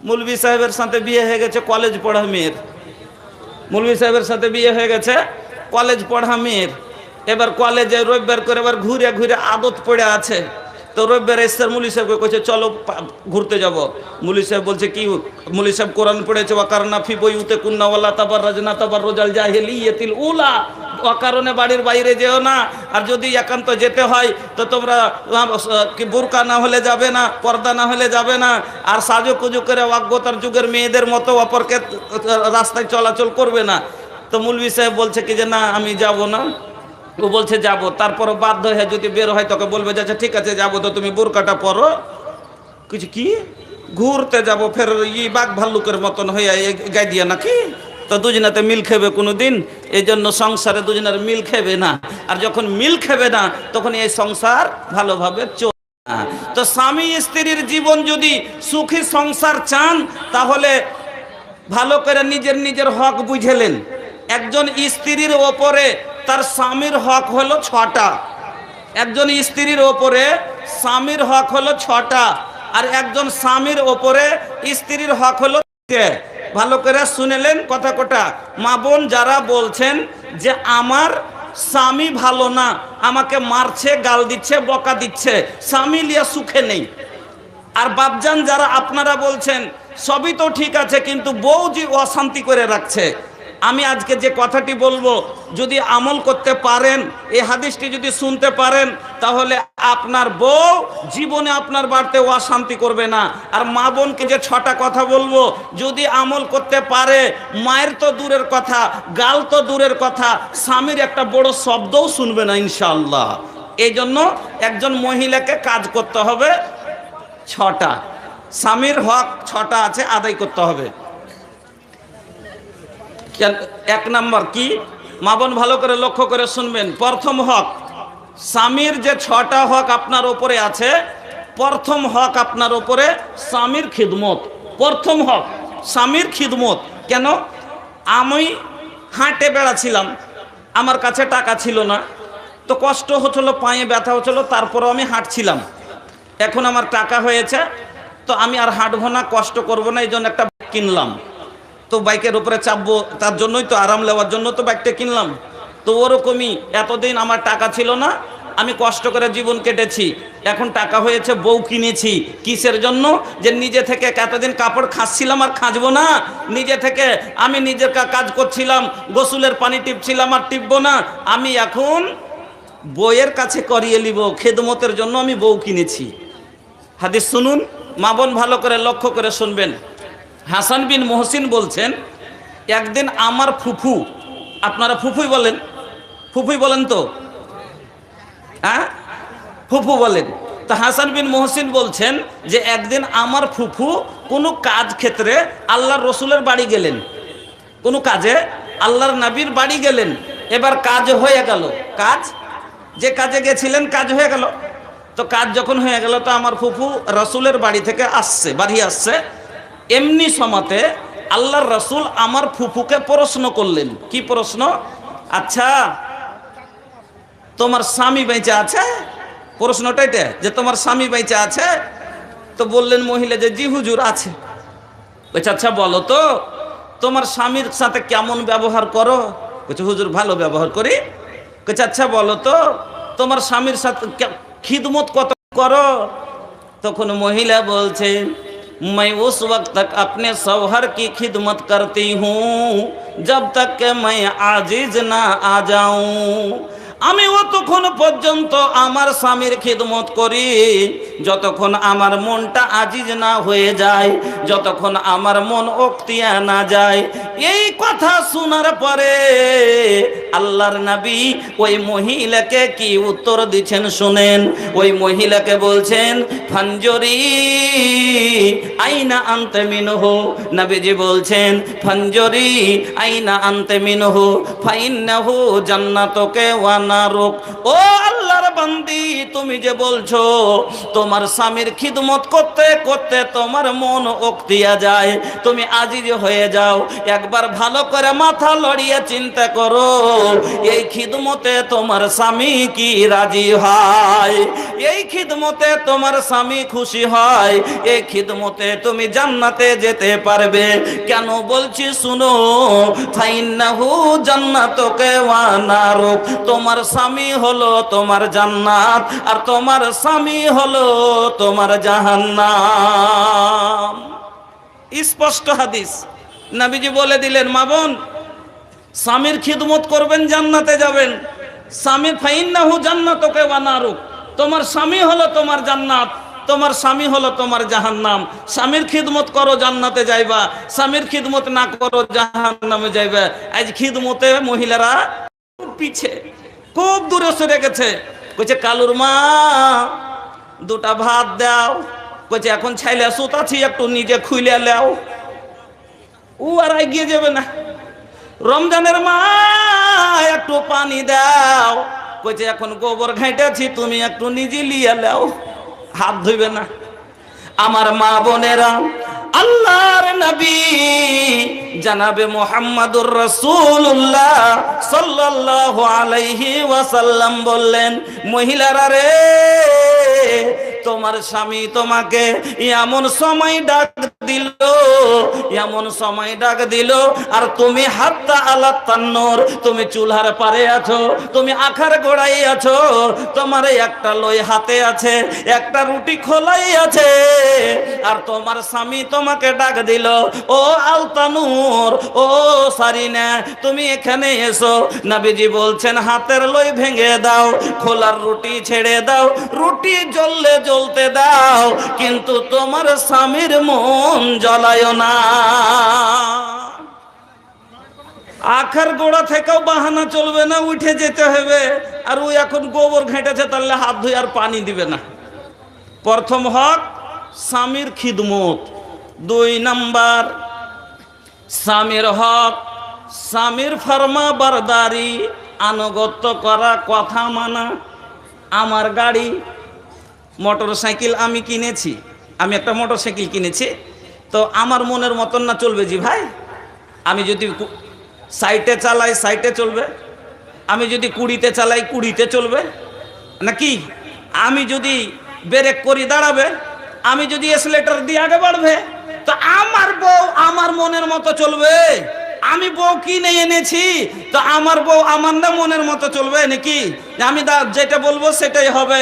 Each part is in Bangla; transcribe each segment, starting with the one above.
মৌলভী সাহেবের সাথে বিয়ে হয়ে গেছে কলেজ পড়া মেয়ের। মৌলভী সাহেবের সাথে বিয়ে হয়ে গেছে কলেজ পড়া মেয়ের। এবার কলেজে রবিবার করে এবার ঘুরে ঘুরে আদত পড়ে আছে। তো রবিবার এসে মৌলভী সাহেবকে কইছে চলো ঘুরতে যাব। মৌলভী সাহেব বলছে কি? মৌলভী সাহেব কোরআন পড়েছে ওয়াকারনা ফি বুয়ুতি কুন্না ওয়ালা তাবাররাজনা তাবাররুজাল জাহিলিয়াতিল উলা। অকারণে বাড়ির বাইরে যেও না, আর যদি একান্ত যেতে হয় তো তোমরা কি বোরকা না হলে যাবে না, পর্দা না হলে যাবে না, আর সাজুকুজু করে অজ্ঞতার যুগের মেয়েদের মতো অপরকে রাস্তায় চলাচল করবে না। তো মৌলভী সাহেব বলছে কি যে না আমি যাব না। ও বলছে যাব, তারপরও বাধ্য হয়ে যদি বের হয় তোকে বলবে যে আচ্ছা ঠিক আছে যাবো, তো তুমি বোরকাটা পরো। কিছু কি ঘুরতে যাব ফের বাঘ ভাল্লুকের মতন হয়ে গাই দিয়া নাকি? তো দুজনাতে মিল খেবে কোনো দিন? এই জন্য সংসারে দুজনের মিল খেবে না, আর যখন মিল খেবে না তখন এই সংসার ভালোভাবে চলবে না। তো স্বামী স্ত্রীর জীবন যদি সুখী সংসার চান তাহলে ভালো করে নিজের নিজের হক বুঝেলেন। একজন স্ত্রীর ওপরে তার স্বামীর হক হলো 6টা। একজন স্ত্রীর ওপরে স্বামীর হক হলো 6টা, আর একজন স্বামীর ওপরে স্ত্রীর হক হলো 3টে। ভালো করে শুনেলেন কথা কোটা। মা বোন যারা বলছেন যে আমার স্বামী ভালো না, আমাকে মারছে, গাল দিচ্ছে, বকা দিচ্ছে, স্বামী লিয়া সুখে নেই। আর বাপজান যারা আপনারা বলছেন সবই তো ঠিক আছে কিন্তু বউ যে অশান্তি করে রাখছে, আমি আজকে যে কথাটি বলবো যদি আমল করতে পারেন, এই হাদিসটি যদি শুনতে পারেন, তাহলে আপনার বউ জীবনে আপনার বাড়িতে অশান্তি করবে না। আর মা বোনকে যে 6টা কথা বলবো যদি আমল করতে পারে, মায়ের তো দূরের কথা, গাল তো দূরের কথা, স্বামীর একটা বড় শব্দও শুনবে না ইনশাআল্লাহ। এই জন্য একজন মহিলাকে কাজ করতে হবে 6টা। স্বামীর হক 6টা আছে, আদায় করতে হবে। 1 নাম্বার কি? মা বোন ভালো করে লক্ষ্য করে শুনবেন। প্রথম হক, স্বামীর যে 6টা হক আপনার উপরে আছে, প্রথম হক আপনার উপরে স্বামীর খিদমত। প্রথম হক স্বামীর খিদমত। কেন? আমি হাঁটে বেড়াচ্ছিলাম, আমার কাছে টাকা ছিল না, তো কষ্ট হচ্ছিল, পায়ে ব্যথা হচ্ছিল, তারপরেও আমি হাঁটছিলাম। এখন আমার টাকা হয়েছে, তো আমি আর হাঁটবো না, কষ্ট করব না, এই জন্য একটা বাইক কিনলাম। তো বাইকের উপরে চাপবো, তার জন্যই তো আরাম নেওয়ার জন্য তো বাইকটা কিনলাম। তো ওরকমই এতদিন আমার টাকা ছিল না, আমি কষ্ট করে জীবন কেটেছি, এখন টাকা হয়েছে, বউ কিনেছি। কিসের জন্য? যে নিজে থেকে এতদিন কাপড় খাচ্ছিলাম আর খাঁচবো না, নিজে থেকে আমি নিজের কাজ করছিলাম, গোসলের পানি টিপছিলাম আর টিপবো না, আমি এখন বউয়ের কাছে করিয়ে নিব, খেদমতের জন্য আমি বউ কিনেছি। হাদিস শুনুন, মা বোন ভালো করে লক্ষ্য করে শুনবেন। হাসান বিন মহসিন বলছেন একদিন আমার ফুফু, আপনারা ফুফুই বলেন, ফুফুই বলেন তো, হ্যাঁ ফুফু বলেন। তো হাসান বিন মহসিন বলছেন যে একদিন আমার ফুফু কোনো কাজ ক্ষেত্রে আল্লাহর রসুলের বাড়ি গেলেন, কোনো কাজে আল্লাহর নবীর বাড়ি গেলেন। এবার কাজ হয়ে গেল, কাজ যে কাজে গেছিলেন কাজ হয়ে গেল। তো কাজ যখন হয়ে গেল, তো আমার ফুফু রসুলের বাড়ি থেকে আসছে, বাড়ি আসছে। এমনি সময়তে আল্লাহর রসুল আমার ফুফুকে প্রশ্ন করলেন। কি প্রশ্ন? আচ্ছা তোমার স্বামী বেঁচে আছে? প্রশ্নটা এটা যে তোমার স্বামী বেঁচে আছে? তো বললেন মহিলা যে জি হুজুর আছে। বলছে আচ্ছা বলো তো তোমার স্বামীর সাথে কেমন ব্যবহার করো? বলছে হুজুর ভালো ব্যবহার করি। বলছে আচ্ছা বলো তো তোমার স্বামীর সাথে খিদমত কত করো? তখন মহিলা বলছে मैं उस वक्त तक अपने शौहर की खिदमत करती हूँ जब तक कि मैं आजिज ना आ जाऊँ। আমি অতক্ষণ পর্যন্ত আমার স্বামীর খিদমত করি যতক্ষণ আমার মনটা আজিজ না হয়ে যায়, যতক্ষণ আমার মন অক্তিয়া না যায়। এই কথা শোনার পরে আল্লাহর নবী ওই মহিলাকে কি উত্তর দিচ্ছেন শুনেন। ওই মহিলাকে বলছেন ফানজরি আইনা আনতে মিনহু। নবীজি বলছেন ফানজরি আইনা আনতে মিনহু ফাইন্নাহু জান্নাতুকে ওয়া নারুক। ও আল্লাহর বান্দি, তুমি যে বলছো তোমার স্বামীর খিদমত করতে করতে তোমার মন উকতিয়া যায়, তুমি আজিজ হয়ে যাও, একবার ভালো করে মাথা লড়িয়ে চিন্তা করো, এই খিদমতে তোমার স্বামী কি রাজি হয়? এই খিদমতে তোমার স্বামী খুশি হয়? এই খিদমতে তুমি জান্নাতে যেতে পারবে? কেন বলছি শুনো, ফাইন্নাহু জান্নাতুকা ওয়া নারুক, তোমার স্বামী হলো তোমার জান্নাত আর তোমার স্বামী হলো তোমার জাহান্নাম। স্পষ্ট হাদিস, নবীজি বলে দিলেন, মা বোন, স্বামীর খিদমত করবেন জান্নাতে যাবেন। স্বামীর ফাইন্নাহু জান্নাতুকা ওয়া নারুক, তোমার স্বামী হলো তোমার জান্নাত, তোমার স্বামী হলো তোমার জাহান্নাম। স্বামীর খিদমত করো জান্নাতে যাইবা, স্বামীর খিদমত না করো জাহান্নামে যাইবা। আজ খিদমতে মহিলারা পিছে, খুব দূরে সরে গেছে। কইছে কালুর মা দুটা ভাত দাও, কইছে এখন ছাইলে সুত আছি, একটু নিজে খুইলে লাও। ও আর এগিয়ে যাবে না। রমজানের মা একটু পানি দাও, কইছে এখন গোবর ঘাইটেছি, তুমি একটু নিজে লিয়ে লাও, হাত ধুইবে না। আমার মা বোনেরা, আল্লাহর নবী জনাবে মুহাম্মদুর রাসূলুল্লাহ সাল্লাল্লাহু আলাইহি ওয়াসাল্লাম বললেন, মহিলারা রে, তোমার স্বামী তোমাকে এমন সময় ডাক দিল, এমন সময় ডাক দিল, আর তুমি হাত্তা আলা তান্নুর, তুমি চুলার পারে আছো, তুমি আখার গোড়ায় আছো, তোমার একটা লই হাতে আছে, একটা রুটি খোলাই আছে, আর তোমার স্বামী তোমাকে ডাক দিল, ও আলতানুর, ও সারিনা, তুমি এখানে এসো। নবীজি বলছেন, হাতের লই ভেঙে দাও, খোলার রুটি ছেড়ে দাও, রুটি জ্বললে জ্বলতে দাও, কিন্তু তোমার স্বামীর মন জ্বলায় না। আখার গোড়া থেকেও বাহানা চলবে না, উঠে যেতে হবে। আর ওই এখন গোবর ঘেঁটেছে, তাহলে হাত ধুয়ে আর পানি দিবে না। প্রথম হক স্বামীর খিদমত। 2 নাম্বার স্বামীর হক স্বামীর ফরমা বারদারি, আনুগত্য করা, কথা মানা। আমার গাড়ি, মোটর সাইকেল আমি কিনেছি, আমি একটা মোটর সাইকেল কিনেছি, তো আমার মনের মতন না চলবে জি ভাই। আমি যদি সাইটে চালাই সাইটে চলবে, আমি যদি 20-তে চালাই 20-তে চলবে নাকি? আমি যদি ব্রেক করি দাঁড়াবে, আমি যদি এক্সেলেটর দিয়ে আগে বাড়বে। তো আমার বউ আমার মনের মতো চলবে? আমি বউ কিনে এনেছি, তো আমার বউ আমার না মনের মতো চলবে নাকি? আমি যেটা বলবো সেটাই হবে।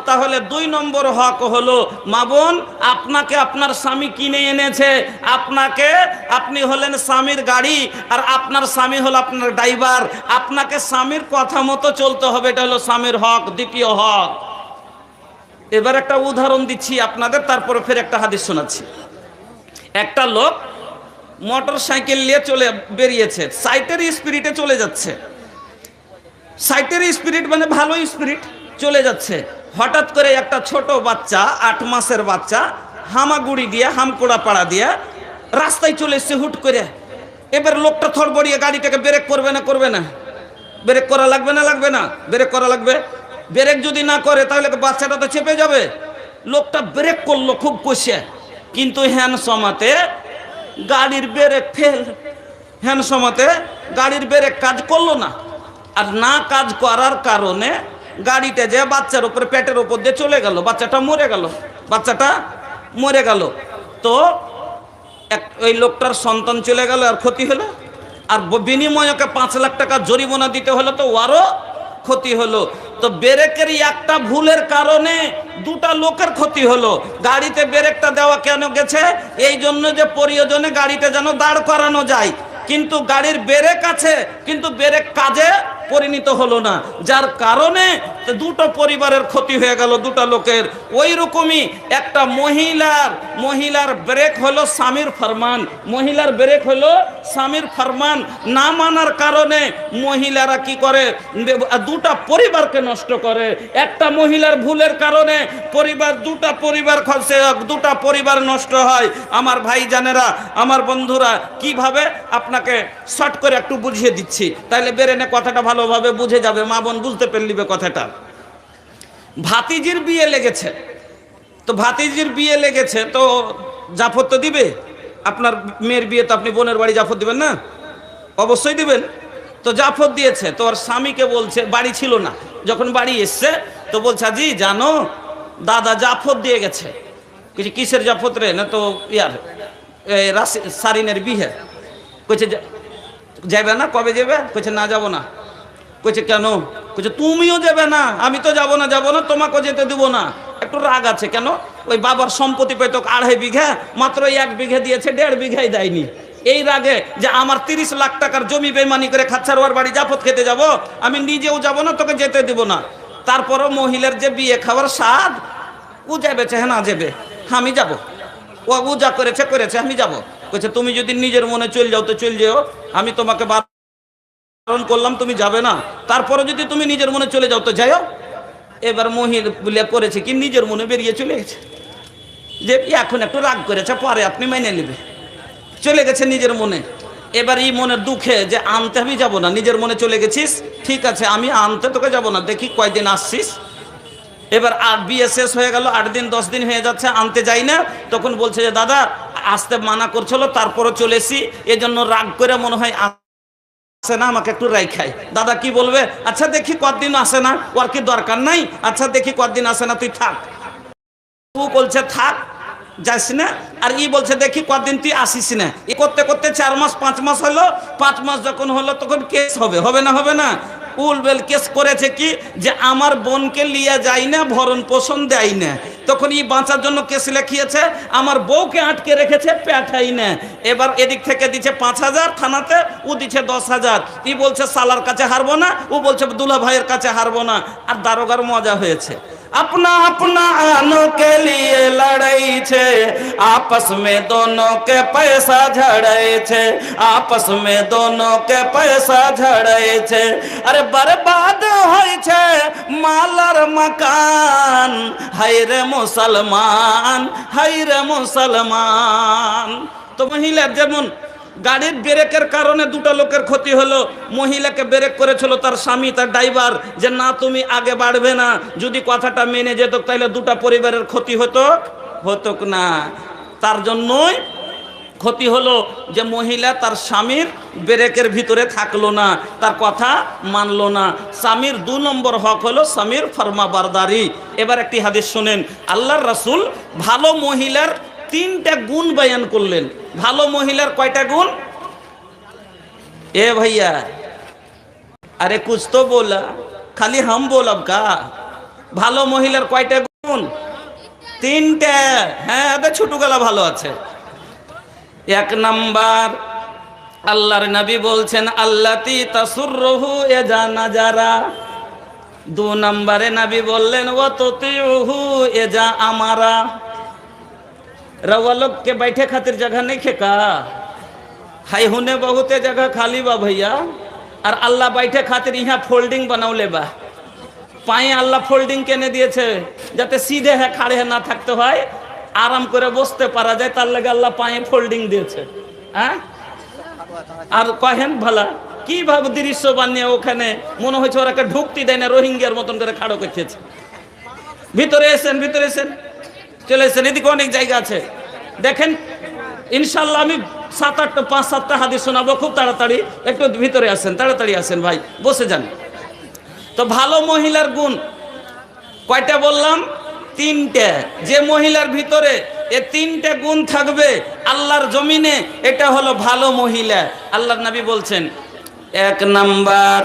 তাহলে 2 নম্বর হক হলো, মা বোন, আপনাকে আপনার স্বামী কিনে এনেছে, আপনাকে, আপনি হলেন স্বামীর গাড়ি, আর আপনার স্বামী হলো আপনার ড্রাইভার, আপনাকে স্বামীর কথা মতো চলতে হবে, এটা হলো স্বামীর হক। দ্বিতীয় হক, এবার একটা উদাহরণ দিচ্ছি আপনাদের, তারপরে ফের একটা হাদিস শোনাচ্ছি। একটা লোক মোটর সাইকেল নিয়ে চলে বেরিয়েছে, সাইটের স্পিরিটে চলে যাচ্ছে, সাইটের স্পিরিট মানে ভালো স্পিরিট, চলে যাচ্ছে। হঠাৎ করে একটা ছোট বাচ্চা, 8 মাসের বাচ্চা, হামাগুড়ি দিয়ে, হামকোড়া পাড়া দিয়ে রাস্তায় চলে এসছে হুট করে। এবার লোকটা থড়বড়িয়ে গাড়িটাকে ব্রেক করবে না, করবে না? ব্রেক করা লাগবে না, লাগবে না? ব্রেক করা লাগবে। ব্রেক যদি না করে তাহলে বাচ্চাটা তো চেপে যাবে। লোকটা ব্রেক করলো খুব কষে, কিন্তু হ্যান্ড সমাতে গাড়ির ব্রেক ফেল, হ্যান্ড সমাতে গাড়ির ব্রেক কাজ করলো না। আর না কাজ করার কারণে গাড়িটা যে বাচ্চার উপরে, পেটের উপর দিয়ে চলে গেল, বাচ্চাটা মরে গেল, বাচ্চাটা মরে গেল। তো ওই লোকটার সন্তান চলে গেল, আর ক্ষতি হলো। আর বিনিময়ে 5 লাখ টাকা জরিমানা দিতে হলো, তো আরও ক্ষতি হলো। তো ব্রেকের একটা ভুলের কারণে 2টা লোকের ক্ষতি হলো। গাড়িতে ব্রেকটা দেওয়া কেন গেছে? এই জন্য যে প্রয়োজনে গাড়িটা যেন দাঁড় করানো যায়, কিন্তু গাড়ির ব্রেক আছে, কিন্তু ব্রেক কাজে পরিণত হলো না, যার কারণে 2টো পরিবারের ক্ষতি হয়ে গেল, 2টা লোকের। ওই রকমই একটা মহিলার ব্রেক হলো স্বামীর ফরমান, মহিলার ব্রেক হলো স্বামীর ফরমান না মানার কারণে মহিলারা কি করে? 2টা পরিবারকে নষ্ট করে। একটা মহিলার ভুলের কারণে পরিবার, 2টা পরিবার খসে, 2টা পরিবার নষ্ট হয়। আমার ভাই জানেরা, আমার বন্ধুরা, কিভাবে আপনাকে শর্ট করে একটু বুঝিয়ে দিচ্ছি, তাইলে বেরেনে কথাটা ভালোভাবে বুঝে যাবে, মা বোন বুঝতে পারলিবে কথাটা। ভাতিজির বিয়ে লেগেছে, তো ভাতিজির বিয়ে লেগেছে তো জাফর তো দিবে। আপনার মেয়ের বিয়ে তো আপনি বোনের বাড়ি জাফর দিবেন না? অবশ্যই দিবেন। তো জাফর দিয়েছে, তো ওর স্বামীকে বলছে, বাড়ি ছিল না, যখন বাড়ি এসছে তো বলছে জি জানো দাদা জাফর দিয়ে গেছে। কিছু কিসের জাফর রে? না তো ইয়ার সারিনের বিয়ে। কইছে যাবে না? কবে যাবে? কইছে না যাব না। কইছে কেন? কইছে তুমিও যাবে না, আমি তো যাব না তোমাকে যেতে দিব না। একটু রাগ আছে কেন? ওই বাবার সম্পত্তি পেত 2.5 বিঘা, মাত্র 1 বিঘা দিয়েছে, 1.5 বিঘাই দেয়নি। এই রাগে যে আমার 30 লাখ টাকার জমি বেমানি করে খাচ্ছার বাড়ি জাফত খেতে যাব, আমি নিজেও যাব না, তোকে যেতে দিব না। তারপরও মহিলার যে বিয়ে খাওয়ার স্বাদ, ও যাবে হ্যাঁ না যাবে, আমি যাব, ও যা করেছে আমি যাব। কইছে তুমি যদি নিজের মনে চল যাও তো চল যেও, আমি তোমাকে বারণ করলাম তুমি যাবে না, তারপরে যদি তুমি নিজের মনে চলে যাও তো যাও। এবার মহিলা বলে করেছে কি নিজের মনে বেরিয়ে চলে গেছে, যে এখন একটু রাগ করেছে, পরে আপনি মেনে নেবে, চলে গেছে নিজের মনে। এবার এই মনের দুঃখে যে আনতে আমি যাব না, নিজের মনে চলে গেছিস, ঠিক আছে আমি আনতে তোকে যাব না, দেখি কয়দিন আসছিস। এবার আর বিয়ে শেষ হয়ে গেল, 8 দিন 10 দিন হয়ে যাচ্ছে, আনতে যাই না। তখন বলছে যে দাদা আসতে মানা করছিল, তারপরও চলে এসি, এজন্য রাগ করে মনে হয় আসে না, আমাকে একটু রাইখাই। দাদা কি বলবে? আচ্ছা দেখি কতদিন আসে না, ওর কি দরকার নাই, আচ্ছা দেখি কতদিন আসে না, তুই থাক। ও বলছে থাক, যাস না। আর ই বলছে দেখি কতদিন তুই আসিস না। এ করতে করতে 4 মাস 5 মাস হলো। 5 মাস যখন হলো তখন কেস হবে না? হবে না? উলবেল কেস করেছে কি যে আমার বোনকে লিয়ে যায় না, ভরণ পোষণ দেয় না। তখন ই বাঁচার জন্য কেস লেখিয়েছে, আমার বউকে আটকে রেখেছে, পেঠাই না। এবার এদিক থেকে দিচ্ছে 5000 থানাতে, ও দিচ্ছে 10,000। ই বলছে সালার কাছে হারবো না, ও বলছে দুলা ভাইয়ের কাছে হারবো না। আর দারোগার মজা হয়েছে, अपना अपना आनों के लिए लड़ाई छे, आपस में दोनों के पैसा झड़े छे, आपस में दोनों के पैसा झड़े छे। अरे बर्बाद होय छे मालर मकान, हाय रे मुसलमान, हाय रे मुसलमान। तो महिला जेमन গাড়ির ব্রেকের কারণে 2টা লোকের ক্ষতি হলো। মহিলাকে ব্রেক করেছিল তার স্বামী, তার ড্রাইভার, যে না তুমি আগে বাড়বে না। যদি কথাটা মেনে যেত তাহলে 2টা পরিবারের ক্ষতি হতো না। তার জন্যই ক্ষতি হলো যে মহিলা তার স্বামীর ব্রেকের ভিতরে থাকলো না, তার কথা মানলো না। স্বামীর 2 নম্বর হক হলো স্বামীর ফরমাবারদারি। এবার একটি হাদিস শুনেন, আল্লাহর রাসূল ভালো মহিলার 3টা গুণ বয়ান করলেন। ভালো মহিলার কয়টা গুণ? এ ভাইয়া আরে কুছ তো बोला, খালি হাম बोलब का? ভালো মহিলার কয়টা গুণ? 3টা। হ্যাঁ এটা ছোটবেলা ভালো আছে। 1 নাম্বার, আল্লাহর নবী বলছেন আল্লাতি তাসুররুহু ইজা নাজারা। 2 নম্বরে নবী বললেন ওয়া তুতিউহু ইজা আমারা। रवा लोग के बैठे खातिर जगह नहीं खेका, हाई होने बहुते जगह खाली बा भैया। और अल्लाह बैठे खातिर यहाँ फोल्डिंग बनावले बा। पाए अल्लाह फोल्डिंग केने दिए जाते सीधे है खाड़े है ना थकते হয়, आराम करे बसते पारा যায়, তার লাগে আল্লাহ পায়ে ফোল্ডিং দিয়েছে। হ্যাঁ আর কহেন ভালা কি ভাবে দৃশ্য বানিয়ে ওখানে মনে হচ্ছে ওরাকে ঢুকতে দেয় না, রোহিঙ্গার মতন করে খাড়ো করতেছে। ভিতরে এসেন চলে এসেন, এদিকে অনেক জায়গা আছে দেখেন। ইনশাল্লাহ আমি 5-7টা হাদিস শোনাবো খুব তাড়াতাড়ি। একটু ভিতরে আসেন, তাড়াতাড়ি আসেন ভাই, বসে যান। তো ভালো মহিলার গুণ কয়টা বললাম? 3টা। যে মহিলার ভিতরে এই 3টা গুণ থাকবে আল্লাহর জমিনে, এটা হলো ভালো মহিলা। আল্লাহর নবী বলছেন 1 নাম্বার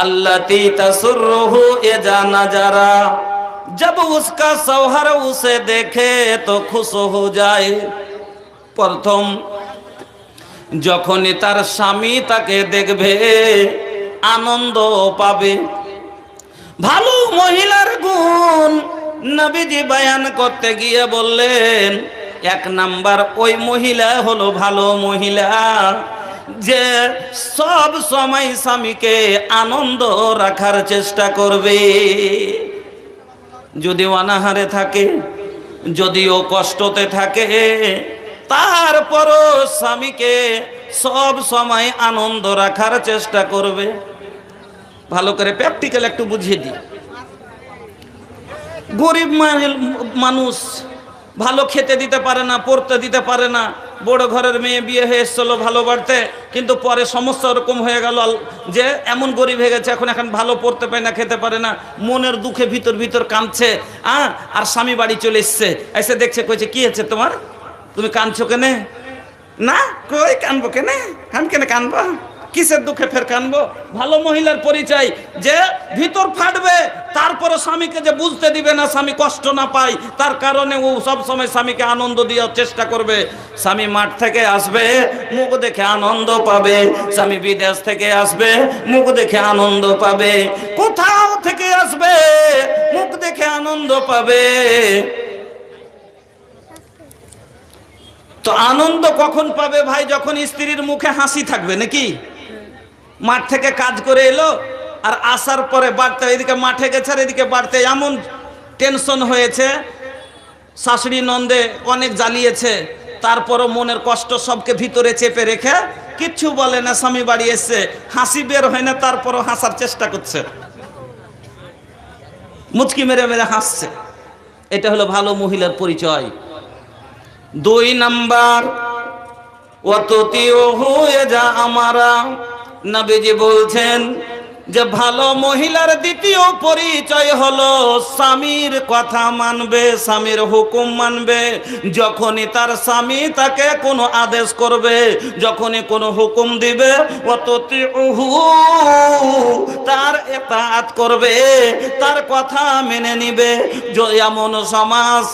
अल्लाती तसुर्रुहु इज़ा नज़रा, जब उसका शौहर उसे देखे तो खुश हो जाए। प्रथम যখনই তার স্বামী তাকে দেখবে আনন্দ পাবে। ভালো মহিলার গুণ নবীজি বয়ান করতে গিয়ে বললেন 1 নাম্বার ওই মহিলা হলো ভালো মহিলা যে সব সময় স্বামীকে আনন্দ রাখার চেষ্টা করবে। যদি অনাহারে থাকে, যদিও কষ্টতে থাকে, তারপরও স্বামীকে সব সময় আনন্দ রাখার চেষ্টা করবে। ভালো করে প্র্যাকটিক্যাল একটু বুঝিয়ে দিই। গরিব মানুষ, ভালো খেতে দিতে পারে না, পড়তে দিতে পারে না। বড় ঘরের মেয়ে বিয়ে হয়ে এসেছিল ভালো বাড়তে, কিন্তু পরে সমস্যা ওরকম হয়ে গেল যে এমন গরিব হয়ে গেছে, এখন ভালো পড়তে পারে না, খেতে পারে না, মনের দুঃখে ভিতর ভিতর কাঁদছে। আর স্বামী বাড়ি চলে এসছে, এসে দেখছে, কইছে কি হচ্ছে তোমার, তুমি কাঁদছো কেনে? না কই কানবো কেনে, আমি কেনে কানবো, কিসের দুঃখে ফের কানবো? ভালো মহিলার পরিচয় যে ভিতর ফাটবে, তারপরে স্বামীকে যে বুঝতে দিবে না, স্বামী কষ্ট না পায়, তার কারণে ও সব সময় স্বামীকে আনন্দ দেওয়ার চেষ্টা করবে। স্বামী মাঠ থেকে আসবে, মুখ দেখে আনন্দ পাবে। স্বামী বিদেশ থেকে আসবে, মুখ দেখে আনন্দ পাবে। কোথাও থেকে আসবে, মুখ দেখে আনন্দ পাবে। তো আনন্দ কখন পাবে ভাই? যখন স্ত্রীর মুখে হাসি থাকবে, নাকি? মাঠ থেকে কাজ করে এলো, আর আসার পরে বাড়তে, এদিকে মাঠে গেছে আর এদিকে বাড়তে এমন টেনশন হয়েছে, শাশুড়ি নন্দে অনেক জ্বালিয়েছে, তারপরও মনের কষ্ট সবকে ভিতরে চেপে রেখে কিচ্ছু বলে না। স্বামী বাড়ি এসছে, হাসি বের হয় না, তারপরও হাসার চেষ্টা করছে, মুচকি মেরে মেরে হাসছে। এটা হলো ভালো মহিলার পরিচয়। 2 নাম্বার, ওয়াতুতিউহু ইযা আমারা। নবীজি বলছেন যে ভালো মহিলার দ্বিতীয় পরিচয় হলো স্বামীর কথা মানবে, স্বামীর হুকুম মানবে। যখনই তার স্বামী তাকে কোনো আদেশ করবে, যখনই কোনো হুকুম দিবে, ওয়াতুতিউহু, তার ইতাআত করবে, তার কথা মেনে নিবে। এমন সমাজ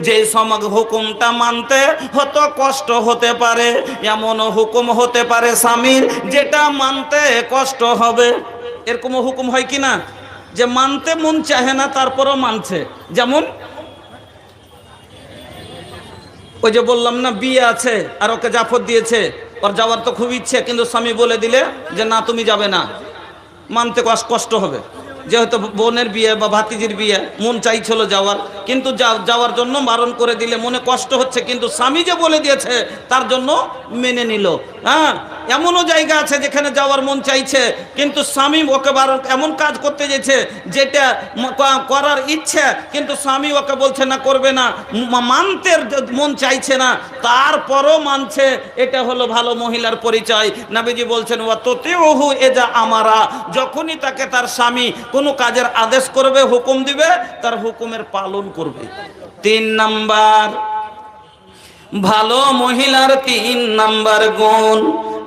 যে সমাজ হুকুমটা মানতে হতো কষ্ট হতে পারে, এমন হুকুম হতে পারে স্বামীর যেটা মানতে কষ্ট হবে। এরকম হুকুম হয় কি না, যে মানতে মন চাহে না তারপরও মানছে? যেমন ওই যে বললাম না, বিয়ে আছে আর ওকে জাফর দিয়েছে, ওর যাওয়ার তো খুব ইচ্ছে, কিন্তু স্বামী বলে দিলে যে না তুমি যাবে না, মানতে কষ্ট হবে। যেহেতু বোনের বিয়ে বা ভাতিজির বিয়ে, মন চাইছিল যাওয়ার, কিন্তু যাওয়ার জন্য বারণ করে দিলে মনে কষ্ট হচ্ছে, কিন্তু স্বামী যে বলে দিয়েছে তার জন্য মেনে নিল। এমনও জায়গা আছে যেখানে যাওয়ার মন চাইছে, কিন্তু স্বামী ওকে এমন কাজ করতে যেছে যেটা করার ইচ্ছে, কিন্তু স্বামী ওকে বলছে না, করবে না, মানতে মন চাইছে না, তারপরও মানছে। এটা হলো ভালো মহিলার পরিচয়। নবীজি বলছেন ওয়াতুতিউহু ইযা আমারা, যখনই তাকে তার স্বামী কোনো কাজের আদেশ করবে, হুকুম দিবে, তার হুকুমের পালন করবে। 3 নাম্বার, ভালো মহিলার 3 নাম্বার গুণ,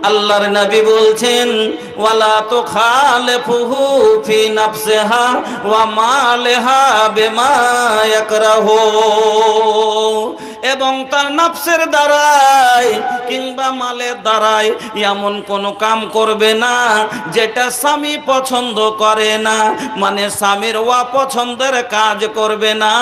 আল্লাহর নবী বলছেন ওয়ালা তুখালিফুহু ফি নাফসিহা ওয়া মালিহা বিমা ইয়াকরাহু, এবং তার নফসের দ্বারাই কিংবা মালের দ্বারাই এমন কোনো কাম করবে না যেটা স্বামী পছন্দ করে না, মানে স্বামীর অপছন্দের কাজ করবে না।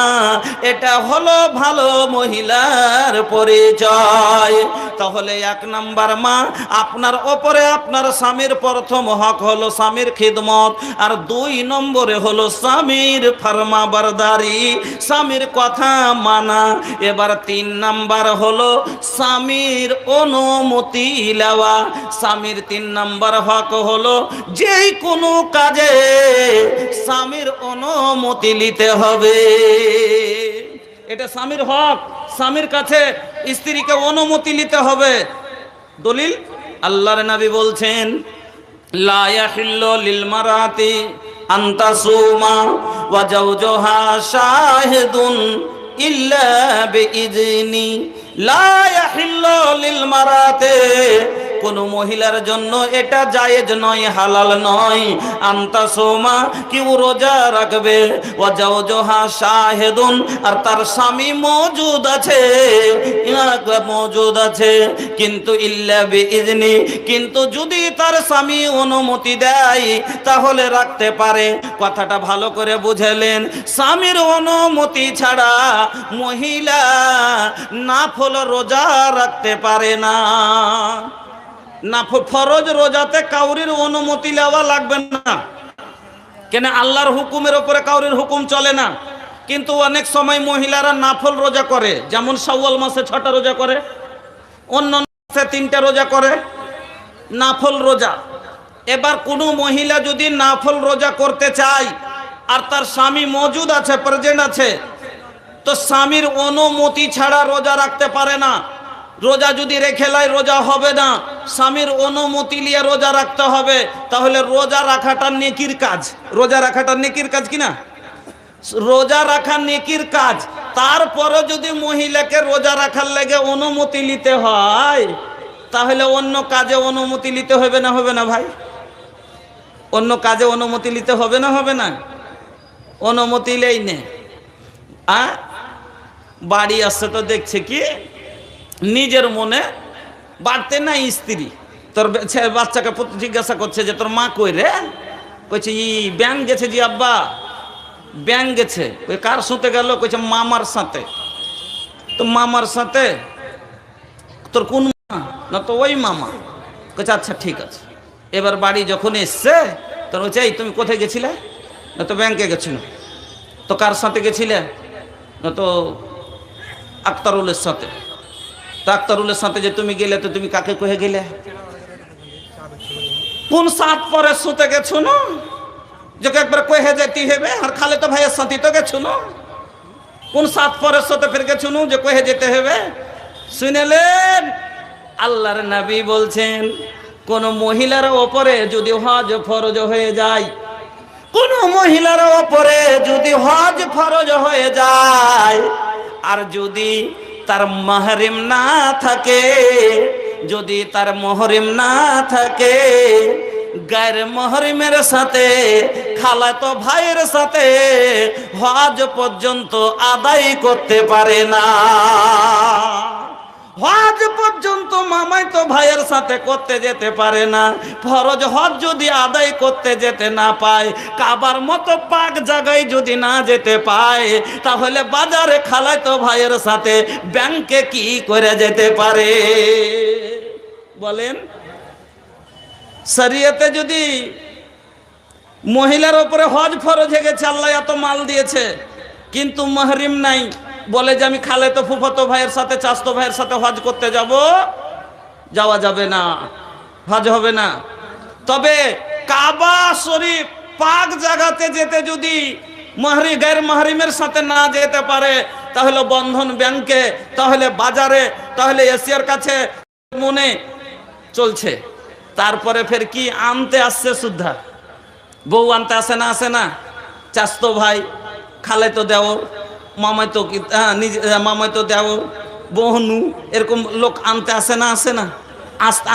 এটা হলো ভালো মহিলার পরিচয়। তাহলে 1 নাম্বার মা, আপনার ওপরে আপনার স্বামীর প্রথম হক হলো স্বামীর খিদমত, আর 2 নম্বরে হলো স্বামীর ফরমাবরদারি, স্বামীর কথা মানা। এবার 3 নাম্বার হলো স্বামীর অনুমতি নেওয়া। স্বামীর 3 নাম্বার হক হলো যে কোনো কাজে স্বামীর অনুমতি নিতে হবে। এটা স্বামীর হক, স্বামীর কাছে স্ত্রীকে অনুমতি নিতে হবে। দলিল, আল্লাহর নবী বলছেন লা ইয়াহিল্লু লিল মারাতি আন তাসুমা ওয়া জাওজুহা শাহিদুন ইল্লা বিইজনি। লা ইয়াহিল্লু লিল মারাতি, কোন মহিলার জন্য এটা জায়েজ নয়, হালাল নয়, আনতাসুমা, কেউ রোজা রাখবে, ওয়া জাওজুহা শাহিদুন, আর তার স্বামী মওজুদ আছে, মওজুদ আছে, কিন্তু ইল্লা বিইজনি, কিন্তু যদি তার স্বামী অনুমতি দেয় তাহলে রাখতে পারে। কথাটা ভালো করে বুঝলেন? স্বামীর অনুমতি ছাড়া মহিলা নাফল রোজা রাখতে পারে না। না, ফরজ রোজাতে কাউরির অনুমতি নেওয়া লাগবে না, কেন আল্লাহর হুকুমের উপরে কাউরির হুকুম চলে না। কিন্তু অনেক সময় মহিলারা নাফল রোজা করে, যেমন শাওয়াল মাসে 6টা রোজা করে, অন্য মাসে 3টা রোজা করে, নাফল রোজা। এবার কোনো মহিলা যদি নাফল রোজা করতে চায় আর তার স্বামী মজুদ আছে, প্রেজেন্ট আছে, তো স্বামীর অনুমতি ছাড়া রোজা রাখতে পারে না। রোজা যদি রেখে লাই রোজা হবে না, স্বামীর অনুমতি নিয়ে রোজা রাখতে হবে। তাহলে রোজা রাখাটা নেকির কাজ, রোজা রাখাটা নেকির কাজ কিনা? রোজা রাখা নেকির কাজ। তারপরে যদি মহিলাকে রোজা রাখার লেগে অনুমতি নিতে হয়, তাহলে অন্য কাজে অনুমতি নিতে হবে না, হবে না ভাই? অন্য কাজে অনুমতি নিতে হবে না, হবে না? অনুমতি নেই নে বাড়ি আসছে তো দেখছে কি নিজের মনে বাড়তে না স্ত্রী তোর বাচ্চাকে জিজ্ঞাসা করছে যে তোর মা কই রে? কইছে ই ব্যাংক গেছে। জি আব্বা ব্যাংক গেছে। ওই কার সাথে গেল? কইছে মামার সাথে। তো মামার সাথে তোর কোন মামা? না তো ওই মামা। কইছে আচ্ছা ঠিক আছে। এবার বাড়ি যখন এসছে তোর বলছে এই তুমি কোথায় গেছিলে? না তো ব্যাংকে গেছিল। তো কার সাথে গেছিলে? না তো আক্তারুলের সাথে। তো আক্তারুলের সাথে যে তুমি গেলে, তো তুমি কাকে কহে গেলে? কোন সাত পরে শুতে গেছো না? যে একবার কহে যেতে হবে। আর খালে তো ভাইয়ের সাথে তো গেছো না। কোন সাত পরের সাথে ফের গেছো না যে কহে যেতে হবে? শুনেলেন আল্লাহর নবী বলছেন, কোন মহিলার ওপরে যদি হজ ফরজ হয়ে যায়, কোন মহিলার ওপরে যদি হজ ফরজ হয়ে যায়, আর যদি তার মাহরিম না থাকে, যদি তার মুহরিম না থাকে, গায়ের মুহরিমের সাথে খালাতো ভাইয়ের সাথে হজ পর্যন্ত আদায় করতে পারে না। হজ পর্যন্ত মামাতো ভাইয়ের সাথে করতে যেতে পারে না। ফরজ হজ যদি আদায় করতে যেতে না পায়, কাবার মতো পাক জায়গায় যদি না যেতে পায়, তাহলে বাজারে খালাতো ভাইয়ের সাথে ব্যাংকে কি করে যেতে পারে বলেন? শরীয়তে যদি মহিলার উপরে হজ ফরজ হয়ে গেছে, আল্লাহ এত মাল দিয়েছে, কিন্তু মাহরিম নাই, বলে যে আমি খালাতো ফুফাতো ভাইয়ের সাথে চাচাতো ভাইয়ের সাথে হজ করতে যাব, যাওয়া যাবে না, হজ হবে না। তবে কাবা শরীফ পাক জায়গাতে যেতে যদি গায়ের মাহরিমের সাথে না যেতে পারে, তাহলে বন্ধন ব্যাংকে, তাহলে বাজারে, তাহলে এশিয়ার কাছে মনে চলছে। তারপরে ফের কি আনতে আসছে? সুদ্ধা বউ আনতে আসে না, আসে না? চাচাতো ভাই, খালাতো দেওর, মামাতো মামাতো দেওর, বহনু, এরকম লোক আনতে আসে না, আসে না?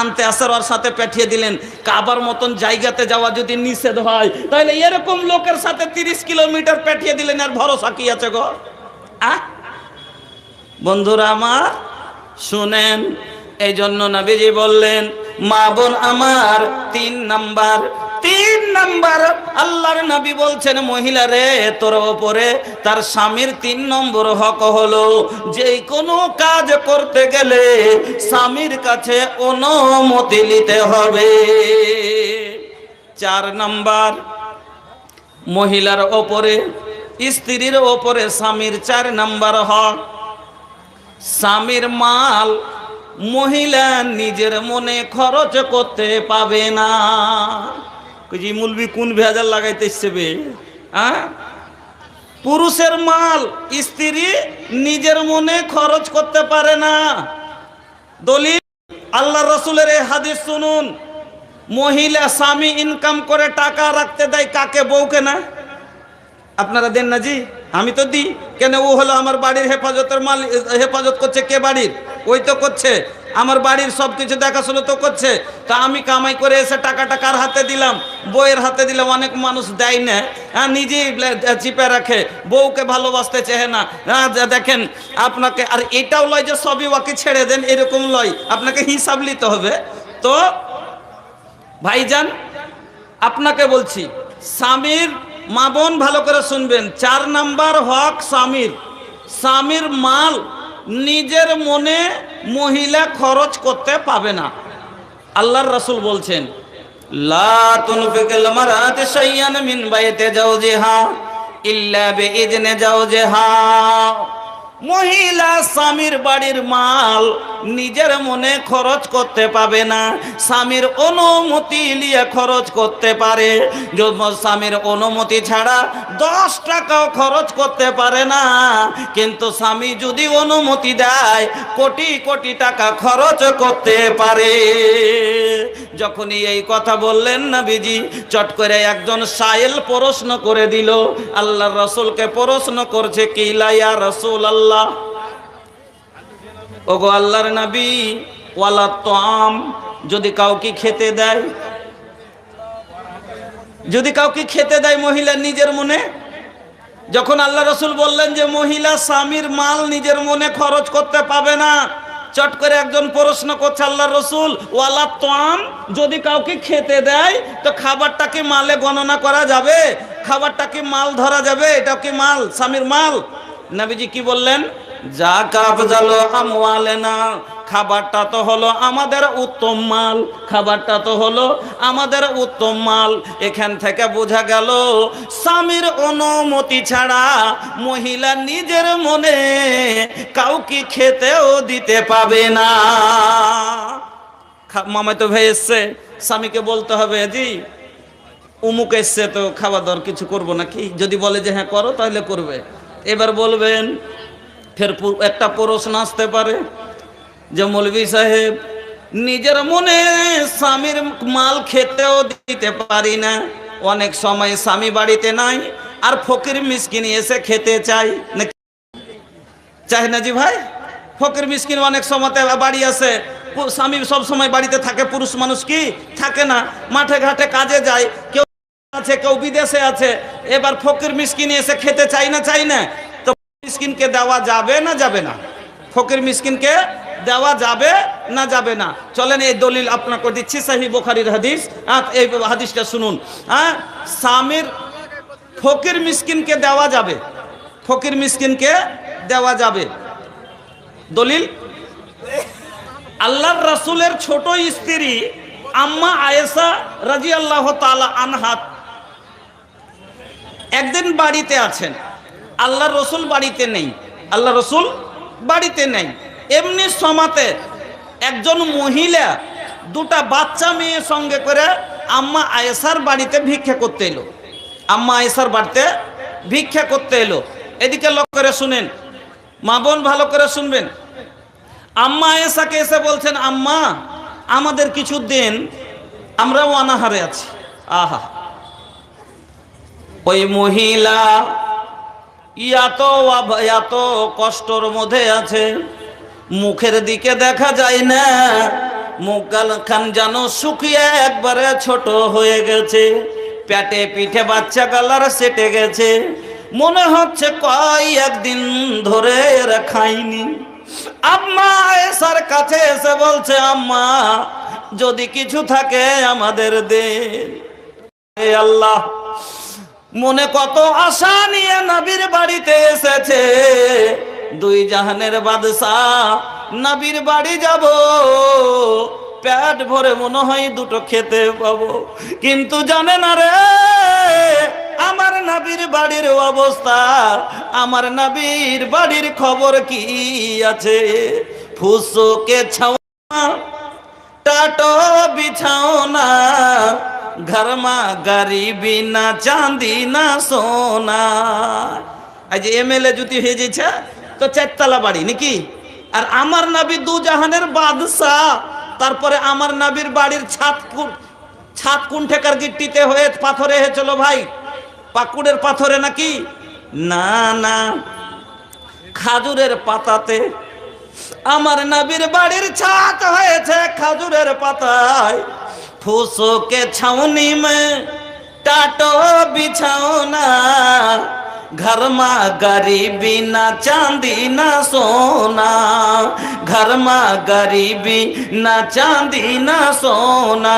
আনতে আসার ওর সাথে পাঠিয়ে দিলেন। কাবার মতন জায়গাতে যাওয়া যদি নিষেধ হয়, তাহলে এরকম লোকের সাথে 30 কিলোমিটার পাঠিয়ে দিলেন, আর ভরসা কি আছে গো? বন্ধুরা আমার শুনেন, এই জন্য নবীজি বললেন, মা বোন আমার, 3 নাম্বার আল্লাহর নবী বলছেন, মহিলা রে, তোর ওপরে তার স্বামীর 3 নম্বর হক হলো, যে কোনো কাজ করতে গেলে স্বামীর কাছে অনুমতি নিতে হবে। 4 নাম্বার, মহিলার ওপরে, স্ত্রীর ওপরে স্বামীর 4 নাম্বার হক, স্বামীর মাল মহিলা নিজের মনে খরচ করতে পাবে না। জি মুলবি কোন ভেজাল লাগাইতেছে বে? পুরুষের মাল স্ত্রী নিজের মনে খরচ করতে পারে না। দলিল আল্লাহ রসুলের এই হাদিস শুনুন, মহিলা স্বামী ইনকাম করে টাকা রাখতে দেয় কাকে? বউকে না? আপনারা দেন না জি? আমি তো দিই। কেন? ও হলো আমার বাড়ির হেফাজতের মাল, হেফাজত করছে কে? বাড়ির ওই তো করছে, আমার বাড়ির সব কিছু দেখাশোনা তো করছে। তা আমি কামাই করে এসে টাকাটা কার হাতে দিলাম? বউয়ের হাতে দিলাম। অনেক মানুষ দেয় না, নিজেই চিপে রাখে, বউকে ভালোবাসতে চায় না। দেখেন আপনাকে, আর এটাও লয় যে সবই ওকে ছেড়ে দেন, এরকম লয়, আপনাকে হিসাব নিতে হবে। তো ভাইজান আপনাকে বলছি, স্বামীর, মা বোন ভালো করে শুনবেন, 4 নাম্বার হক স্বামীর, স্বামীর মাল নিজের মনে মহিলা খরচ করতে পাবে না। আল্লাহর রাসূল বলছেন, লা তুনফিকুল মারাতু শাইয়ান মিন বাইতি জাওজিহা ইল্লা বিইজনি জাওজিহা। মহিলা স্বামীর বাড়ির মাল নিজের মনে খরচ করতে পাবে না, স্বামীর অনুমতি নিয়ে খরচ করতে পারে। স্বামীর অনুমতি ছাড়া 10 টাকাও খরচ করতে পারে না, কিন্তু স্বামী যদি অনুমতি দেয় কোটি কোটি টাকা খরচ করতে পারে। যখনই এই কথা বললেন নবীজি, চট করে একজন সাইল প্রশ্ন করে দিল, আল্লাহর রাসূলকে প্রশ্ন করছে, কি ইয়া রাসূলুল্লাহ, ওগো আল্লাহর নবী, ওয়ালা তাম, যদি কাউকে খেতে দেয়, যদি কাউকে খেতে দেয় মহিলা নিজের মনে। যখন আল্লাহ রাসূল বললেন যে মহিলা স্বামীর মাল নিজের মনে খরচ করতে পাবে না, চট করে একজন প্রশ্ন করছে, আল্লাহর রাসূল, ওয়ালা তাম, যদি কাউকে খেতে দেয় তো খাবারটা কি মালে গণনা করা যাবে? খাবারটা কি মাল ধরা যাবে? এটা কি মাল, স্বামীর মাল? নবীজি কি বললেন? যাকা আফজালু আমওয়ালিনা, খাবারটা তো হলো আমাদের উত্তম মাল, খাবারটা তো হলো আমাদের উত্তম মাল। এখান থেকে বোঝা গেল স্বামীর অনুমতি ছাড়া মহিলা নিজের মনে কাউকে খেতেও দিতে পাবে না। মামাতো ভাই এসছে, স্বামীকে বলতে হবে, জি উমুক এসছে তো খাওয়া দাওয়ার কিছু করবো নাকি? যদি বলে যে হ্যাঁ করো, তাহলে করবে। এবার বলবেন, ফের একটা প্রশ্ন আসতে পারে যে মৌলভী সাহেব, নিজের মনে স্বামীর মাল খেতেও দিতে পারি না, অনেক সময় স্বামী বাড়িতে নাই আর ফকির মিসকিন এসে খেতে চাই, চাই না জি ভাই? ফকির মিসকিন অনেক সময় বাড়ি আসে, স্বামী সব সময় বাড়িতে থাকে, পুরুষ মানুষ কি থাকে না, মাঠে ঘাটে কাজে যায়, কেউ আছে কেউ বিদেশে আছে। এবার ফকির মিসকিন এসে খেতে চাই না, চাই না, তো মিসকিনকে দেওয়া যাবে না যাবে না? ফকির মিসকিনকে দেওয়া যাবে না যাবে না? চলেন এই দলিল আপনাকে দিচ্ছি, সহিহ বুখারীর হাদিস। এই হাদিসটা শুনুন। স্বামীর ফকির মিসকিনকে দেওয়া যাবে, ফকির মিসকিনকে দেওয়া যাবে। দলিল, আল্লাহর রাসূলের ছোট স্ত্রী আম্মা আয়েশা রাদিয়াল্লাহু তাআলা আনহা একদিন বাড়িতে আছেন, আল্লাহর রাসূল বাড়িতে নেই, আল্লাহর রাসূল বাড়িতে নেই। এমনি সমাতে একজন মহিলা দুটা বাচ্চা মেয়ে সঙ্গে করে আম্মা আয়েশার বাড়িতে ভিক্ষা করতে এলো, আম্মা আয়েশার বাড়িতে ভিক্ষা করতে এলো। এদিকে লক্ষ্য করে শুনেন মা বোন, ভালো করে শুনবেন। আম্মা আয়েশাকে এসে বলছেন, আম্মা আমাদের কিছু দেন, আমরাও অনাহারে আছি। আহা, ওই মহিলা এত কষ্টর মধ্যে আছে, মুখের দিকে দেখা যায় না, মুখ গালখান যেন শুকিয়ে একবারে ছোট হয়ে গেছে, পেটে পিঠে বাচ্চা কালার সেটে গেছে, মনে হচ্ছে কয়েকদিন ধরে এরা খাইনি। আম্মা আয়েশার কাছে এসে বলছে, আম্মা যদি কিছু থাকে আমাদের দে। আল্লাহ, মনে কত আশা নিয়ে নবীর বাড়িতে এসেছে, দুই জাহানের বাদশাহ নবীর বাড়ি যাব, পেট ভরে মনে হয় দুটো খেতে পাবো, কিন্তু জানে না রে আমার নবীর বাড়ির অবস্থা, আমার নবীর বাড়ির খবর কি আছে। ফুসকে ছাওনা টাটো বিছাওনা, ঘরমা গরিবি না চাঁদি না সোনা। আজ এমএলএ যদি হয়ে যাচ্ছে তো 4 তলা বাড়ি নাকি, আর আমার নবী দু জাহানের বাদশাহ, তারপরে আমার নবীর বাড়ির ছাদ কোন ঠেকার গিট্টিতে হয়ে পাথরে হয়েছিল ভাই, পাকুড়ের পাথরে নাকি? না না, খাজুরের পাতাতে আমার নবীর বাড়ির ছাদ হয়েছে, খাজুরের পাতায়। फूसों के छावनी में टाटो बिछाओना, घर में गरीबी ना चांदी ना सोना, घर में गरीबी ना चांदी ना सोना।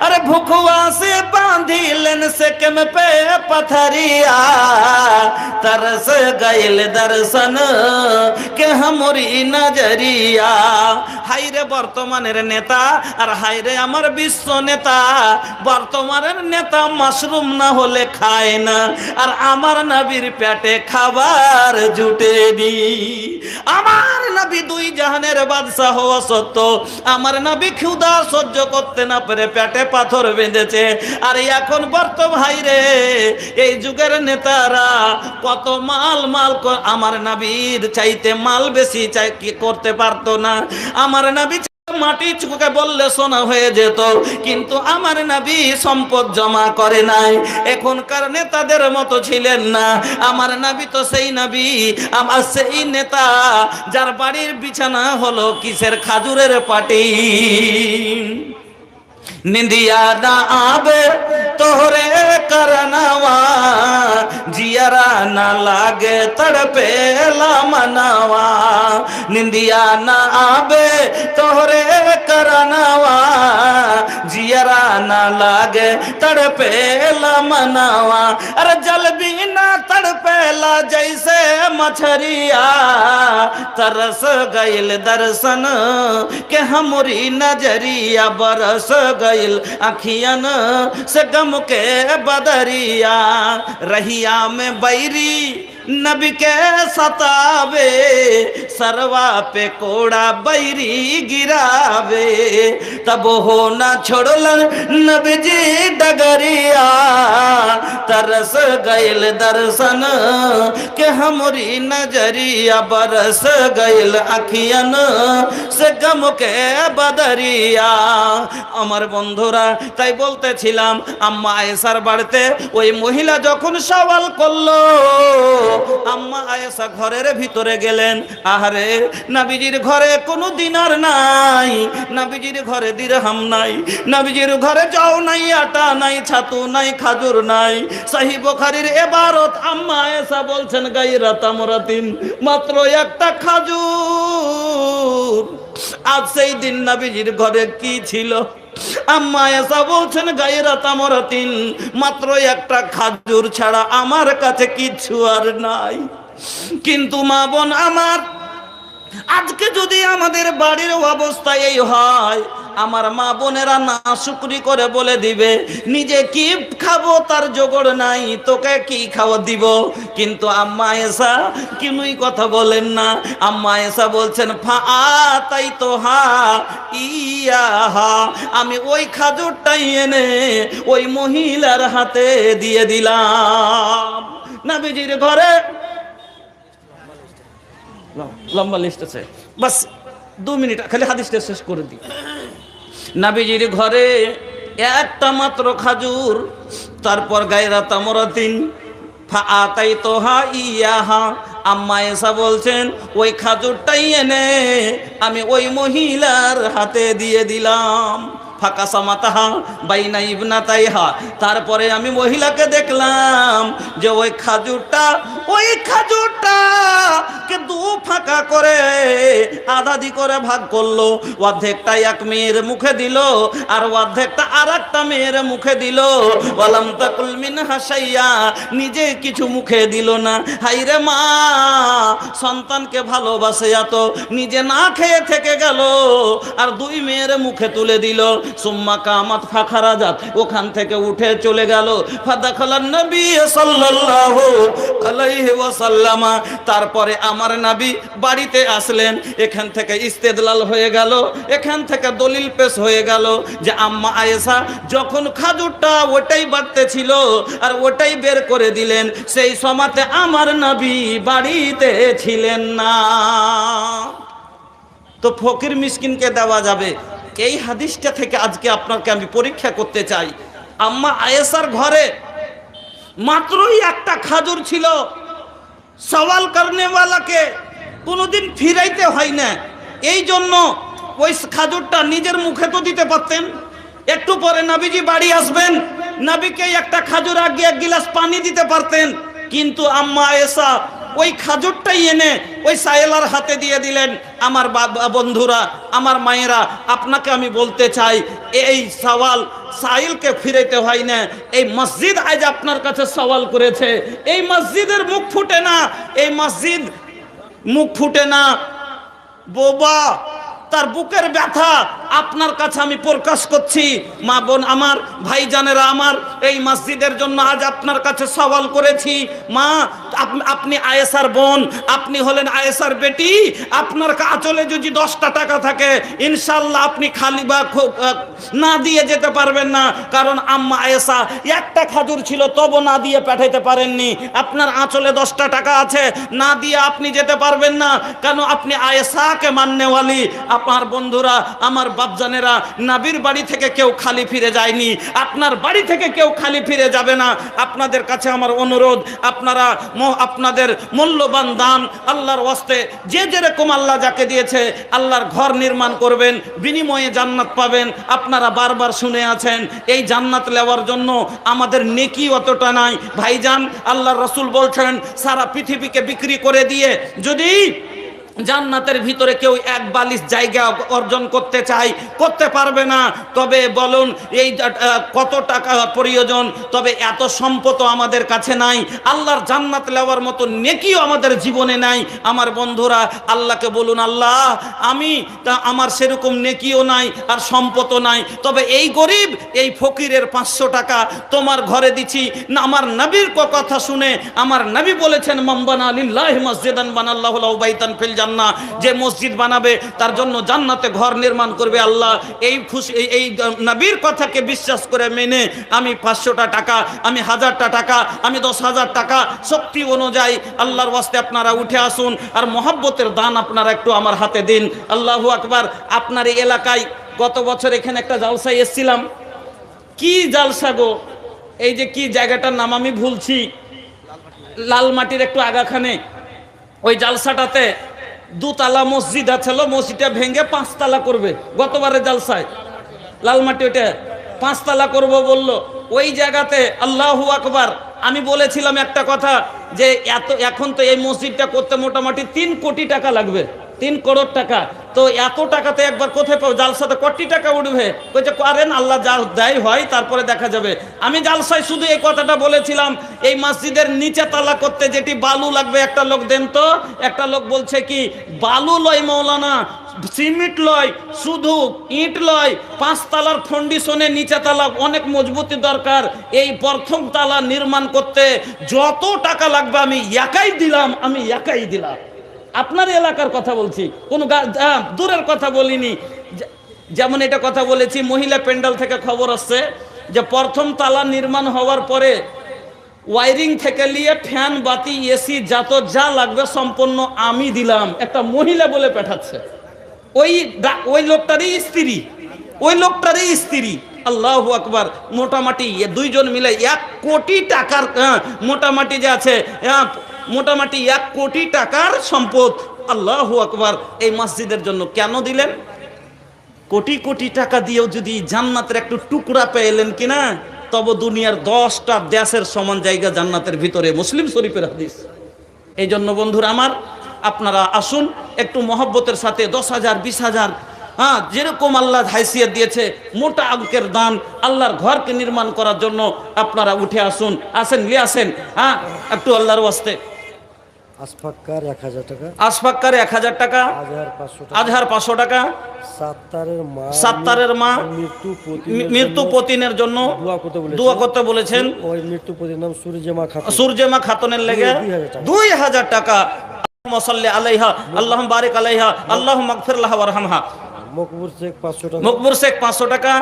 अरे भूखवा से बांधी लेन से कम पे पथरिया, तरस गइल दर्शन के हमरी नजरिया। हाइरे बर्तमानेर नेता और हाइरे आमार विश्व नेता, बर्तमानेर नेता माशरूम ना होले खाए ना, और आमार नबीर পেটে খাবার জুটেনি। আমার নবী দুই জাহানের বাদশা হওয়া সত্ত্বেও আমার নবী ক্ষুধা সহ্য করতে না পেরে পেটে পাথর বেঁধেছে। আর এখন বর্ত ভাই রে, এই যুগের নেতারা কত মাল আমার নবীর চাইতে মাল বেশি চাই কি করতে পারতো না। আমার নবী মাটি চুকে বললে সোনা হয়ে যেত, কিন্তু আমার নবী সম্পদ জমা করে নাই। এখনকার নেতাদের মতো ছিলেন না। আমার নবী তো সেই নবী, আমার সেই নেতা যার বাড়ির বিছানা হলো কিসের খেজুরের পাটি। निंदिया ना आवे तोहरे करनवा, जियरा ना लागे तड़पेला मनवा। निंदिया ना आवे तोहरे करनवा, जियरा ना लागे तड़पेला मनवा। अरे जल भी ना तड़पेला जैसे मछरिया, तरस गइल दर्शन के हमरी नजरिया, बरस गइल अखियन से गम के बदरिया। रहिया में बैरी नबी के सतावे, सरवा पे कोड़ा बैरी गिरावे। तब हो न छोड़लन नबी जी डगरिया, तरस गइल दर्शन के हमरी नजरिया, बरस गइल अखियन से गम के बदरिया। আমার বন্ধুরা, তাই বলতেছিলাম আম্মা আয়েশার বাড়িতে ওই মহিলা যখন সওয়াল করলো, আম্মা আয়েশা ঘরের ভিতরে গেলেন। আহারে, নবীজির ঘরে কোনো দিনার নাই, নবীজির ঘরে দিরহাম নাই, নবীজির ঘরে চাউ নাই, আটা নাই, ছাতু নাই, খাজুর নাই। সহিহ বুখারীর ইবারত, আম্মা আয়েশা বলছেন গায়রা তামরাতিন, মাত্র একটা খাজুর। আজ সেই দিন নবীজির ঘরে কি ছিল? আম্মা আয়েশা বলছেন গায়রা তামরাতিন, মাত্র একটা খাজুর ছাড়া আমার কাছে কিছু আর নাই। কিন্তু মা বোন আমার, আজকে যদি আমাদের বাড়ির অবস্থা এই হয়, আমার মা বোনেরা না শুকরি করে বলে দিবে নিজে কি খাবো তার জোগাড় নাই, তোকে কি খাওয়া দিব। কিন্তু আম্মা আয়েশা কিনুই কথা বলেন না। আম্মা আয়েশা বলছেন ফাআতাই তোহা ইয়াহা, আমি ওই খাজুরটাই এনে ওই মহিলার হাতে দিয়ে দিলাম। নবীজির ঘরে লম্বা লিস্ট আছে, বাস 2 মিনিট খালি হাদিসটা শেষ করে দিই। নবীজির ঘরে একটা মাত্র খাজুর, তারপর গায়রা তামরাতিন ফাআতাইতুহা ইয়াহা। আম্মা আয়েশা বলছেন ওই খাজুরটাই এনে আমি ওই মহিলার হাতে দিয়ে দিলাম। ফাঁকা সামাতাহা বাইনা ইবনাতাইহা, তারপরে আমি মহিলাকে দেখলাম যে ওই খাজুরটা কে দু ফাঁকা করে আধাদি করে ভাগ করলো। অর্ধেকটা এক মেয়ের মুখে দিল, আর অর্ধেকটা আর একটা মেয়ের মুখে দিল। ওয়ালাম তাকুল মিনহা শাইয়া, নিজে কিছু মুখে দিল না। হাইরে মা, সন্তানকে ভালোবাসে এত, নিজে না খেয়ে থেকে গেল আর 2 মেয়ের মুখে তুলে দিল। সুম্মা কামাত ফাখারাজাত, ওখান থেকে উঠে চলে গেল। ফাদাখালান নবী সাল্লাল্লাহু আলাইহি ওয়াসাল্লাম, তারপরে আমার নবী বাড়িতে আসলেন। এখান থেকে ইস্তেদলাল হয়ে গেল, এখান থেকে দলিল পেশ হয়ে গেল যে আম্মা আয়েশা যখন খাজুরটা ওটাই বাড়তে ছিল আর ওটাই বের করে দিলেন, সেই সময়তে আমার নবী বাড়িতে ছিলেন না। তো ফকির মিসকিনকে দেওয়া যাবে। এই হাদিসটা থেকে আজকে আপনাকে আমি পরীক্ষা করতে চাই। আম্মা আয়েশার ঘরে মাত্রই একটা খাজুর ছিল, সওয়াল করনেওয়ালাকে কোনোদিন ফিরাইতে হয় না। এই জন্য ওই খাজুরটা নিজের মুখে তো দিতে পারতেন। একটু পরে নবীজি বাড়ি আসবেন, নবীকে একটা খাজুর আগে 1 গিলাস পানি দিতে পারতেন। কিন্তু আম্মা আয়েশা ওই খাজুরটাই এনে ওই সাইলার হাতে দিয়ে দিলেন। আমার বন্ধুরা, আমার মায়েরা, আপনাকে আমি বলতে চাই, এই সওয়াল সাইলকে ফিরাইতে হয় না। এই মসজিদ আজ আপনার কাছে সওয়াল করেছে, এই মসজিদের মুখ ফুটে না, এই মসজিদ মুখ ফুটে না। বোবা, তার বুকের ব্যথা আপনার কাছে আমি প্রকাশ করছি। মা বোন আমার, ভাইজানেরা আমার, এই মসজিদের জন্য আজ আপনার কাছে সওয়াল করেছি। মা, আপনি আয়েশার বোন, আপনি হলেন আয়েশার বেটি, আপনার আঁচলে যদি 10টা টাকা থাকে ইনশাআল্লাহ আপনি খালি বা না দিয়ে যেতে পারবেন না। কারণ আম্মা আয়েশা একটা খাজুর ছিল তবু না দিয়ে পাঠাইতে পারেননি। আপনার আঁচলে 10টা টাকা আছে, না দিয়ে আপনি যেতে পারবেন না, কেন আপনি আয়েশাকে মাননেওয়ালি। আপনার বন্ধুরা, আমার বাপজানেরা, নবীর বাড়ি থেকে কেউ খালি ফিরে যায়নি, আপনার বাড়ি থেকে কেউ খালি ফিরে যাবে না। আপনাদের কাছে আমার অনুরোধ, আপনারা আপনাদের মূল্যবান দান আল্লাহর ওয়াস্তে যে যেরকম আল্লাহ যাকে দিয়েছে আল্লাহর ঘর নির্মাণ করবেন, বিনিময়ে জান্নাত পাবেন। আপনারা বারবার শুনে আছেন এই জান্নাত নেওয়ার জন্য আমাদের নেকি অতটা নাই ভাইজান। আল্লাহর রাসূল বলছেন সারা পৃথিবীকে বিক্রি করে দিয়ে যদি জান্নাতের ভিতরে কেউ এক বালিশ জায়গা অর্জন করতে চায়, করতে পারবে না। তবে বলুন এই কত টাকা প্রয়োজন? তবে এত সম্পদ আমাদের কাছে নাই, আল্লাহর জান্নাত নেওয়ার মতো নেকিও আমাদের জীবনে নাই। আমার বন্ধুরা, আল্লাহকে বলুন, আল্লাহ আমি আমার সেরকম নেকিও নাই আর সম্পদও নাই, তবে এই গরিব এই ফকিরের 500 টাকা তোমার ঘরে দিছি না। আমার নবীর কথা শুনে, আমার নবী বলেছেন মাম্বানা লিল্লাহি মসজিদান বানাল্লাহু লাহু বাইতান ফিল জান্নাহ, যে মসজিদ বানাবে তার জন্য জান্নাতে ঘর নির্মাণ করবে আল্লাহ। এই খুশি এই নবীর কথাকে বিশ্বাস করে মেনে আমি 500টা টাকা, আমি 1000টা টাকা, আমি 10,000 টাকা শক্তি অনুযায়ী আল্লাহর ওয়াস্তে আপনারা উঠে আসুন আর মহব্বতের দান আপনারা একটু আমার হাতে দিন। আল্লাহু আকবার। আপনার এই এলাকায় গত বছর এখানে একটা জালসায় এসেছিলাম। কি জালসা গো! এই যে কি জায়গাটার নাম আমি ভুলছি, লালমাটির একটু আগাখানে, ওই জালসাটাতে 2তলা মসজিদ আছিল, মসজিদটা ভেঙে 5তলা করবে। গতবারে জালসায় লালমাটি ওইটা 5তলা করব বলল। ওই জায়গাতে আল্লাহু আকবার, আমি বলেছিলাম একটা কথা যে এখন তো এই মসজিদটা করতে মোটামুটি 3 কোটি টাকা লাগবে, 3 করোড় টাকা। তো এত টাকাতে একবার কোথায় পাবো? জালসাতে কোটি টাকা উঠবে? কইছে করেন, আল্লাহ যা দেয় হয়, তারপরে দেখা যাবে। আমি জালসায় শুধু এই কথাটা বলেছিলাম, এই মসজিদের নিচে তলা করতে যেটি বালু লাগবে, একটা লোক দেন তো। একটা লোক বলছে কি বালু লয় মৌলানা, সিমেন্ট লয়, শুধু ইট লয়, 5তলার ফাউন্ডেশনে নিচে তলা অনেক মজবুতি দরকার। এই প্রথম তলা নির্মাণ করতে যত টাকা লাগবে আমি একাই দিলাম। আপনার এলাকার কথা বলছি, কোনো দূরের কথা বলিনি। যেমন এটা কথা বলেছি, মহিলা প্যান্ডেল থেকে খবর আসছে যে প্রথম তালা নির্মাণ হওয়ার পরে ওয়ারিং থেকে নিয়ে ফ্যান বাতি এসি যা লাগবে সম্পূর্ণ আমি দিলাম। একটা মহিলা বলে পাঠাচ্ছে, ওই লোকটারই স্ত্রী। আল্লাহু আকবার। মোটামুটি দুইজন মিলে 1 কোটি টাকার মোটামুটি যে আছে, মোটামুটি 1 কোটি টাকার সম্পদ। আল্লাহু আকবার। এই মসজিদের জন্য কেন দিলেন? কোটি কোটি টাকা দিয়েও যদি জান্নাতের একটু টুকরা পেলেন কিনা, তবে দুনিয়ার 10টা দেশের সমান জায়গা জান্নাতের ভিতরে। মুসলিম শরীফের হাদিস। এই জন্য বন্ধুরা আমার, আপনারা আসুন একটু মহব্বতের সাথে 10,000 20,000, যেরকম আল্লাহ হাইসিয়ত দিয়েছে, মোটা অঙ্কের দান আল্লাহর ঘরকে নির্মাণ করার জন্য আপনারা উঠে আসুন। নিয়ে আসেন একটু আল্লাহর ওয়াস্তে। আসফাক্কার 1000 টাকা, আসফাক্কার 1000 টাকা, আজহার 500 টাকা, সাত্তারের মা মৃত্যু পতিনের জন্য দোয়া করতে বলেছেন। ওই মৃত্যু পতির নাম সূর্যমা খাতুনের লেগে 2000 টাকা। মুসাল্লি আলাইহা, আল্লাহুম্মা বারিক আলাইহা, আল্লাহুম্মা মাগফির লাহা ওয়ারহামহা। মকবুর শেখ 500 টাকা, মকবুর শেখ 500 টাকা,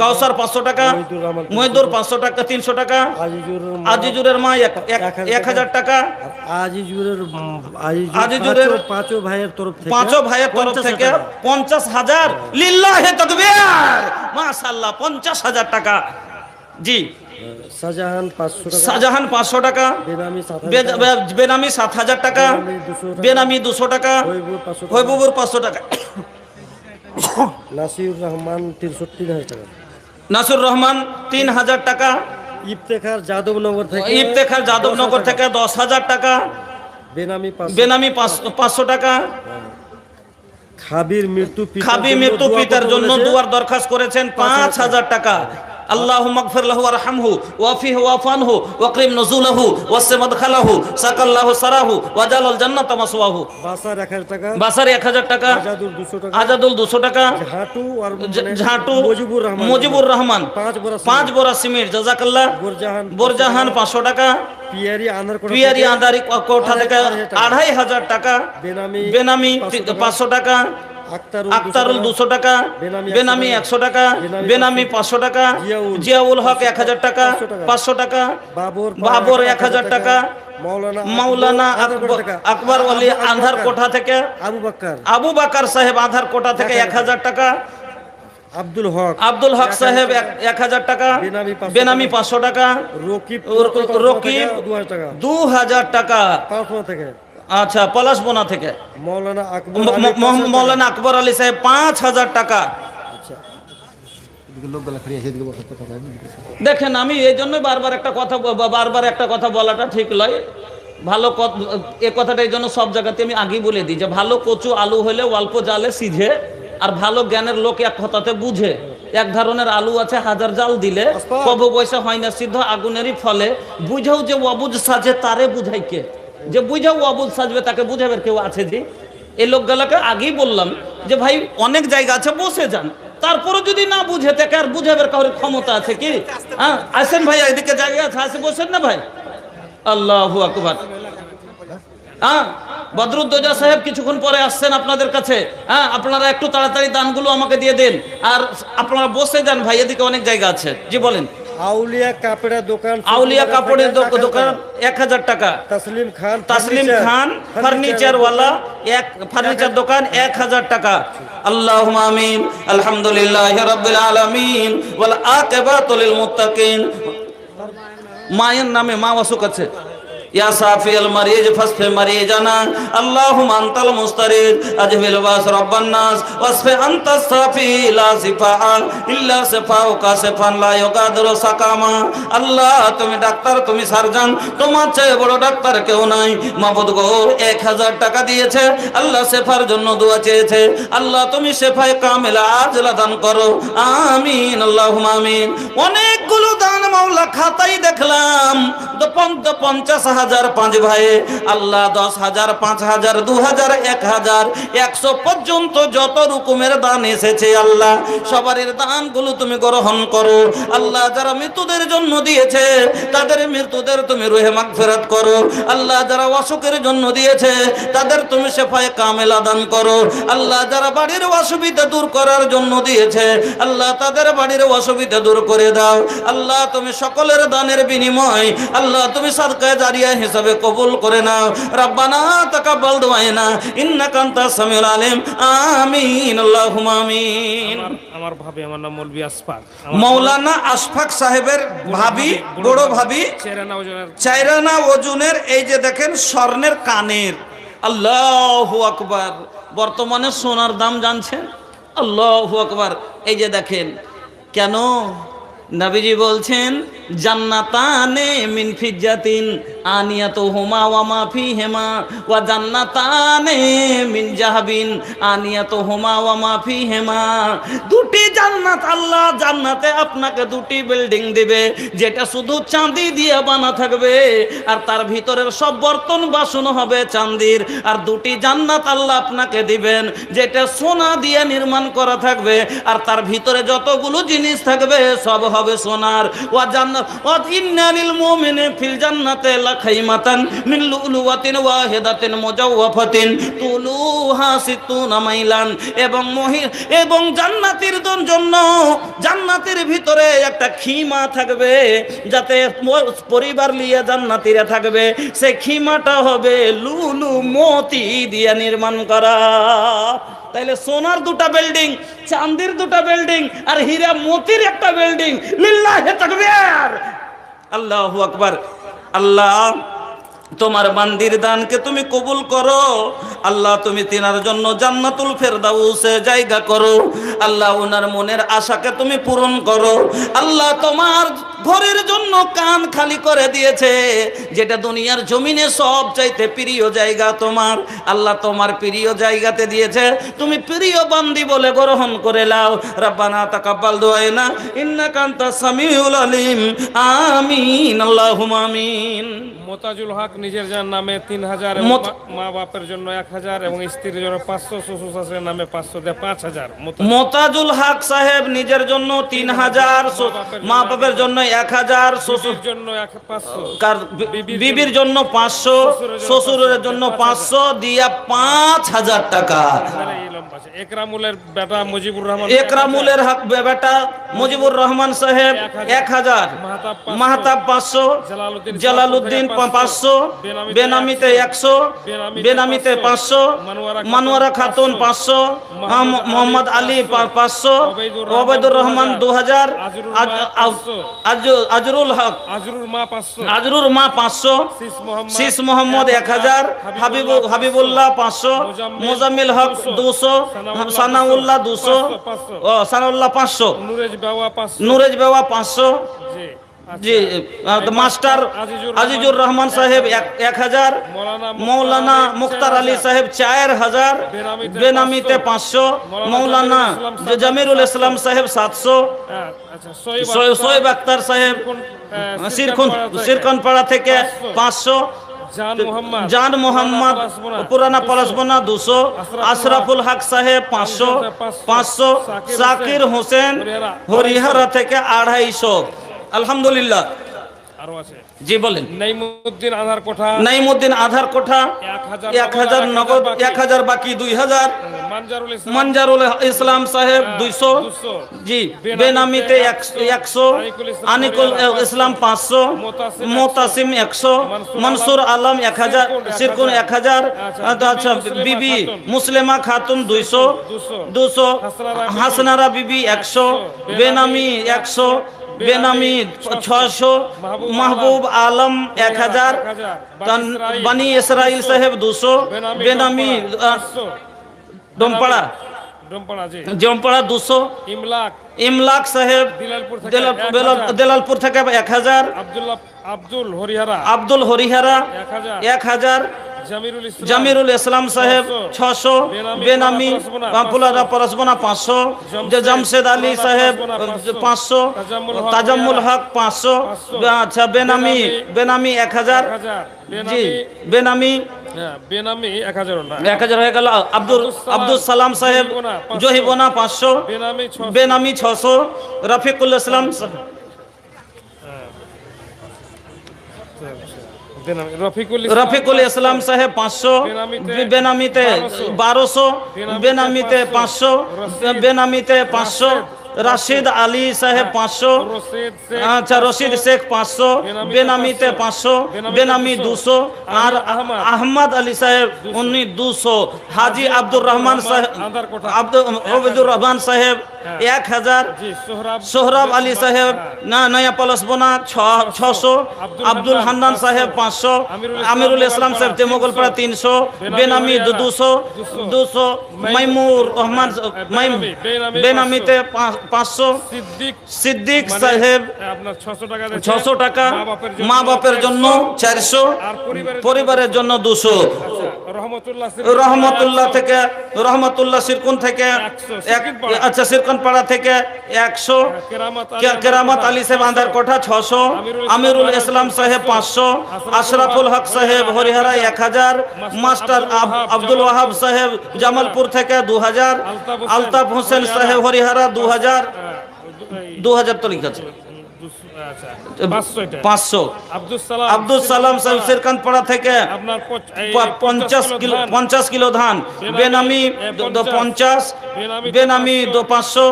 কাউসার 500 টাকা, মহিদুর 500 টাকা, 300 টাকা, আজিজুরের মা 1000 টাকা, আজিজুরের পাঁচও ভাইয়ের তরফ থেকে 50,000। লিল্লাহি তাকবীর, মাশাআল্লাহ, 50,000 টাকা। জি। শাহজাহান 500 টাকা, বেনামি 7,000 টাকা, বেনামি 200 টাকা, হবিবুর 500 টাকা, নাসির রহমান 3,000 টাকা, নাসির রহমান 3,000 টাকা, ইফতেখার যাদবনগর থেকে 10,000 টাকা, বেনামি 500 টাকা। খাবি মৃত্যু পিতার জন্য দুয়ার দরখাস্ত করেছেন 5,000 টাকা। اللهم اغفر له وارحمه وافيه واعف عنه واكرم نزوله واسع مدخله سق الله سراه وجعل الجنة مثواه বাসার 1000 টাকা, বাসার 1000 টাকা, আজাদুল 200 টাকা, আজাদুল 200 টাকা, ঝাটু আর ঝাটু মুজিবুর রহমান 5 বোরা সিমেন্ট জাযাকাল্লাহ, বোরজাহান 500 টাকা, পিয়ারি আধারি কোঠা থেকে 2500 টাকা, বেনামি 500 টাকা, আক্তারুল 200 টাকা, বেনামি 100 টাকা, বেনামি 500 টাকা, জিয়াউল হক 1000 টাকা, 500 টাকা, বাবর 1000 টাকা, মাওলানা আকবর ওয়ালি আধার কোঠা থেকে, আবু বকর সাহেব আধার কোঠা থেকে 1000 টাকা, আব্দুল হক সাহেব 1000 টাকা, বেনামি 500 টাকা, রকিব 2000 টাকা, আচ্ছা পলাশবোনা থেকে মৌলানা আকবর আলী সাহেব 5000 টাকা। দেখেন আমি এই জন্য বারবার একটা কথা বলাটা ঠিক নয়। ভালো এ কথাটা এই জন্য সব জায়গাতে আমি আগেই বলে দিই যে ভালো কচু আলু হলে অল্প জালে সিঝে, আর ভালো জ্ঞানের লোক এক কথাতে বুঝে। এক ধরনের আলু আছে হাজার জাল দিলে কবু পয়সা হয় না সিদ্ধ, আগুনেরই ফলে। বুঝাও যে অবুঝ সাজে তারে বুঝাই কে, যে বুঝাও অবুঝ সাজবে তাকে বুঝাবে কেউ আছে? যে এই লোকগুলোকে আগেই বললাম যে ভাই অনেক জায়গা আছে বসে যান, তারপরে যদি না বুঝে তাকে আর বুঝাবার কারোর ক্ষমতা আছে কি? হ্যাঁ আসেন ভাই, এদিকে জায়গা আছে, আসে বসেন না ভাই। আল্লাহু আকবার। হ্যাঁ বদরুদ্দোজা সাহেব কিছুক্ষণ পরে আসছেন আপনাদের কাছে। হ্যাঁ আপনারা একটু তাড়াতাড়ি দানগুলো আমাকে দিয়ে দেন, আর আপনারা বসে যান ভাই, এদিকে অনেক জায়গা আছে। জি বলেন। আউলিয়া কাপড়ের দোকান 1000 টাকা, তাসলিম খান ফার্নিচার ওয়ালা ফার্নিচার দোকান 1000 টাকা। আল্লাহুম্মা আমিন। আলহামদুলিল্লাহি রাব্বিল আলামিন ওয়াল আকিবাতু লিল মুত্তাকিন। মায়ের নামে মা ওয়াসুক আছে। ইয়া সাফিয়াল মারিজ ফাসফি মারিজানা আল্লাহুম্মা আনতাল মুস্তারিদ আজহিল বাস রাব্বান নাস ওয়াসফি আনতাস সাফি লা সিফা ইল্লা সিফাউকা সিফান লা ইউগাদিরু সাকামা। আল্লাহ তুমি ডাক্তার, তুমি সার্জন, তোমার চেয়ে বড় ডাক্তার কেউ নাই। মাবুদ গো 1000 টাকা দিয়েছে আল্লাহ, শেফার জন্য দোয়া চেয়েছে। আল্লাহ তুমি শেফায়ে কামিলা আজলা দান করো, আমিন আল্লাহুম্মা আমিন। অনেকগুলো দান মাওলা খাতাই দেখলাম 50,000 5 ভাই। আল্লাহ 10,000 5,000 2,000 1,000 100 পর্যন্ত যত রকমের দান এসেছে আল্লাহ সবারের দানগুলো তুমি গ্রহণ করো। আল্লাহ যারা মৃত্যুদের জন্য দিয়েছে তাদের মৃত্যুদের তুমি রুহে মাগফিরাত করো। আল্লাহ যারা অসুখের জন্য দিয়েছে তাদের তুমি শেফায়ে কামেলা দান করো। আল্লাহ যারা বাড়ির অসুবিধা দূর করার জন্য দিয়েছে আল্লাহ তাদের বাড়ির অসুবিধা দূর করে দাও। আল্লাহ তুমি সকলের দানের বিনিময় আল্লাহ তুমি সাদকায়ে জারিয়া হিসাবে কবুল করে নাও। রব্বানা তাকাব্বাল দুআনা ইন্নাকা আনতাস সামিউল আলিম, আমিন আল্লাহুম্মা আমিন। আমার ভাবি, আমার নাম মৌলভী আশফাক, মাওলানা আশফাক সাহেবের ভাবি, বড় ভাবি, চাইরানা ওজনের এই যে দেখেন স্বর্ণের কানের। আল্লাহু আকবার। বর্তমানে সোনার দাম জানছেন? আল্লাহু আকবার। এই যে দেখেন, কেন নবীজি বলছেন জান্নাতানে মিন ফিজ্জাতিন আনিয়াতুহুমা ওয়া মা ফিহিমা ওয়া জান্নাতানে মিন যাহাবিন আনিয়াতুহুমা ওয়া মা ফিহিমা। দুটি জান্নাত, আল্লাহ জান্নাতে আপনাকে দুটি বিল্ডিং দিবে যেটা শুধু চাঁদি দিয়ে বানা থাকবে, আর তার ভিতরের সব বর্তন বাসন হবে চাঁদির। আর দুটি জান্নাত আল্লাহ আপনাকে দিবেন যেটা সোনা দিয়ে নির্মাণ করা থাকবে, আর তার ভিতরে যতগুলো জিনিস থাকবে সব হবে সোনার। ওয়া জান্নাত ওয়া ইন্না লিল মুমিনি ফিল জান্নাতি লাখাইমাতান মিন লুলুওয়াতিন ওয়াহিদাতিন মুজাওয়াফাতিন তুলুহা 60 মাইলান। এবং জান্নাতীর জন্য জান্নাতের ভিতরে একটা খিমা থাকবে, যাতে পরিবার নিয়ে জান্নাতীরা থাকবে। সেই খিমাটা হবে লুলু মতি দিয়ে নির্মাণ করা। তাইলে সোনার দুটা বিল্ডিং, চাঁদির দুটা বিল্ডিং, আর হীরা মতির একটা বিল্ডিং। লিল্লাহি তাকবীর, আল্লাহু আকবার। আল্লাহ তোমার বান্দির দানকে তুমি কবুল করো আল্লাহ। তুমি তিনার জন্য জান্নাতুল ফেরদাউসে জায়গা করো আল্লাহ। ওনার মনের আশাকে তুমি পূরণ করো আল্লাহ। তোমার ঘরের জন্য কান খালি করে দিয়েছে, যেটা দুনিয়ার জমিনে সব চাইতে প্রিয় জায়গা তোমার আল্লাহ। তোমার প্রিয় জায়গাতে দিয়েছে, তুমি প্রিয় বান্দি বলে গ্রহণ করে নাও। রব্বানা তাকাব্বাল দুআনা ইন্নাকা আনতাস সামিউল আলিম। আমিন আল্লাহুম্মা আমিন। মোতাজুল হক নিজের যার নামে 3000 এবং মা বাপের জন্য 1000 এবং স্ত্রীর জন্য 500, শ্বশুর শাশুড়ির নামে 500 দিয়ে 5000। মোতাজুল হক সাহেব নিজের জন্য 3000, মা বাপের জন্য 1000, শ্বশুর জন্য 500, বিবির জন্য 500, শ্বশুরের জন্য 500 দিয়া 5000 টাকা। একরামুলের বেটা মুজিবুর রহমান, একরামুলের হক বেটা মুজিবুর রহমান সাহেব 1000, মাহতাব 500, জালালউদ্দিন 500, বেনামিতে 100, বেনামিতে 500, মানোয়ারা খাতুন 500, মোহাম্মদ আলী 500, ওবায়দুর রহমান 2000, আজরুল হক আজরুর মা 500, শীষ মোহাম্মদ 1000, হাবিবুল্লাহ 500, মোজাম্মিল হক 200, সানাউল্লাহ 200, সানাউল্লাহ 500, নুরেজ বাবা 500, জি মাস্টার আজিজুর রহমান সাহেব 1000, মৌলানা মুখতার আলী সাহেব 4000, বেনামিতে 500, মৌলানা জামিরুল ইসলাম সাহেব 700, সোয়েব আক্তার সাহেব সিরকনপাড়া থেকে 500, জান মোহাম্মদ পুরানা পলাশবনা 200, আশরাফুল হক সাহেব 500, জাকির হোসেন হরিহরা থেকে 250। আলহামদুলিল্লাহ। আরো আছে, জি বলেন। নাইমুদ্দিন আধার কোঠা, নাইমুদ্দিন আধার কোঠা 1000 নগদ, 1000 বাকি 2000। মঞ্জারুল ইসলাম সাহেব 200, জি বেনামিতে 100, আনিকুল ইসলাম 500, মোতাসিম 100, মনসুর আলম 1000, সিরকুন 1000, আচ্ছা বিবি মুসলিমা খাতুন 200, হাসনারা বিবি 100, বেনামি 100, বেনামি 600, মাহবুব আলম 1000, বানি ইসরাইল সাহেব 200, বেনামি জমপাড়া 200, ইমলাক সাহেব দেলালপুর থেকে 1000, আব্দুল হরিহারা 1000, জামিরুল ইসলাম সাহেব 600, বেনামি পরশবনা 500, জামশেদ আলী সাহেব 500, তাজাম্মুল হক 500, আচ্ছা বেনামি 1000, জি বেনামি 1000 হয়ে গেল। আব্দুল সালাম সাহেব জহিবনা 500, বেনামি 600, রফিকুল ইসলাম রফিকুল ইসলাম সাহেব 500, বেনামিতে 1200, বেনামিতে 500, বেনামিতে 500, রাশিদ আলী সাহেব 500, আচ্ছা রশিদ শেখ 500, বেনামিতে 500, বেনামি 200, আর আহমদ আলী সাহেব উনি 200, হাজি আব্দুর রহমান সাহেব ওবায়দুর রহমান সাহেব 1000, সোহরাব আলী সাহেব নয়া পলাশবনা 600, আব্দুল হান্নান সাহেব 500, আমিরুল ইসলাম সাহেব তেমগলপাড়া 300, বেনামি 200, মাইমুর রহমান বেনামিতে 500, সিদ্দিক সাহেব 600 টাকা, মা বাপের জন্য 400, পরিবারের জন্য 200। রহমতুল্লাহ সিরকুন থেকে, আচ্ছা সিরকুন পাড়া থেকে 100, কেরামত আলী সাহেব আন্দার কোঠা 600, আমিরুল ইসলাম সাহেব 500, আশরাফুল হক সাহেব হরিহরা 1000, মাস্টার আব্দুল ওয়াহাব সাহেব জামালপুর থেকে 2000, আলতাফ হোসেন সাহেব হরিহরা 2000 তো লিখা আছে 500, আব্দুল সালাম সাহেব সিরকানপাড়া থেকে 50 কিলো ধান, বেনামি 50, বেনামি 500,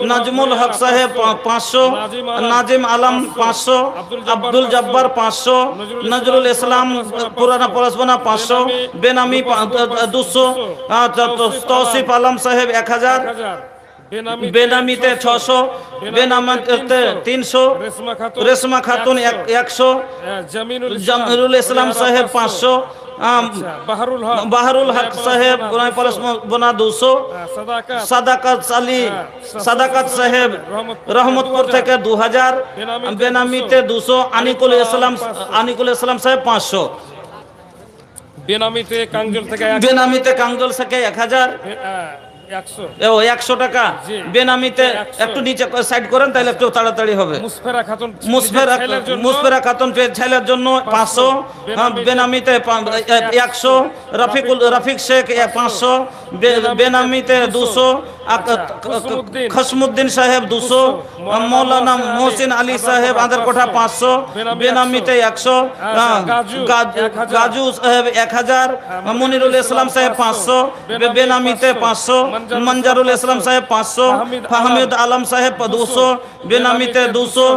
নাজমুল হক সাহেব 500, নাজিম আলম 500, আব্দুল জব্বার 500, নজরুল ইসলাম পুরানা পলাশবনা 500, বেনামি 200, তৌসিফ আলম সাহেব 1000, বেনামিতে 600, বেনামিতে 300, রেশমা খাতুন 100, জামিরুল ইসলাম সাহেব 500, বাহারুল হক সাহেব বোনা 200, সাদাকাত সাহেব রহমতপুর থেকে 2000, বেনামিতে 200, আনিকুল ইসলাম সাহেব 500, বেনামিতে কাংজল থেকে বেনামিতে কাংজল থেকে 1000, 100 টাকা। বেনামিতে একটু নিচে সাইড করেন তাহলে একটু তাড়াতাড়ি হবে। মুসফেরা খাতুন ছেলের জন্য 500, বেনামিতে 100, রফিক শেখ 500, বেনামিতে 200, খসমুদ্দিন সাহেব 200, মৌলানা মোহসিন আলী সাহেব আদারকোঠা 500, বেনামিতে 100, গাজু সাহেব 1000, মনিরুল ইসলাম সাহেব 500, বেনামিতে 500, মঞ্জারুল ইসলাম সাহেব 500, ফাহমিদ আলম সাহেব 200, বেনামিতে 200,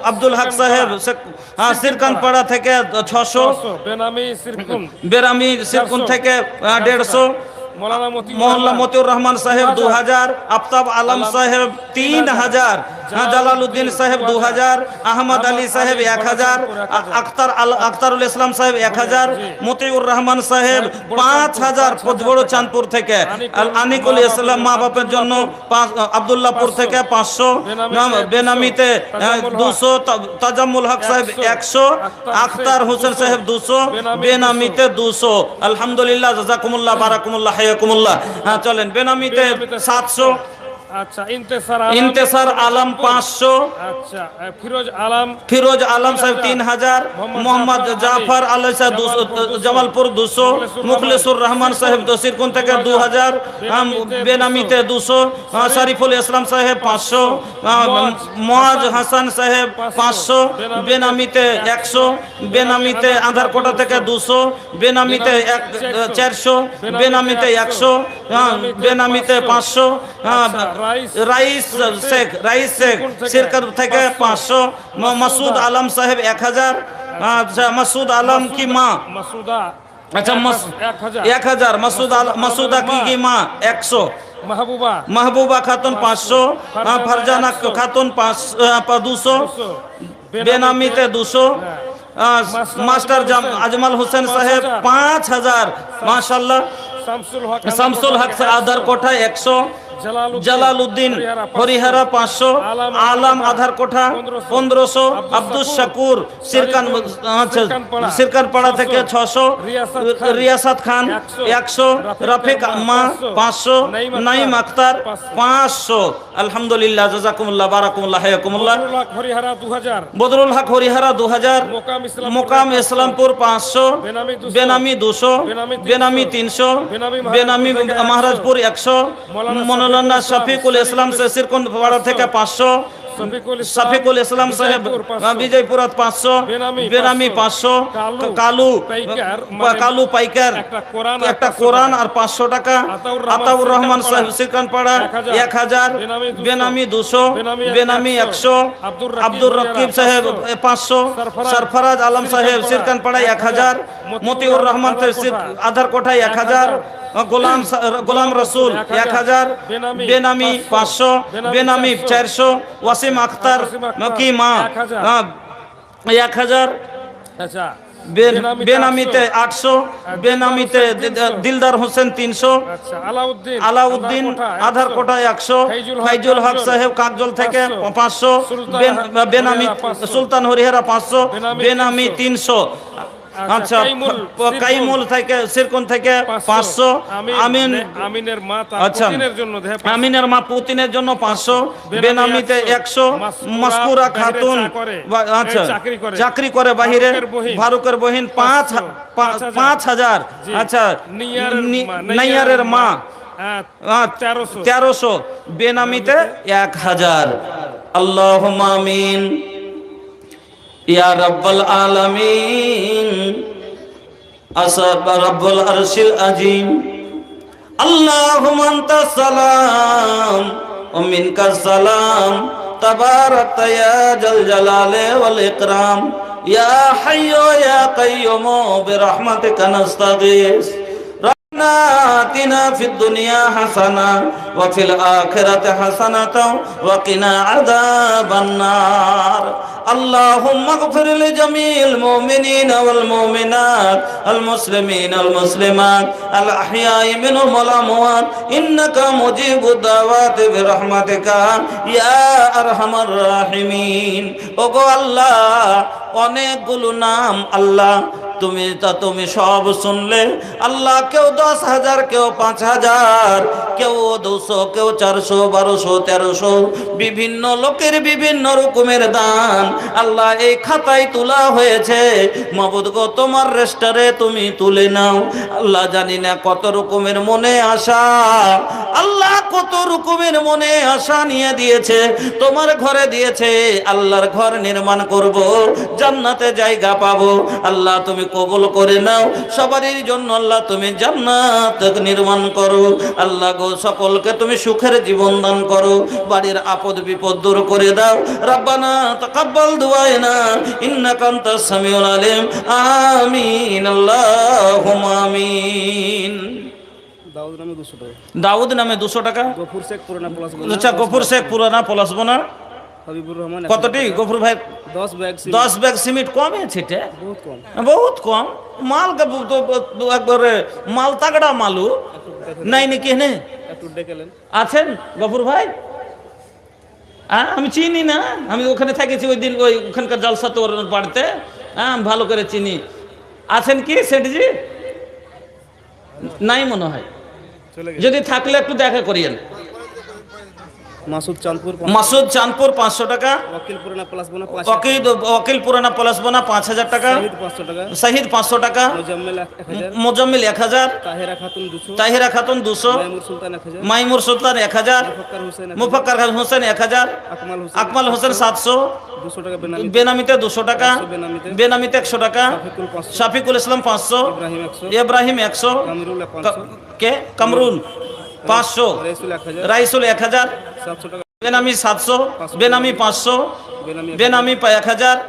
আব্দুল হক সাহেব সিরকানপাড়া থেকে 600, বেনামি সিরকুন থেকে 150, মোহাম্মদ মতিউর রহমান সাহেব 2000, আফতাব আলম সাহেব 3000, জালালউদ্দিন সাহেব 2000, আহমদ আলী সাহেব 1000, আখতারুল ইসলাম সাহেব 1000, মতিউর রহমান সাহেব 5000 বড় চাঁদপুর থেকে, আনিকুল ইসলাম মা বাপের জন্য আব্দুল্লাহপুর থেকে 500, বেনামিতে 200, তাজাম্মুল হক সাহেব 100, আখতার হোসেন সাহেব 200, বেনামিতে 200। আলহামদুলিল্লাহ, জাযাকুমুল্লাহ, বারাকুমুল্লাহ, হায়াকুমুল্লাহ। চলেন, বেনামিতে 700, আচ্ছা, ইন্তেসার আলম 500, আচ্ছা, ফিরোজ আলম সাহেব 3000, মোহাম্মদ জাফর আলী সাহেব জামালপুর 200, মুখলিসুর রহমান সাহেব দসিরকুন থেকে 2000, বেনামিতে 200, শরীফুল ইসলাম সাহেব 500, মুয়াজ হাসান সাহেব 500, বেনামিতে 100, বেনামিতে আধারকোটা থেকে 200, বেনামিতে 400, বেনামিতে 100, বেনামিতে 500, রাইস শেখ সিরকার থেকে 500, মাসুদ আলম সাহেব 1000, মাসুদ আলম কি মা, আচ্ছা 1000, মাসুদা কি মা 100, মাহবুবা খাতুন 500, ফারজানা খাতুন 200, বেনামিতে 200, মাস্টার আজমাল হোসেন সাহেব 5000, মাশাআল্লাহ। শামসুল হক আধারকোঠা 100, জালালউদ্দিন হরিহরা 500, আলম আধারকোঠা 1500, আব্দুল শাকুর সিরকানপাড়া থেকে 600, রিয়াসাত খান 100, রফিক আম্মা 500, নাইম আক্তার 500। আলহামদুলিল্লাহ, জাযাকুমুল্লাহ, বারাকুমুল্লাহ, হায়াকুমুল্লাহ। বদরুল হক হরিহরা 2000, মোকাম ইসলামপুর 500, বেনামি 200, বেনামি 300, বেনামি মহারাজপুর 100, মৌলানা শফিকুল ইসলাম সিরকুনপাড়া থেকে 500, শফিকুল ইসলাম সাহেব বিজয়পুরা 500, বেনামি 500, কালু পাইকার একটা কোরআন আর 500 টাকা, আতাউর রহমান সাহেব সিরকানপাড়া 1000, বেনামি 200, বেনামি 100, আব্দুর রকিব সাহেব 500, সরফরাজ আলম সাহেব সিরকানপাড়া 1000, মতিউর রহমান আধারকোঠায় 1000, গোলাম রসুল 1000, বেনামি 500, বেনামি 400, ওয়াসিম আখতার কি মা 1000, বেনামিতে 800, বেনামিতে দিলদার হোসেন 300, আলাউদ্দিন আধারকোটায় 100, ফাইজুল হক সাহেব কাকজল থেকে 500, বেনামি সুলতান হরিহরা 500, বেনামি 300। আচ্ছা, কাইমুল থেকে সিরকুন থেকে 500, আমিনের মা পুতিনের জন্য 500, বেনামিতে 100, মাসকুরা খাতুন আচ্ছা চাকরি করে বাহিরে, ফারুকের বহিন 5000, আচ্ছা নাইয়ারের মা 1300, বেনামিতে 1000। আল্লাহুম্মা আমিন ইয়া রাব্বাল আলামিন, আসব রাব্বুল আরশিল আযীম। আল্লাহুম্মা আনতাস সালাম ওয়া মিনকাস সালাম, তাবারাকতা ইয়া জাল জালালি ওয়াল ইকরাম, ইয়া হাইয়্যু ইয়া কাইয়্যুম বিরহমাতিকা নাস্তাগীস। ربنا آتنا في الدنيا حسنة وفي الآخرة حسنة وقنا عذاب النار اللهم اغفر لجميع المؤمنين والمؤمنات المسلمين المسلمات الأحياء منهم والأموات إنك مجيب الدعوات برحمتك يا أرحم الراحمين ওগো আল্লাহ অনেকগুলো নাম আল্লাহ তুমি সব শুনলে আল্লাহ কেউ 10,000 কেউ 5,000 কেউ 200 কেউ 400 1200 1300 বিভিন্ন লোকের বিভিন্ন রকমের দান আল্লাহ এই খাতায় তোলা হয়েছে মাবুদ গো তোমার রেস্টারে তুমি তুলে নাও আল্লাহ জানি না কত রকমের মনে আশা আল্লাহ কত রকমের মনে আশা নিয়ে দিয়েছে তোমার ঘরে দিয়েছে আল্লাহর ঘর নির্মাণ করব জান্নাতে জায়গা পাবো আল্লাহ তুমি কবুল করে নাও সবারই জন্য আল্লাহ তুমি জান্নাত নির্মাণ করো আল্লাহ গো সকলকে তুমি সুখের জীবন দান করো বাড়ির আপদ বিপদ দূর করে দাও রব্বানা তাকাব্বাল দুআনা ইন্নাকা আনতাস সামিউল আলিম আমিন আল্লাহুম্মা আমিন দাউদ নামে 200 টাকা দাউদ নামে 200 টাকা গফুর শেখ পুরানা প্লাস আচ্ছা গফুর শেখ পুরানা পলাশবনা হাবিবুর রহমান কতটি গফুর ভাই 10 ব্যাগ 10 ব্যাগ সিমেন্ট কমে ছিটে বহুত কম বহুত কম মাল একবারে মাল তাগড়া মালু নাই নাকি নে একটু ডেকেলেন আছেন গফুর ভাই আমি চিনি না আমি ওখানে থেকেছি ওই দিন ওই ওখানকার জলসা তো বাড়িতে হ্যাঁ ভালো করে চিনি আছেন কি সেটজি নাই মনে হয় চলে গেছে যদি থাকলে একটু দেখা করিয়েন মাসুদ চাঁদপুর মাসুদ চাঁদপুর 500 টাকা ওয়াকিল পুরানা প্লাস বনা 5 ওয়াকিল পুরানা পলাশবনা 5000 টাকা শহীদ 500 টাকা শহীদ 500 টাকা মুজাম্মিল 1000 মোজাম্মিল 1000 তাহিরা খাতুন 200 তাহিরা খাতুন 200 মাইমুর সুলতান 1000 মাইমুর সুলতান 1000 মুফাক্কার হোসেন মুফাক্কার হোসেন 1000 আকমাল হোসেন 700 200 টাকা বেনামি বেনামিতে 200 টাকা বেনামিতে বেনামিতে 100 টাকা শাফিকুল 500 শাফিকুল ইসলাম 500 ইব্রাহিম 100 ইব্রাহিম 100 কামরুল 500 কে কামরুন 500 রাইসুল 1000 রাইসুল 1000 700 টাকা বেনামি 700 বেনামি 500 বেনামি বেনামি 1000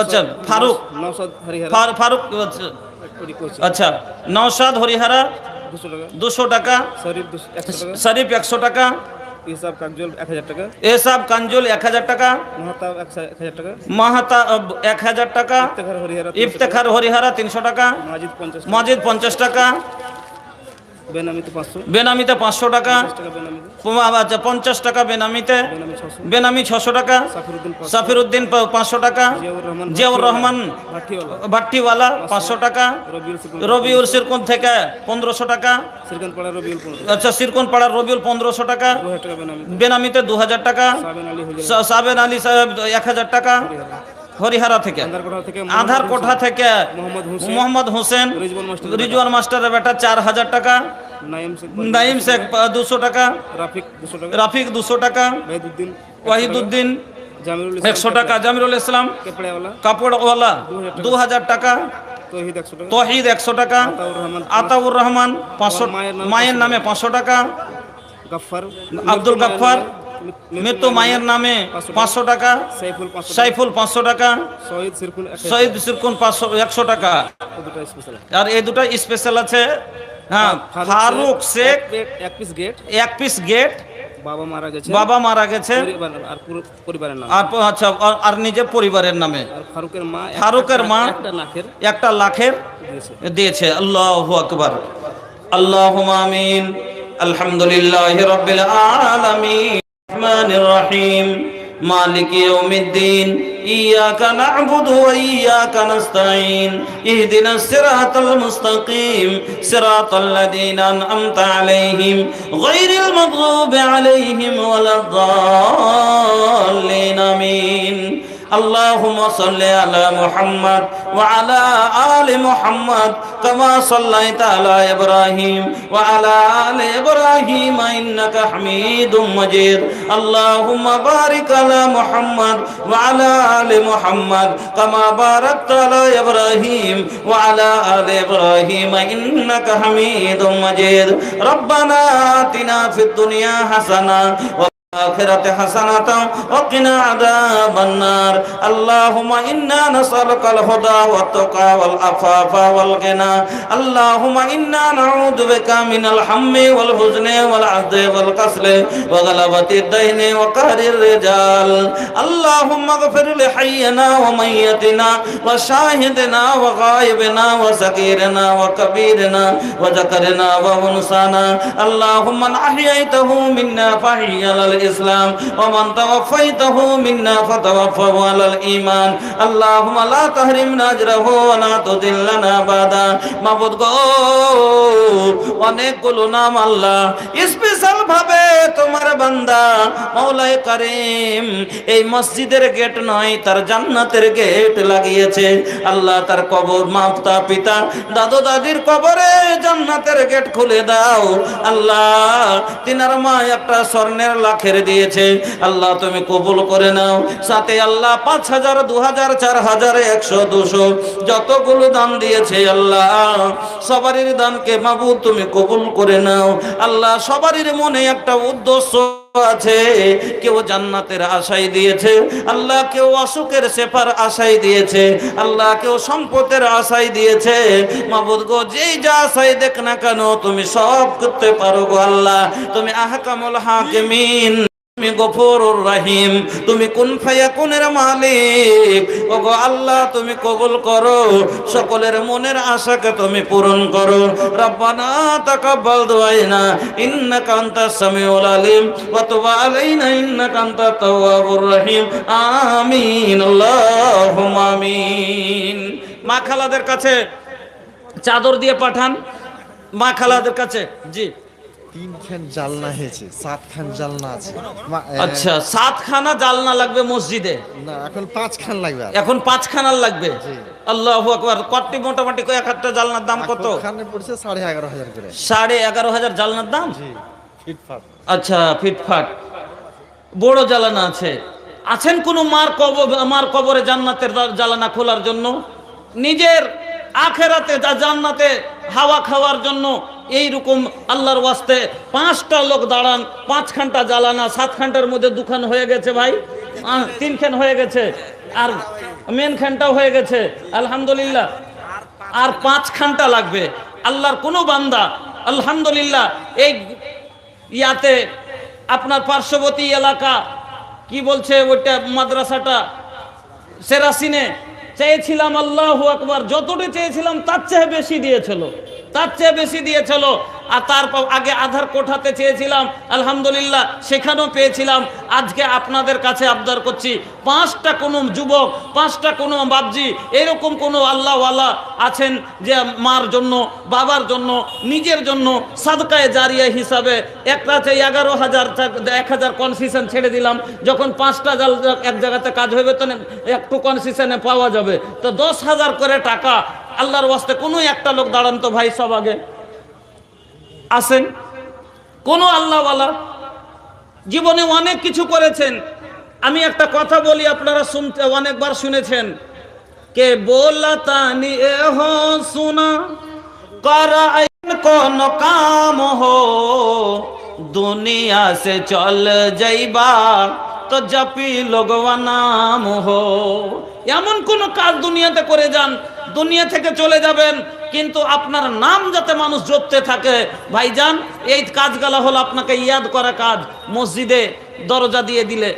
আচ্ছা ফারুক নওশাদ হরিহর ফারুক আচ্ছা নওশাদ হরিহারা 200 টাকা 200 টাকা শরীফ 100 টাকা শরীফ 100 টাকা ইসাব কাকজল 1000 টাকা এসব কাঞ্জুল 1000 টাকা মাহতাব 1000 টাকা মাহাতা 1000 টাকা ইফতেখার হরিহর ইফতেখার হরিহারা 300 টাকা মাজিদ 50 মাজিদ 50 টাকা বেনামিতে 500 বেনামিতে 500 টাকা টাকা বেনামিতে আচ্ছা 50 টাকা বেনামিতে বেনামি 600 বেনামি 600 টাকা সাফিরউদ্দিন 500 সাফিরউদ্দিন 500 টাকা জিয়াউর রহমান ভাটিওয়ালা ভাট্টিওয়ালা 500 টাকা রবিউল সুকুন রবিউল সিরকুন থেকে 1500 টাকা সিরকান পাড়া রবিউল 15 আচ্ছা সিরকুন পাড়ার রবিউল 1500 টাকা 2000 টাকা বেনামিতে বেনামিতে 2000 টাকা সাবেন আলী হুজুর সাবেন আলী সাহেব 1000 টাকা হরিহারা থেকে আন্ধারকোটা থেকে আধার কোঠা থেকে মোহাম্মদ হোসেন রিজওয়ান মাস্টারের বেটা 4000 টাকা নাইম শেখ 200 টাকা রাফিক 200 টাকা ওয়াহিদুদ্দিন জামিরুল 100 টাকা জামিরুল ইসলাম কেপড়াওয়ালা কাপড়ওয়ালা 2000 টাকা তৌহিদ 100 টাকা তৌহিদ 100 টাকা আতাউর রহমান 500 মায়ের নামে 500 টাকা গফফার আব্দুল গফফার মৃত্যু মায়ের নামে 500 টাকা সাইফুল 500 টাকা শহীদ সিরকুন 100 টাকা আর এই দুটো স্পেশাল আছে হ্যাঁ ফারুক শেখ এক পিস গেট বাবা মারা গেছে আর পুরো পরিবারের নাম আর আচ্ছা আর নিজের পরিবারের নামে আর ফারুকের মা একটা লাখের দিয়েছে আল্লাহু আকবার আল্লাহুম্মা আমিন আলহামদুলিল্লাহি রাব্বিল আলামিন রহমানির রহিম مالك يوم الدين إياك نعبد وإياك نستعين اهدنا الصراط المستقيم صراط الذين أنعمت عليهم غير المغضوب عليهم ولا الضالين آمين اللهم صل على محمد وعلى آل محمد كما صليت على إبراهيم وعلى آل إبراهيم إنك حميد مجيد اللهم بارك على محمد وعلى آل محمد كما باركت على إبراهيم وعلى آل إبراهيم إنك حميد مجيد ربنا آتنا في الدنيا حسنة الآخرة حسنة وقنا عذاب النار اللهم إنا نسألك الهدى والتقى والعفاف والغنى اللهم إنا نعوذ بك من الهم والحزن والعجز والكسل وغلبة الدين وقهر الرجال اللهم اغفر لحينا وميتنا وشاهدنا وغائبنا وصغيرنا وكبيرنا وذكرنا وأنثانا اللهم من أحييته منا فحي على الإسلام ومن توفيته منا فتوفه على الإيمان اللهم لا تحرمنا أجره ولا تضلنا بعدا মাবুদ গো অনেকগুলো নাম আল্লাহ স্পেশাল ভাবে তোমার বান্দা মাওলায়ে কারীম এই মসজিদের গেট নয় তার জান্নাতের গেট লাগিয়েছে আল্লাহ তার কবর মাতা পিতা দাদু দাদির কবরে জান্নাতের গেট খুলে দাও আল্লাহ তিনার মা একটা স্বর্ণের লাখের দিয়েছে আল্লাহ তুমি কবুল করে নাও সাথে আল্লাহ 5000 2000 4000 100 200 যতগুলো দান দিয়েছে আল্লাহ সবারই দানকে মাবুদ তুমি কবুল করে নাও আল্লাহ সবারই মনে একটা উদ্দেশ্য আছে কেউ জান্নাতের আশাই দিয়েছে আল্লাহ কেউ অসুখের শেফার আশাই দিয়েছে আল্লাহ কেউ সম্পদের আশাই দিয়েছে মাবুদ গো যেই যা আশাই দেখ না কেন তুমি সব করতে পারো গো আল্লাহ তুমি আহকামুল হাকিমিন তুমি গফুরুর রহিম তুমি কুন ফায়াকুনের মালিক ওগো আল্লাহ তুমি কবুল করো সকলের মনের আশাকে তুমি পূরণ করো রব্বানা তাকাব্বাল দুআইনা ইন্নাকা আনতাস সামিউল আলিম ওয়া তুব আলাইনা ইন্নাকা আনতাত তাওয়াবুর রহিম আমিন আল্লাহুম্মা আমিন মা খালাদের কাছে চাদর দিয়ে পাঠান মা খালাদের কাছে জি 3 খান জালনা হয়েছে 7 খান জালনা আছে আচ্ছা 7 খানা জালনা লাগবে মসজিদে না এখন 5 খান লাগবে এখন 5 খানার লাগবে আল্লাহু আকবার কত মোটামুটি এক একটা জালনার দাম কত খানে পড়ছে 11500 করে 11500 জালনার দাম জি ফিটফাট আচ্ছা ফিটফাট বড় জালানা আছে আছেন কোন মার কবরে জান্নাতের জালানা খোলার জন্য নিজের আখেরাতে জান্নাতে হাওয়া খাওয়ার জন্য এইরকম আল্লাহর ওয়াস্তে 5টা লোক দাঁড়ান 5 ঘন্টা জ্বালানা 7 ঘন্টার মধ্যে 2 খান হয়ে গেছে ভাই 3 খান হয়ে গেছে আর মেন খানটাও হয়ে গেছে আলহামদুলিল্লাহ আর 5 ঘন্টা লাগবে আল্লাহর কোন বান্দা আলহামদুলিল্লাহ এই ইয়াতে আপনার পার্শ্ববর্তী এলাকা কি বলছে ওইটা মাদ্রাসাটা সেরাসিনে চেয়েছিলাম আল্লাহু আকবার যতটা চেয়েছিলাম তার চেয়ে বেশি দিয়েছিল আর তারপর আগে আধার কোঠাতে চেয়েছিলাম আলহামদুলিল্লাহ সেখানেও পেয়েছিলাম আজকে আপনাদের কাছে আবদার করছি 5টা কোনো যুবক 5টা কোনো বাবজি এরকম কোনো আল্লাহওয়ালা আছেন যে মার জন্য বাবার জন্য নিজের জন্য সাদকায়ে জারিয়া হিসাবে একটাতে 11,000 কনসেশন ছেড়ে দিলাম যখন 5টা জাল এক জায়গাতে কাজ হবে তো একটু কনসেশনে পাওয়া যাবে তো 10,000 করে টাকা আল্লাহর ওয়াস্তে কোনো একটা লোক দাঁড়ান তো ভাই সব আগে আসেন কোন আল্লাহওয়ালা জীবনে অনেক কিছু করেছেন আমি একটা কথা বলি আপনারা শুনতে অনেকবার শুনেছেন কে बोलता नी हो सुना करा কোন কাম हो दुनिया से चल जाइबा तो जपी लोगवा नाम हो এমন কোন কাজ দুনিয়াতে করে যান দুনিয়া থেকে চলে যাবেন কিন্তু আপনার নাম যাতে মানুষ জপতে থাকে ভাইজান এই কাজগুলো হলো আপনাকে ইয়াদ করা কাজ মসজিদে দরজা দিয়ে দিলে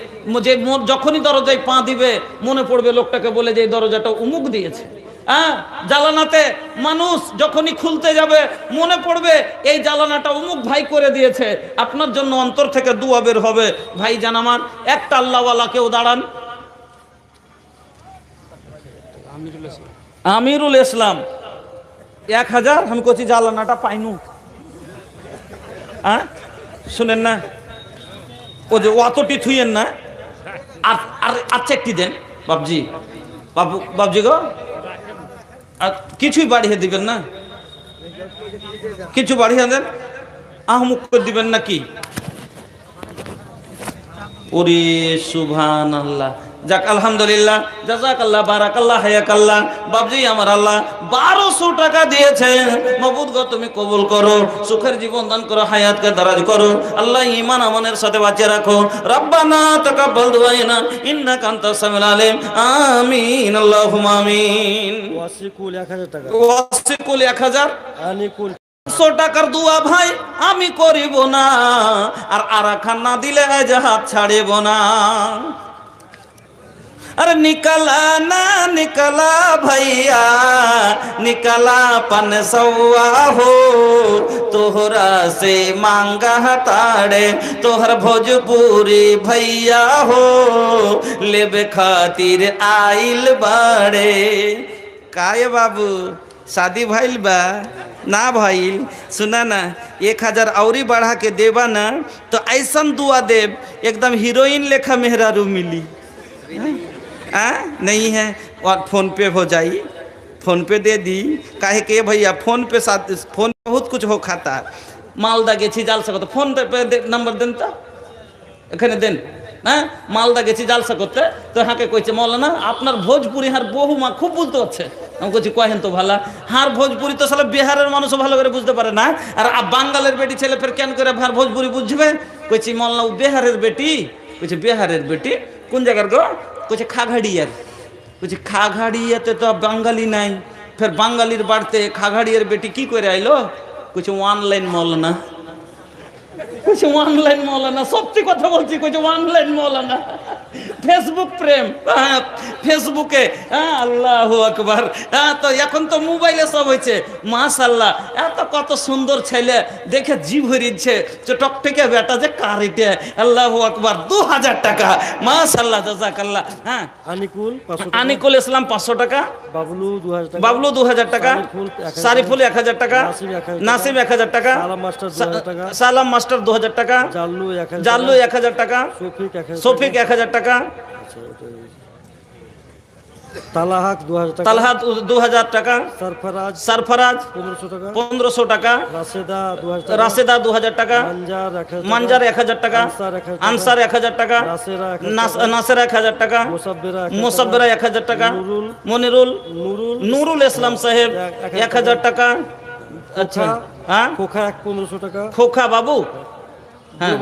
যে যখনই দরজায় পা দিবে মনে পড়বে লোকটাকে বলে যে এই দরজাটা উমুক দিয়েছে হ্যাঁ জালানাতে মানুষ যখনই খুলতে যাবে মনে পড়বে এই জালানাটা উমুক ভাই করে দিয়েছে আপনার জন্য অন্তর থেকে দোয়া বের হবে ভাইজান আমার একটা আল্লাহওয়ালা কেউ দাঁড়ান আমিরুল ইসলাম 1000 আমি কচি জালানাটা পাইনু হ্যাঁ শুনেন না ও যে অতটি থুইয়েন না আর আর চেকটি দেন বাবজি গো আর কিছুই বাড়িয়ে দিবেন না কিছু বাড়িয়ে দেন আহমুক করে দিবেন নাকি ওরে সুবহানাল্লাহ যাক আলহামদুলিল্লাহ, জাযাকাল্লাহ, বারাকাল্লাহ, হায়াকাল্লাহ। বাবজি আমার আল্লাহ 1200 টাকা দিয়েছেন, মাবুদ গো তুমি কবুল করো, সুখের জীবন দান করো, হায়াতকে দারাজ করো আল্লাহ, ঈমান আমানের সাথে বাঁচিয়ে রাখো। রব্বানা তাকাব্বাল দুআনা ইন্নাকা আনতাস সামিউল আলিম। আমিন, আল্লাহুম্মা আমিন। ওয়াসিকুল 1000 টাকা, ওয়াসিকুল 1000, আনিকুল 100 টাকার দোয়া ভাই আমি করিব না, আর আরাখান না দিলে আজ হাত ছাড়িব না। अरे निकला ना निकला भैया, निकला पन सौआ हो, तोहरा से मांगा ताड़े तोहर भोजपुरी भैया हो, लेबे खातिर आइल बाड़े। काये बाबू शादी भइल बा ना भइल? सुना ना, 1000 औरी बढ़ा के देबा ना तो ऐसन दुआ देव एकदम हीरोइन लेखा मेहरारू मिली। नहीं है और फोन पे हो जाई, फोन पे दे दी। काहे के भैया फोन पे साथ फोन बहुत कुछ हो खाता। मालदा गेছি জাল করতে, ফোন पे नंबर देन तो এখানে দেন। হ্যাঁ, মালদা গেছি জালসা করতে, তো হাঁকে কইছে মৌলানা আপনার ভোজপুরি হার বহু মা খুব বলতে হচ্ছে। আমি কইছি কহেন তো ভালা, হার ভোজপুরি তো সালা বিহারের মানুষও ভালো করে বুঝতে পারে না, আর বাঙালের বেটি ছেলে ফের কেন করে ভার ভোজপুরি বুঝবে? কইছি মৌলানা ও বিহারের বেটি। কইছে বিহারের বেটি কোন জায়গার গো? কইছে খাগাড়িয়ার। কইছে খাগাড়িয়াতে তো বাঙালি নাই, ফের বাঙালির বাড়তে খাগাড়িয়ার বেটি কি করে আইলো? কইছে অনলাইন মৌলানা। কইছে অনলাইন মৌলানা, সত্যি কথা বলছি, কইছে অনলাইন মৌলানা। ফেসবুক প্রেম, ফেসবুকে। আল্লাহু আকবার। তো এখন তো মোবাইলে সব হয়েছে, মাশাআল্লাহ। এত কত সুন্দর ছেলে দেখে জিভ হরিচ্ছে, টকটকে বেটা যে কার এটা। আল্লাহু আকবার। 2000 টাকা, মাশাআল্লাহ, জাযাকাল্লাহ। হ্যাঁ, আনিকুল 500 টাকা, আনিকুল ইসলাম 500 টাকা, বাবলু 2000 টাকা, বাবলু 2000 টাকা, সারিফুল 1000 টাকা, নাসিম 1000 টাকা, সালাম মাস্টার 2000 টাকা, সালাম মাস্টার 2000 টাকা, জাল্লু 1000 জাল্লু 1000 টাকা, শফিক 1000 টাকা, তালাহাক 2000 টাকা, তালহাত 2000 টাকা, সরফরাজ 1500 টাকা, রাশেদা 2000 টাকা, মানজার 1000 টাকা, আনসার 1000 টাকা, নাসেরা 1000 টাকা, মুসাব্বিরা 1000 টাকা, মনিরুল নুরুল ইসলাম সাহেব 1000 টাকা। আচ্ছা, হ্যাঁ, খোকা 1500 টাকা, খোকা বাবু, হ্যাঁ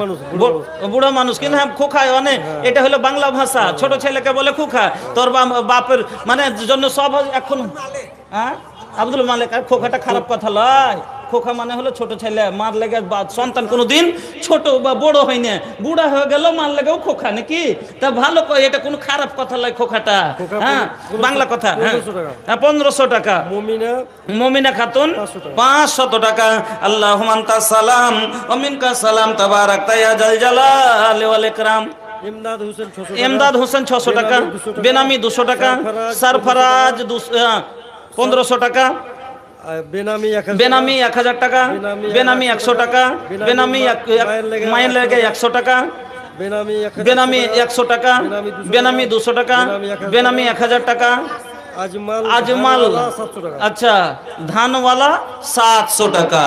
বুড়ো মানুষ, কিন্তু হ্যাঁ খোকা মানে এটা হলো বাংলা ভাষা, ছোট ছেলেকে বলে খোকা। তোর বাপের মানে জন্য সব এখন। হ্যাঁ, আব্দুল মালিক, খোকাটা খারাপ কথা লয়। খোকা মানে হলো ছোট ছেলে, মার লেগে সন্তান কোনোদিন ছোট বা বড় হয় না, বুড়া হয়ে গেল মার লেগেও খোকা নাকি? তা ভালো কয়, এটা কোনো খারাপ কথা লয় খোকাটা। হ্যাঁ, বাংলা কথা। হ্যাঁ, 1500 টাকা। মমিনা খাতুন 500 টাকা। আল্লাহুম্মা আনতাস সালাম ওয়া মিনকাস সালাম, তাবারাকতা ইয়া জাল জালালি ওয়াল ইকরাম। ইমদাদ হোসেন 600 টাকা, বেনামি 200 টাকা, সরফরাজ 1500 টাকা, বেনামি 1000 টাকা, বেনামি 100 টাকা, বেনামি মায়ের লেগে 100 টাকা, বেনামি 100 টাকা, বেনামি 200 টাকা, বেনামি 1000 টাকা, আজমাল। আচ্ছা, ধানওয়ালা 700 টাকা।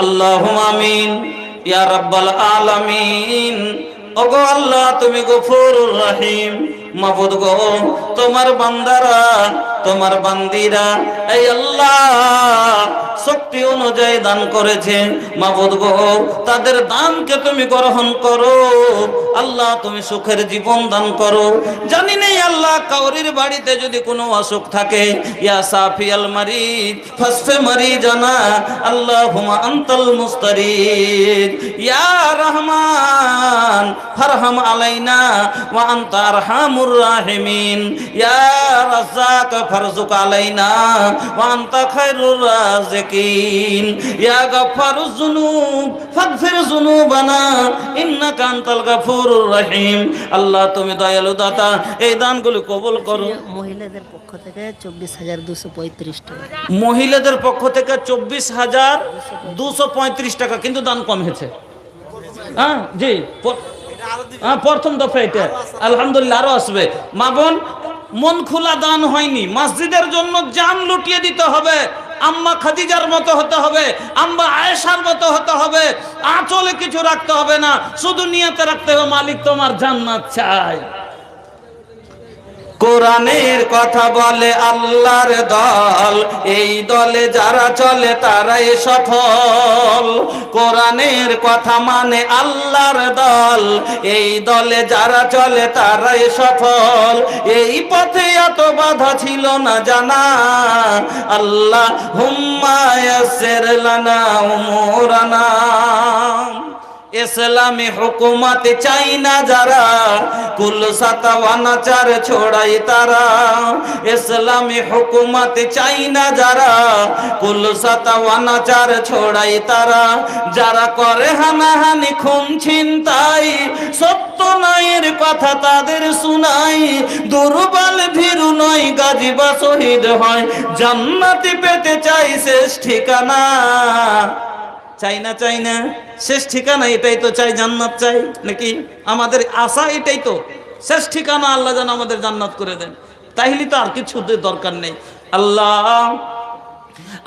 আল্লাহুম্মা আমিন ইয়া রাব্বাল আলামিন। ওগো আল্লাহ তুমি গফুরুর রহিম, মাবুদ গো তোমার বান্দারা, তোমার বান্দিরা এই আল্লাহ শক্তি অনুযায়ী দান করেছে। মাবুদ গো তাদের দানকে তুমি গ্রহণ করো আল্লাহ, তুমি সুখের জীবন দান করো। জানি নেই আল্লাহ কাউরির বাড়িতে যদি কোনো অসুখ থাকে, ইয়া সাফিয়াল মারিদ ফাসফে মারিজানা আল্লাহুম্মা আনতাল মুস্তারিদ, ইয়া রহমান ফারহাম আলাইনা ওয়া আনতা আরহামুর রাহিমিন, ইয়া রাজ্জাক ফারজুক আলাইনা ওয়া আনতা খায়রুর রাযিকিন, ইয়া গাফফারুজ যুনুব ফাগফির যুনুবানা ইন্নাকা আনতাল গাফুরুর রহিম। আল্লাহ তুমি দয়ালু দাতা, এই দানগুলো কবুল করো। মহিলাদের পক্ষ থেকে 24,235 টাকা, মহিলাদের পক্ষ থেকে 24,235 টাকা, কিন্তু দান কম হয়েছে। হ্যাঁ জি, হ্যাঁ প্রথম দফা এটা, আলহামদুলিল্লাহ আরো আসবে। মা বোন, মন খোলা দান হয়নি, মসজিদের জন্য জান লুটিয়ে দিতে হবে। আম্মা খাদিজার মতো হতে হবে, আম্মা আয়েশার মতো হতে হবে। আঁচলে কিছু রাখতে হবে না, শুধু নিয়তে রাখতে হবে মালিক তোমার জান্নাত চাই। কোরআনের কথা বলে আল্লাহর দল, এই দলে যারা চলে তারাই সফল। কোরআনের কথা মানে আল্লাহর দল, এই দলে যারা চলে তারাই সফল। এই পথে এত বাধা ছিল না জানা, আল্লাহ হুম্মা ইয়াসসির লানা উমুরানা। ইসলামী হুকুমত চাই না যারা, কুল সাতাওয়ানাচার ছোড়াই তারা। ইসলামী হুকুমত চাই না যারা, কুল সাতাওয়ানাচার ছোড়াই তারা। যারা করে হানাহানি খুন ছিনতাই, সত্য নয়ের কথা তাদের শুনাই। দুর্বল ভীরু নয় গাজী বা শহীদ হয়, জান্নাতি পেতে চাই শেষ ঠিকানা। চাই না চাই না শেষ ঠিকানা, এটাই তো চাই, জান্নাত চাই নাকি? আমাদের আশা এটাই তো, শেষ ঠিকানা আল্লাহ যেন আমাদের জান্নাত করে দেন। তাইলে তো আর কিছু দরকার নেই। আল্লাহ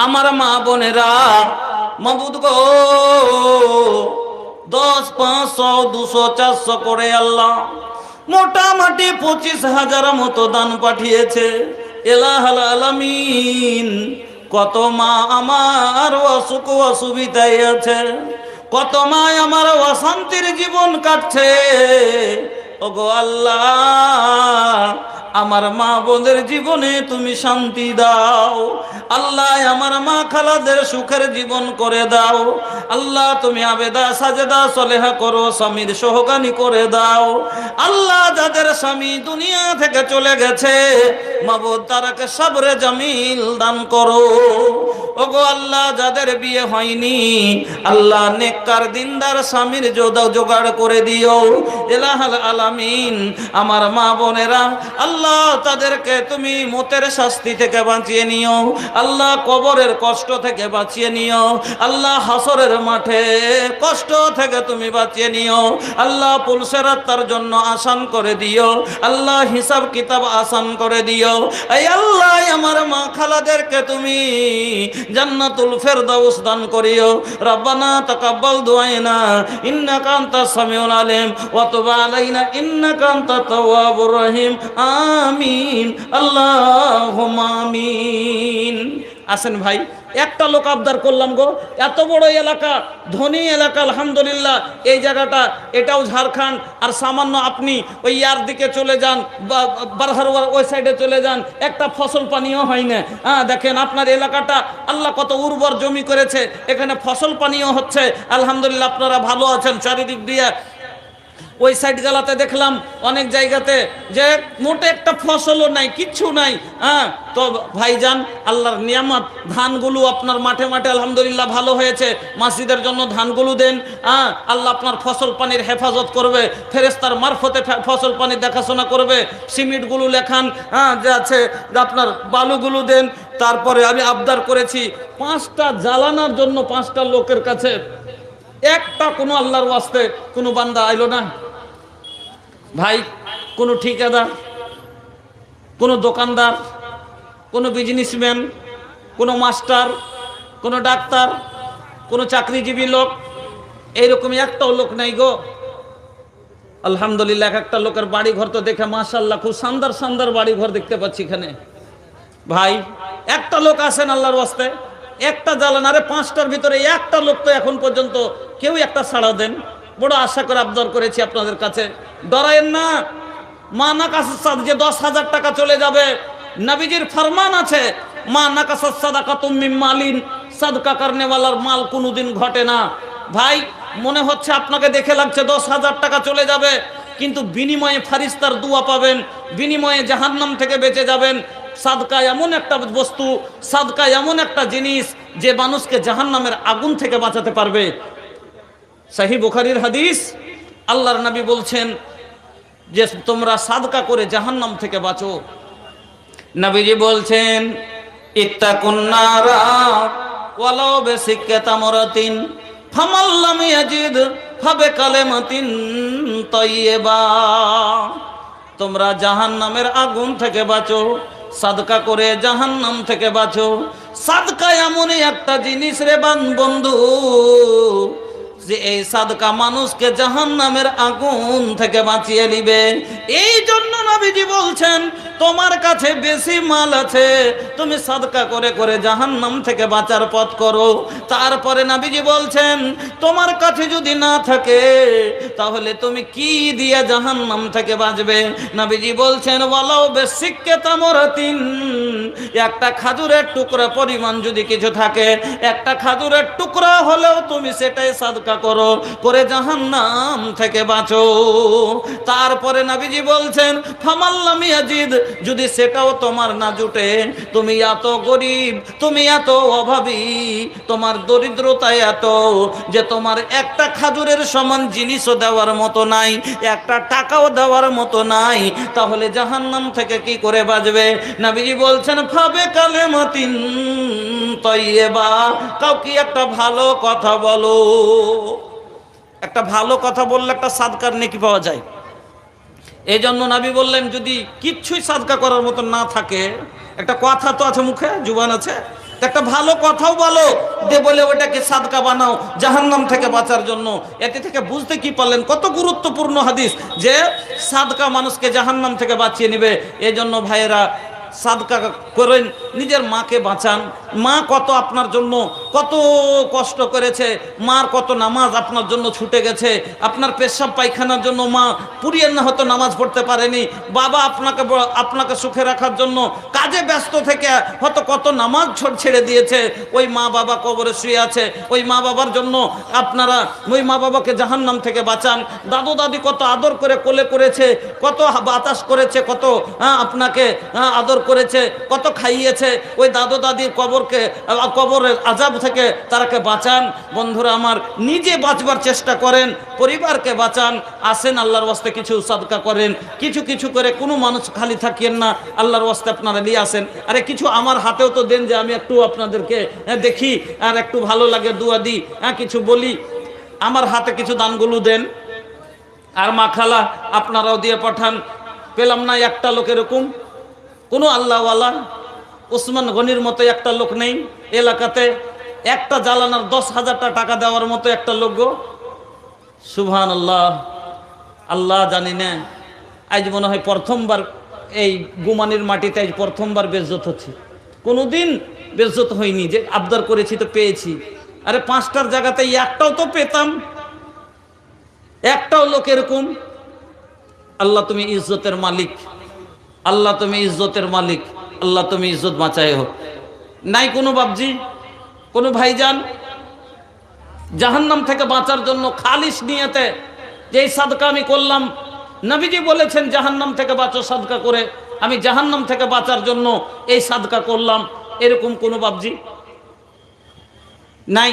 আমার মা বোনেরা, মাবুদ গো, 10, 500, 200, 400 করে আল্লাহ মোটামুটি 25,000 মতো দান পাঠিয়েছে। ইলাহুল আলামিন, কত মা আমার অসুখ অসুবিধায় আছে, কত মা আমার অশান্তির জীবন কাটছে। ওগো আল্লাহ, আমার মা বোনের জীবনে তুমি শান্তি দাও। আল্লাহ আমার মা খালাদের সুখের জীবন করে দাও। আল্লাহ তুমি আবেদা সাজেদা সলেহা করো, স্বামীর সোহাগানি করে দাও। আল্লাহ যাদের স্বামী দুনিয়া থেকে চলে গেছে, মাবুদ তারাকে সবরে জামিল দান করো। ওগো আল্লাহ যাদের বিয়ে হয়নি, আল্লাহ নেককার দিনদার স্বামীর জোগাড় করে দিও। ইলাহুল আলামিন, আমার মা বোনেরা আল্লাহ তাদেরকে তুমি মতের শাস্তি থেকে বাঁচিয়ে নিও। আল্লাহ কবরের কষ্ট থেকে বাঁচিয়ে নিও। আল্লাহ হাসরের মাঠে কষ্ট থেকে তুমি বাঁচিয়ে নিও। আল্লাহ পুলসেরাত তার জন্য আসান করে দিও। আল্লাহ হিসাব কিতাব আসান করে দিও। এই আল্লাহ আমার মা খালাদেরকে তুমি জান্নাতুল ফেরদাউস দান করিও। রব্বানা তাকাব্বাল দুআনা ইন্নাকা আনতাস সামিউল আলিম ওয়া তুব আলাইনা ইন্নাকা আনতাত তাওয়াবুর রহিম। আমিন, আল্লাহুম্মা আমিন। আসেন ভাই, একটা লোক আবদার করলাম গো, এত বড় এলাকা, ধনী এলাকা, আলহামদুলিল্লাহ। এই জায়গাটা এটাও ঝাড়খণ্ড, আর সামান্য আপনি ওই ইয়ার দিকে চলে যান, বারহারওয়ার ওই সাইডে চলে যান, একটা ফসল পানিও হয় না। হ্যাঁ দেখেন আপনার এলাকাটা আল্লাহ কত উর্বর জমি করেছে, এখানে ফসল পানিও হচ্ছে, আলহামদুলিল্লাহ। আপনারা ভালো আছেন চারিদিক দিয়ে। ওই সাইড গালাতে দেখলাম অনেক জায়গাতে যে মোটে একটা ফসলও নাই, কিচ্ছু নাই। হ্যাঁ তো ভাইজান, আল্লাহর নিয়ামত, ধানগুলো আপনার মাঠে মাঠে আলহামদুলিল্লাহ ভালো হয়েছে। মসজিদের জন্য ধানগুলো দেন। হ্যাঁ আল্লাহ আপনার ফসল পানির হেফাজত করবে, ফেরেশতার মারফতে ফসল পানি দেখাশোনা করবে। সিমেন্টগুলো লেখান, হ্যাঁ যে আছে আপনার বালুগুলো দেন। তারপরে আমি আবদার করেছি 5টা জ্বালানোর জন্য 5টা লোকের কাছে, একটা কোনো আল্লাহর ওয়াস্তে কোনো বান্দা আইলো না ভাই। কোনো ঠিকাদার, কোনো দোকানদার, কোনো বিজনেসম্যান, কোনো মাস্টার, কোনো ডাক্তার, কোনো চাকরিজীবী লোক, এইরকম একটাও লোক নাই গো। আলহামদুলিল্লাহ, একটা লোকের বাড়ি ঘর তো দেখে মাশাআল্লাহ খুব শানদার শানদার বাড়ি ঘর দেখতে পাচ্ছি এখানে। ভাই একটা লোক আসেন আল্লাহর ওয়াস্তে, একটা জ্বালান। আরে 5টার ভিতরে একটা লোক তো এখন পর্যন্ত কেউ একটা ছাড়া দেন। বড় আশা করে আবদার করেছি আপনাদের কাছে, ডরায়েন না। মা নাকাসাত সাদ যে 10,000 টাকা চলে যাবে, নবীজির ফরমান আছে, মা নাকাসাত সাদাকাতুম মিন মালিন, সাদকা করনেওয়ালার মাল কোনোদিন ঘটে না। ভাই মনে হচ্ছে আপনাকে দেখে লাগছে 10,000 টাকা চলে যাবে, কিন্তু বিনিময়ে ফারিস্তার দোয়া পাবেন, বিনিময়ে জাহান্নাম থেকে বেঁচে যাবেন। সাদকা এমন একটা বস্তু, সাদকা এমন একটা জিনিস যে মানুষকে জাহান্নামের আগুন থেকে বাঁচাতে পারবে। সহিহ বুখারীর হাদিস, আল্লাহর নবী বলছেন যে তোমরা সাদকা করে জাহান্নাম থেকে বাঁচো। নবীজি বলছেন ইত্তাকুন নারা ওয়ালাউ বিসিক্কাতি তামরাতিন ফামান লাম ইয়াজিদ ফাবিকালিমাতিন তাইয়্যিবা। তোমরা জাহান্নামের আগুন থেকে বাঁচো, সাদকা করে জাহান্নাম থেকে বাঁচো। সাদকা এমনই একটা জিনিস রে বন্ধু, যে এই সাদকা মানুষকে জাহান্নামের আগুন থেকে বাঁচিয়ে নিবে। এই জন্য নবীজি বলছেন তোমার কাছে বেশি মাল আছে, তুমি সাদকা করে করে জাহান্নাম থেকে বাঁচার পথ করো। তারপরে নবীজি বলছেন তোমার কাছে যদি না থাকে তাহলে তুমি কি দিয়ে জাহান্নাম থেকে বাঁচবে? নবীজি বলছেন ওয়ালাউ বিসিক্কে তামরাতিন, একটা খাজুরের টুকরা পরিমাণ যদি কিছু থাকে, একটা খাজুরের টুকরা হলেও তুমি সেটাই সাদকা করো, করে জাহান্নাম থেকে বাঁচো। তারপরে নবীজি বলছেন ফামাল্লাম ইয়াজিদ, যদি সেটাও তোমার না জুটে, তুমি এত গরিব, তুমি এত অভাবী, তোমার দরিদ্রতা এত যে তোমার একটা খাজুরের সমান জিনিসও দেওয়ার মতো নাই, একটা টাকাও দেওয়ার মতো নাই, তাহলে জাহান্নাম থেকে কি করে বাঁচবে? নবীজি বলছেন ফাবে কালেমাতিন তাইয়্যিবা, কাউকে একটা ভালো কথা বলো। একটা ভালো কথা বললে একটা সাদকার নেকি পাওয়া যায়। এই জন্য নবী বললেন যদি কিচ্ছুই সাদকা করার মতো না থাকে, একটা কথা তো আছে, মুখে জুবান আছে, একটা ভালো কথাও বলো দে, বলে ওটাকে সাদকা বানাও জাহান্নাম থেকে বাঁচার জন্য। এতে থেকে বুঝতে কি পারলেন কত গুরুত্বপূর্ণ হাদিস, যে সাদকা মানুষকে জাহান্নাম থেকে বাঁচিয়ে নেবে। এই জন্য ভাইয়েরা সাদকা করেন, নিজের মাকে বাঁচান। মা কত আপনার জন্য কত কষ্ট করেছে, মার কত নামাজ আপনার জন্য ছুটে গেছে, আপনার পেশাব পায়খানার জন্য মা পুরিয়ে না হয়তো নামাজ পড়তে পারেনি, বাবা আপনাকে সুখে রাখার জন্য কাজে ব্যস্ত থেকে হয়তো কত নামাজ ছেড়ে দিয়েছে, ওই মা বাবা কবরে শুয়ে আছে, ওই মা বাবার জন্য আপনারা ওই মা বাবাকে জাহান্নাম থেকে বাঁচান। দাদু দাদি কত আদর করে কোলে করেছে, কত বাতাস করেছে, কত আপনাকে আদর করেছে, কত খাইয়েছে, ওই দাদু দাদির কবরের আযাব থেকে তারাকে বাঁচান। বন্ধুরা আমার, নিজে বাঁচবার চেষ্টা করেন, পরিবারকে বাঁচান। আসেন আল্লাহর ওয়াস্তে কিছু সাদকা করেন, কিছু কিছু করে, কোনো মানুষ খালি থাকিয়েন না, আল্লাহর ওয়াস্তে আপনারা নিয়ে আসেন। আরে কিছু আমার হাতেও তো দেন, যে আমি একটু আপনাদেরকে দেখি আর একটু ভালো লাগে, দোয়া দিই, কিছু বলি, আমার হাতে কিছু দানগুলো দেন। আর মা খালা আপনারাও দিয়ে পাঠান। পেলাম না একটা লোক এরকম, কোনো আল্লাহওয়ালা ওসমান গনির মতো একটা লোক নেই এলাকাতে, একটা জ্বালানার 10,000 টাকা দেওয়ার মতো একটা লোক গো। সুবহানাল্লাহ, আল্লাহ জানি না, আজ মনে হয় প্রথমবার এই গুমানির মাটিতে আজ প্রথমবার বেজ্জত হচ্ছে। কোনোদিন বেজ্জত হয়নি, যে আবদার করেছি তো পেয়েছি। আরে 5টার জায়গাতে একটাও তো পেতাম, একটাও লোক এরকম। আল্লাহ তুমি ইজ্জতের মালিক, আল্লাহ তুমি ইজ্জতের মালিক, আল্লাহ তুমি ইজ্জত বাঁচায় হোক। নাই কোনো বাবজি, কোনো ভাইজান জাহান্নাম থেকে বাঁচার জন্য খালিস নিয়তে যে এই সাদকা আমি করলাম, নবীজি বলেছেন জাহান্নাম থেকে বাঁচো সাদকা করে, আমি জাহান্নাম থেকে বাঁচার জন্য এই সাদকা করলাম, এরকম কোনো বাবজি নাই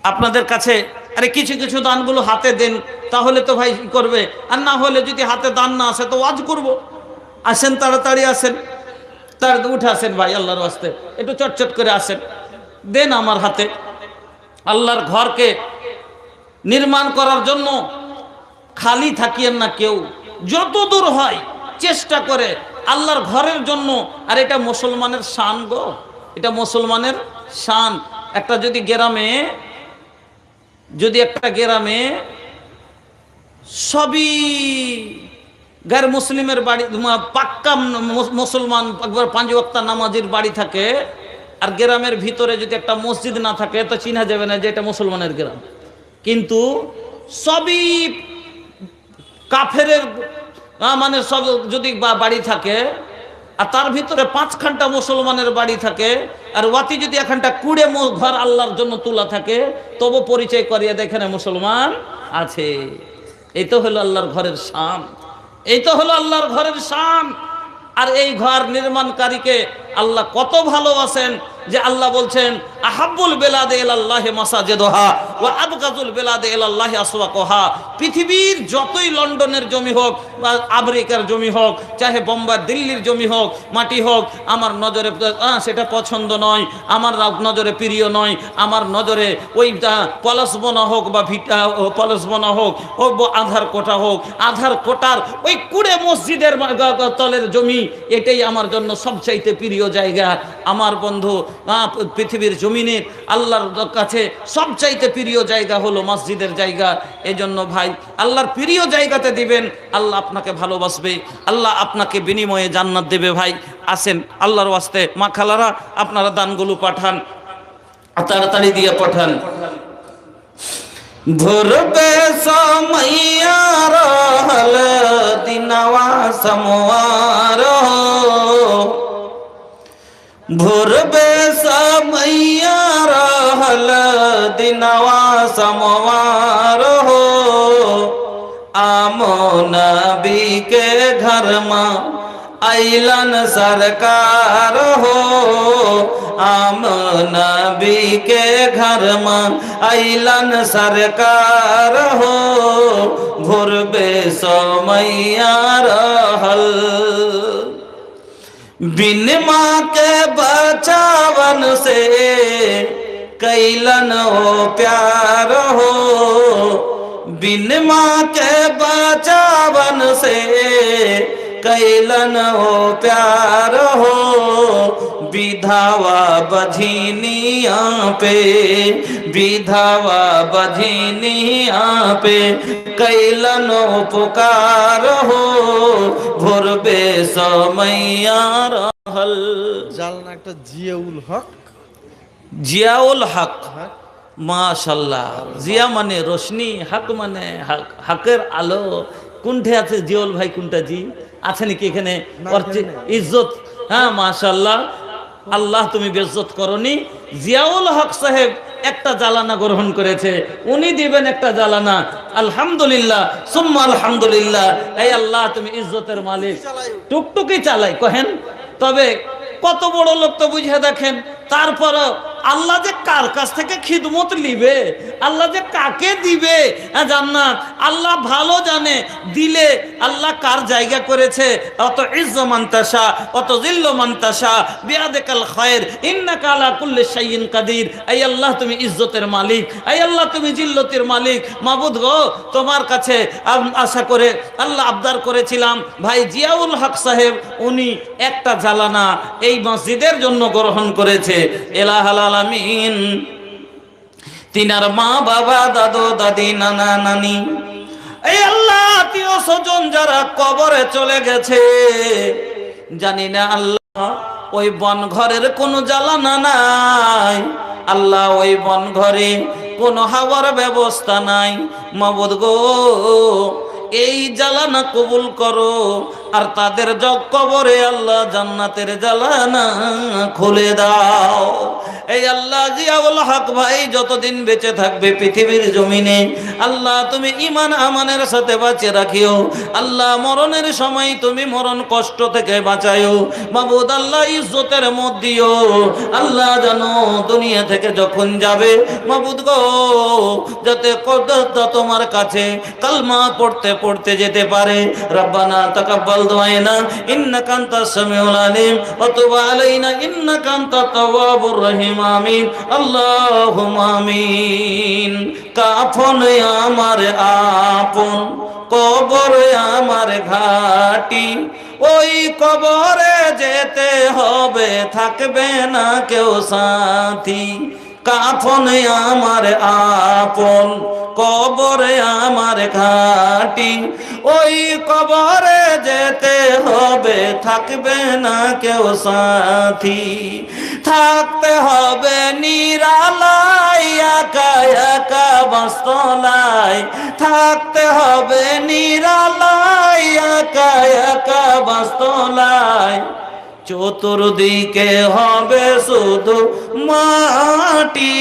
আপনাদের কাছে? আরে কিছু কিছু দানগুলো হাতে দেন, তাহলে তো ভাই কি করবে। আর না হলে যদি হাতে দান না আসে তো ওয়াজ করব। আসেন, তাড়াতাড়ি আসেন, উঠে আসেন ভাই, আল্লাহর ওয়াস্তে একটু চটচট করে আসেন, দেন আমার হাতে। আল্লাহর ঘরকে নির্মাণ করার জন্য খালি থাকিয়েন না কেউ, যত দূর হয় চেষ্টা করে আল্লাহর ঘরের জন্য। আর এটা মুসলমানের শান গো, এটা মুসলমানের শান। একটা যদি একটা গ্রামে সবই গায়ের মুসলিমের বাড়ি, পাক্কা মুসলমান, একবার 5 ওয়াক্ত নামাজের বাড়ি থাকে, আর গ্রামের ভিতরে যদি একটা মসজিদ না থাকে তো চিনা যাবে না যে এটা মুসলমানের গ্রাম। কিন্তু সবই কাফেরের মানে সব যদি বাড়ি থাকে, আর তার ভিতরে 5খানটা মুসলমানের বাড়ি থাকে, আর ওয়াতি যদি এখানটা 20 ঘর আল্লাহর জন্য তোলা থাকে, তবু পরিচয় করিয়ে দেখেন মুসলমান আছে। এই তো হলো আল্লাহর ঘরের শান, এই তো হলো আল্লাহর ঘরের শান। আর এই ঘর নির্মাণকারীকে আল্লাহ কত ভালোবাসেন, যে আল্লাহ বলছেন আহাব্বুল বেলাদে ইলাল্লাহি মাসাজিদুহা ওয়া আবগাযুল বেলাদে ইলাল্লাহি আসওয়াকুহা। পৃথিবীর যতই লন্ডনের জমি হোক বা আমেরিকার জমি হোক, চাহে বোম্বাই দিল্লির জমি হোক, মাটি হোক, আমার নজরে সেটা পছন্দ নয়, আমার নজরে প্রিয় নয়। আমার নজরে ওই পলাশবনা হোক বা ভিটা পলাশবনা হোক, ও আধার কোটা হোক, আধার কোটার ওই 20 মসজিদের তলের জমি, এটাই আমার জন্য সবচাইতে প্রিয় জায়গা। আমার বন্ধু পৃথিবীর জমিনের আল্লাহর কাছে সবচাইতে প্রিয় জায়গা হলো মসজিদের জায়গা। এজন্য ভাই আল্লাহর প্রিয় জায়গাতে দিবেন, আল্লাহ আপনাকে ভালোবাসবে, আল্লাহ আপনাকে বিনিময়ে জান্নাত দেবে। ভাই আসেন আল্লাহর ওয়াস্তে, মা খালারা আপনারা দানগুলো পাঠান, তাড়াতাড়ি দিয়ে পাঠান। ভরবে সময়া রহল দিনवा সমওয়ার, ভরবে সময়া রহল দিনवा সমওয়ার, আমো নবী के घर में आइलन सरकार हो, आम नबी के घर में आइलन सरकार हो, भोरबे समैया रहल बिन माँ के बचावन से कैलन हो प्यार हो, बिन माँ के बचावन से कैलन हो प्यार हो, विधवा बझिनिया पे, विधवा बझिनिया पे कैलन हो पुकार हो, भोरबे समैया रहल। জালনা একটা জিয়াউল হক। জিয়াউল হক, মাশাল্লাহ। জিয়া মানে রোশনি, হক মানে হক, হকের আলো। কোনটা আছে জিয়াউল ভাই, কোনটা জি আছে নাকি এখানে? ইজ্জত, হ্যাঁ মাশাল্লাহ, আল্লাহ তুমি বেইজ্জত করনি। জিয়াউল হক সাহেব একটা জালানা গ্রহণ করেছে, উনি দিবেন একটা জালানা। আলহামদুলিল্লাহ সুম্মা আলহামদুলিল্লাহ। এই আল্লাহ তুমি ইজ্জতের মালিক। টুকটুকি চালাই কহেন, তবে কত বড় লোক তো বুঝে দেখেন। তারপর আল্লাহ যে কার কাছ থেকে খিদমত নিবে, আল্লাহ যে কাকে দিবে জান্নাত, আল্লাহ ভালো জানে। দিলে আল্লাহ কার জায়গা করেছে, অত ইজ্জু মান তাশা অত জিল্লু মান তাশা বিয়াদিকাল খায়র ইন্নাকা আলা কুল্লি শাইইন কাদির। এই আল্লাহ তুমি ইজ্জতের মালিক, এই আল্লাহ তুমি জিল্লতের মালিক। মাবুদ গো, তোমার কাছে আশা করে আল্লাহ আবদার করেছিলাম, ভাই জিয়াউল হক সাহেব উনি একটা জালানা এই মসজিদের জন্য গ্রহণ করেছে। এলাহাল আলামিন তিনার মা বাবা দাদু দাদি নানা নানি, এই আল্লাহ আত্মীয় স্বজন যারা কবরে চলে গেছে, জানি না আল্লাহ ওই বন ঘরের কোনো জ্বালানা নাই, আল্লাহ ওই বন ঘরে কোনো হাওয়ার ব্যবস্থা নাই। মাবুদ গো, এই জ্বালানা কবুল করো, আর তাদের কবরে আল্লাহ জান্নাতের জ্বালানা খুলে দাও। এই আল্লাহ জিয়াউল হক ভাই যতদিন বেঁচে থাকবে পৃথিবীর জমিনে, আল্লাহ তুমি ঈমান আমানের সাথে বাঁচিয়ে রাখিও। আল্লাহ মরণের সময় তুমি মরণ কষ্ট থেকে বাঁচাইও। মাবুদ আল্লাহ ইজ্জতের মত দিও। আল্লাহ জানো দুনিয়া থেকে যখন যাবে, মাবুদ গো, যাতে কদরটা তোমার কাছে কালমা পড়তে পড়তে যেতে পারে। রব্বানা তাকাব্বাল দুআনা ইন্নাকা আনতাস সামিউল আলিম ওয়া তুব আলাইনা ইন্নাকা আনতাত তাওয়াবুর রহিম। আমিন আল্লাহুম্মা আমিন। কাফন আমার আপন, কবর আমার ঘাটি, ওই কবরে যেতে হবে, থাকবে না কেউ সাথী। কাফন আমার আপন, কবরে আমার ঘাটি, ওই কবরে যেতে হবে, থাকবে না কেউ সাথী। থাকতে হবে নিরালায়, একা একা বাস্তলায়, থাকতে হবে নিরালায়, একা একা বাস্তলায়। চতুর্দিকে হবে শুধু মাটি,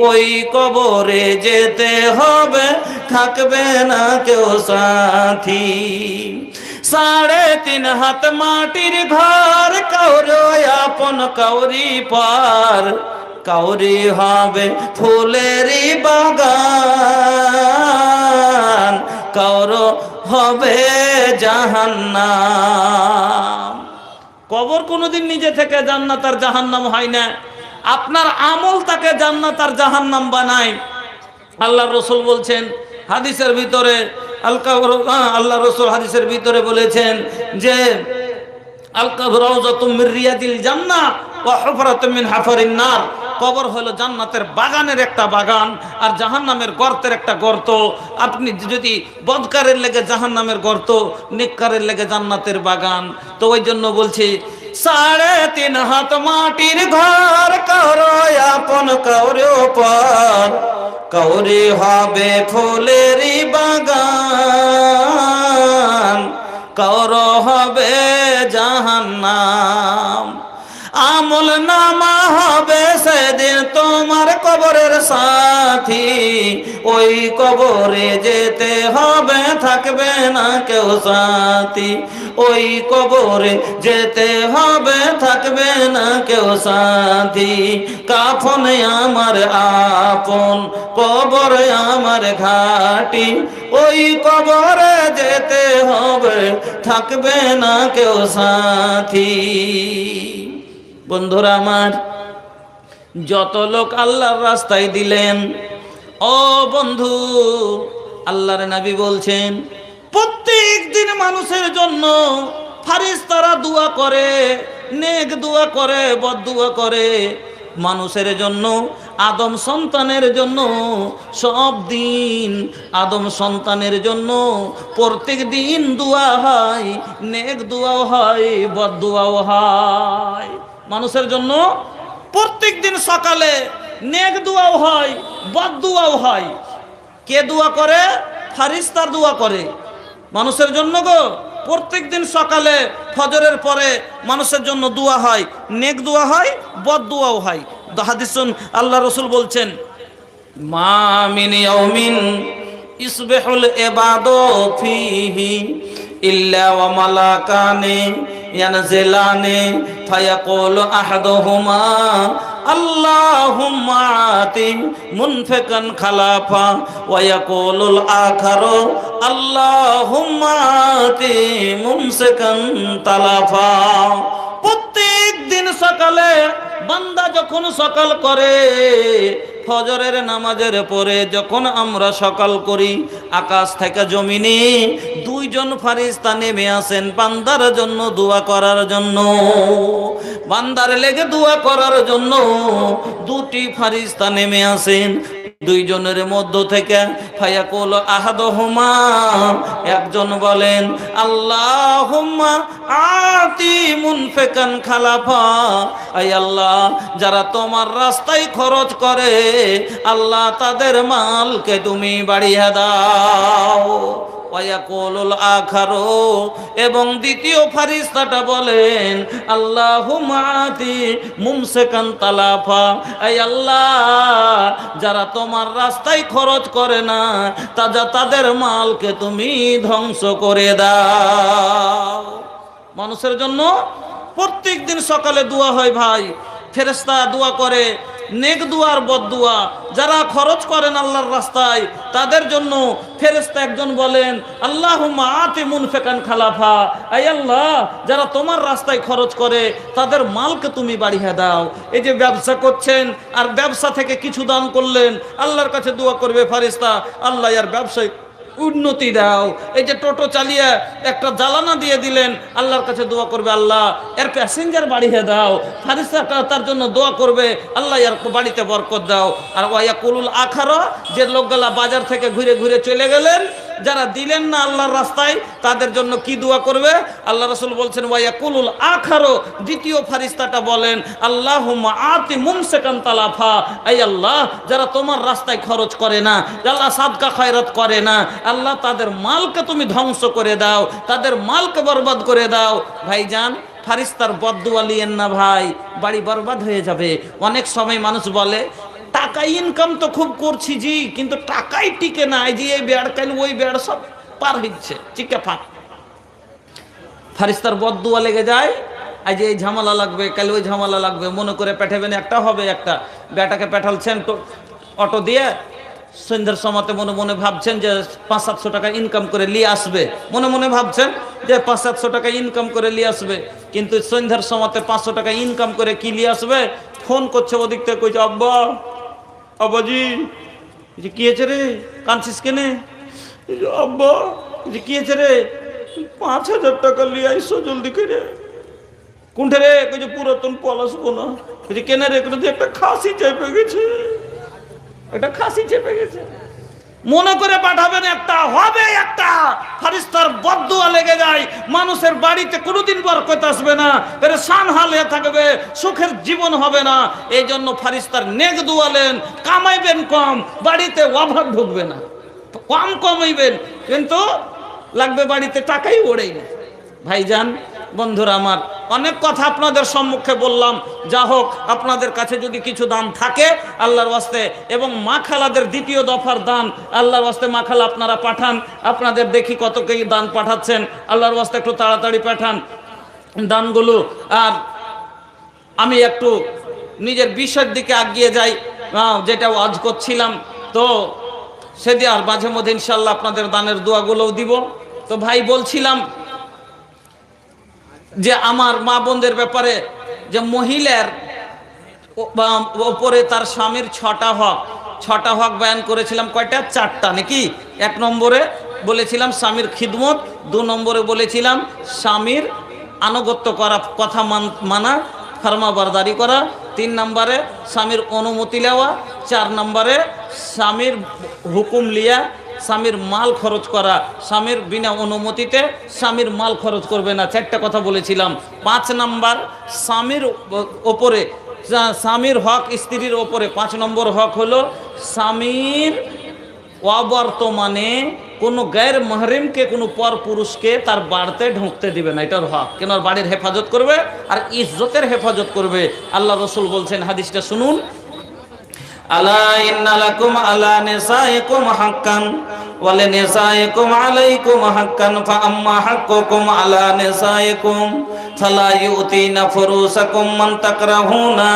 ওই কবরে যেতে হবে, থাকবে না কেউ সাথী। 3.5 হাত মাটির ঘর, কাউরি আপন কাউরি পার, কাউরি হবে ফুলেরই বাগান, কাউরো হবে জাহান্নাম। কবর কোনোদিন নিজে থেকে জান্নাত আর জাহান্নাম হয় না, আপনার আমল তাকে জান্নাত আর জাহান্নাম বানায়। আল্লাহ রসুল বলছেন হাদিসের ভিতরে, আল্লাহ রসুল হাদিসের ভিতরে বলেছেন যে আল কবর রাউযাতুম মির রিয়াদিল জান্নাহ, ওয়া হুফরাতুম মিন হাফারিন নার, কবর হলো জান্নাতের বাগানের একটা বাগান আর জাহান্নামের গর্তের একটা গর্ত। আপনি যদি বদকারের লেগে জাহান্নামের গর্ত, নেককারের লেগে জান্নাতের বাগান। তো ওই জন্য বলছি 3.5 হাত মাটির ঘর করো আপন কাউরে পর, কাউরে হবে ফুলেরই বাগান, কাউর হবে জাহান্নাম। আমল নামা হবে সেদিন তোমার কবরের সাথী, ওই কবরে যেতে হবে থাকবে না কেউ সাথী, ওই কবরে যেতে হবে থাকবে না কেউ সাথী। কাফন আমার আপন, কবর আমার ঘাটি, ওই কবরে যেতে হবে থাকবে না কেউ সাথী। বন্ধুরা আমার, যত লোক আল্লাহর রাস্তায় দিলেন, ও বন্ধু, আল্লাহর নবী বলছেন প্রত্যেক দিন মানুষের জন্য ফারিস্তারা দোয়া করে, নেক দোয়া করে, বদদুয়া করে। মানুষের জন্য, আদম সন্তানের জন্য সব দিন আদম সন্তানের জন্য প্রত্যেক দিন দোয়া হয়, নেক দোয়াও হয়, বদদুয়াও হয়। মানুষের জন্য প্রত্যেক দিন সকালে নেক দোয়াও হয়, বদদুয়াও হয়। কে দোয়া করে? ফারিস্তার দোয়া করে মানুষের জন্য গো। প্রত্যেক দিন সকালে ফজরের পরে মানুষের জন্য দোয়া হয়, নেক দোয়া হয়, বদদুয়াও হয়। হাদিস শুন, আল্লাহ রাসূল বলছেন মা মিন ইয়াউমিন ইসবিহুল ইবাদু ফীহি ইল্লা ওয়া মালাকানি ইয়ানজিলানি ফায়াকুলু আহাদুহুমা আল্লাহুম্মা আতি মুনফিকান খালাফা ওয়া ইয়াকুলুল আখারু আল্লাহুম্মা আতি মুমসিকান তালাফা। প্রত্যেক দিন সকালে বান্দা যখন সকাল করে, ফজরের নামাজের পরে যখন আমরা সকাল করি, আকাশ থেকে জমিনে দুইজন ফারিস্তা নেমে আসেন বান্দার জন্য দোয়া করার জন্য। বান্দার লেগে দোয়া করার জন্য দুটি ফারিস্তা নেমে আসেন। দুইজনের মধ্য থেকে ফায়াকুল আহাদুহুমা, একজন বলেন আল্লাহুম্মা আতি মুনফিকান খালাফা, আয় আল্লাহ যারা তোমার রাস্তায় খরচ করে আল্লাহ তাদের মালকে তুমি বাড়িয়ে দাও। ওয়ায়াকুলুল আখারু, এবং দ্বিতীয় ফারিস্তাটা বলেন আল্লাহুম্মা আতি মুমসিকান তালাফা, আয় আল্লাহ যারা তোমার রাস্তায় খরচ করে না তাদের মালকে তুমি ধ্বংস করে দাও। মানুষের জন্য প্রত্যেক দিন সকালে দোয়া হয় ভাই, ফেরেশতা দোয়া করে, নেক দুয়ার বদদুয়া। যারা খরচ করেন আল্লাহর রাস্তায় তাদের জন্য ফেরেশতা একজন বলেন আল্লাহুম্মা আতি মুনফিকান খালাফা, আয় আল্লাহ যারা তোমার রাস্তায় খরচ করে তাদের মালকে তুমি বাড়িয়ে দাও। এই যে ব্যবসা করছেন আর ব্যবসা থেকে কিছু দান করলেন, আল্লাহর কাছে দোয়া করবে ফেরেশতা, আল্লাহ আর ব্যবসায় উন্নতি দাও। এই যে টোটো চালিয়ে একটা জ্বালানা দিয়ে দিলেন, আল্লাহর কাছে দোয়া করবে আল্লাহ এর প্যাসেঞ্জার বাড়িয়ে দাও। ফারিস্তা তার জন্য দোয়া করবে আল্লাহ এর বাড়িতে বরকত দাও। আর ওয়ায়াকুলুল আখারা, যে লোকগুলা বাজার থেকে ঘুরে ঘুরে চলে গেলেন, যারা দিলেন না আল্লাহর রাস্তায়, তাদের জন্য কি দোয়া করবে? আল্লাহ রাসূল বলছেন ওয়ায়াকুলুল আখারু, দ্বিতীয় ফারিস্তাটা বলেন আল্লাহুম্মা আতি মুমসিকান তালাফা, আয় আল্লাহ যারা তোমার রাস্তায় খরচ করে না, আল্লাহ সাদকা খয়রাত করে না, আল্লাহ তাদের মালকে তুমি ধ্বংস করে দাও, তাদের মালকে বরবাদ করে দাও। ভাইজান, ফারিস্তার বদদুয়া লিয়েন না ভাই, বাড়ি বরবাদ হয়ে যাবে। অনেক সময় মানুষ বলে টাকা ইনকাম তো খুব করছি জি, কিন্তু টাকাই টিকে না, এই যে এই বেড় কাল ওই বেড় সব পার হচ্ছে, চিকে ফাঁক। ফারিস্তার বদদুয়া লেগে যায়, আজ এই ঝামেলা লাগবে, কাল ওই ঝামেলা লাগবে, মনে করে পাঠাবেন একটা হবে একটা। বেটাকে পাঠালছেন অটো দিয়ে, সন্ধ্যার সময়তে মনে মনে ভাবছেন যে 500-700 টাকা ইনকাম করে নিয়ে আসবে, মনে মনে ভাবছেন যে 500-700 টাকা ইনকাম করে নিয়ে আসবে, কিন্তু সন্ধ্যার সময়তে 500 টাকা ইনকাম করে কি নিয়ে আসবে? ফোন করছে ওদিক থেকে, কইছে আব্বা, আব্বাজি যে কি হয়েছে রে, কাঁদছিস কেনে? আব্বা যে কি হয়েছে রে, 5000 টাকা নিয়ে আইসো জলদি করে। কোনটা রে? কই যে পুরাতন পলাশ বোনা। কই যে কেন রে? কই যে একটা খাসি চেপে গেছে, একটা খাসি চেপে গেছে। মনে করে পাঠাবেন, একটা হবে, একটা ফারিস্তার বদদুয়া লেগে যায়, মানুষের বাড়িতে কোনোদিন বরকত আসবে না, পেরেশান হাল হয়ে থাকবে, সুখের জীবন হবে না। এই জন্য ফারিস্তার নেক দুয়ালেন, কামাইবেন কম, বাড়িতে অভাব ঢুকবে না, কম কমাইবেন, কিন্তু লাগবে বাড়িতে টাকাই ওড়েই না। ভাইজান, বন্ধুরা আমার, অনেক কথা আপনাদের সম্মুখে বললাম। যা হোক, আপনাদের কাছে যদি কিছু দান থাকে আল্লাহর ওয়াস্তে, এবং মা খালাদের দ্বিতীয় দফার দান আল্লাহর ওয়াস্তে, মা খালা আপনারা পাঠান। আপনাদের দেখি কত কে দান পাঠাচ্ছেন, আল্লাহর ওয়াস্তে একটু তাড়াতাড়ি পাঠান দানগুলো। আর আমি একটু নিজের বিষয়ের দিকে এগিয়ে যাই, যেটা ওয়াজ করছিলাম। তো সেদিন আর মাঝে মধ্যে ইনশাল্লাহ আপনাদের দানের দোয়াগুলোও দিব। তো ভাই বলছিলাম যে আমার মা বোনদের ব্যাপারে, যে মহিলার ওপরে তার স্বামীর ছটা হক বয়ান করেছিলাম। কয়টা? 4টা নাকি? 1 নম্বরে বলেছিলাম স্বামীর খিদমত, 2 নম্বরে বলেছিলাম স্বামীর আনুগত্য করা, কথা মানা, ফরমাবরদারি করা, 3 নম্বরে স্বামীর অনুমতি নেওয়া, 4 নম্বরে স্বামীর হুকুম লিয়া স্বামীর মাল খরচ করা, স্বামীর বিনা অনুমতিতে স্বামীর মাল খরচ করবে না। 4টা কথা বলেছিলাম। 5 নাম্বার স্বামীর ওপরে, স্বামীর হক স্ত্রীর ওপরে 5 নম্বর হক হলো স্বামীর অবর্তমানে কোনো গায়ের মাহরিমকে, কোনো পর পুরুষকে তার বাড়িতে ঢুকতে দিবে না, এটার হক। কেন? বাড়ির হেফাজত করবে আর ইজ্জতের হেফাজত করবে। আল্লাহ রসুল বলছেন, হাদিসটা শুনুন, আলা ইন্না লাকুম আলা নিসাইকুম হাক্কান ওয়া লিনিসাইকুম আলাইকুম হাক্কান ফা আম্মা হাক্কুকুম আলা নিসাইকুম ফালা ইউতিনা ফুরুসাকুম মান তাকরাহুনা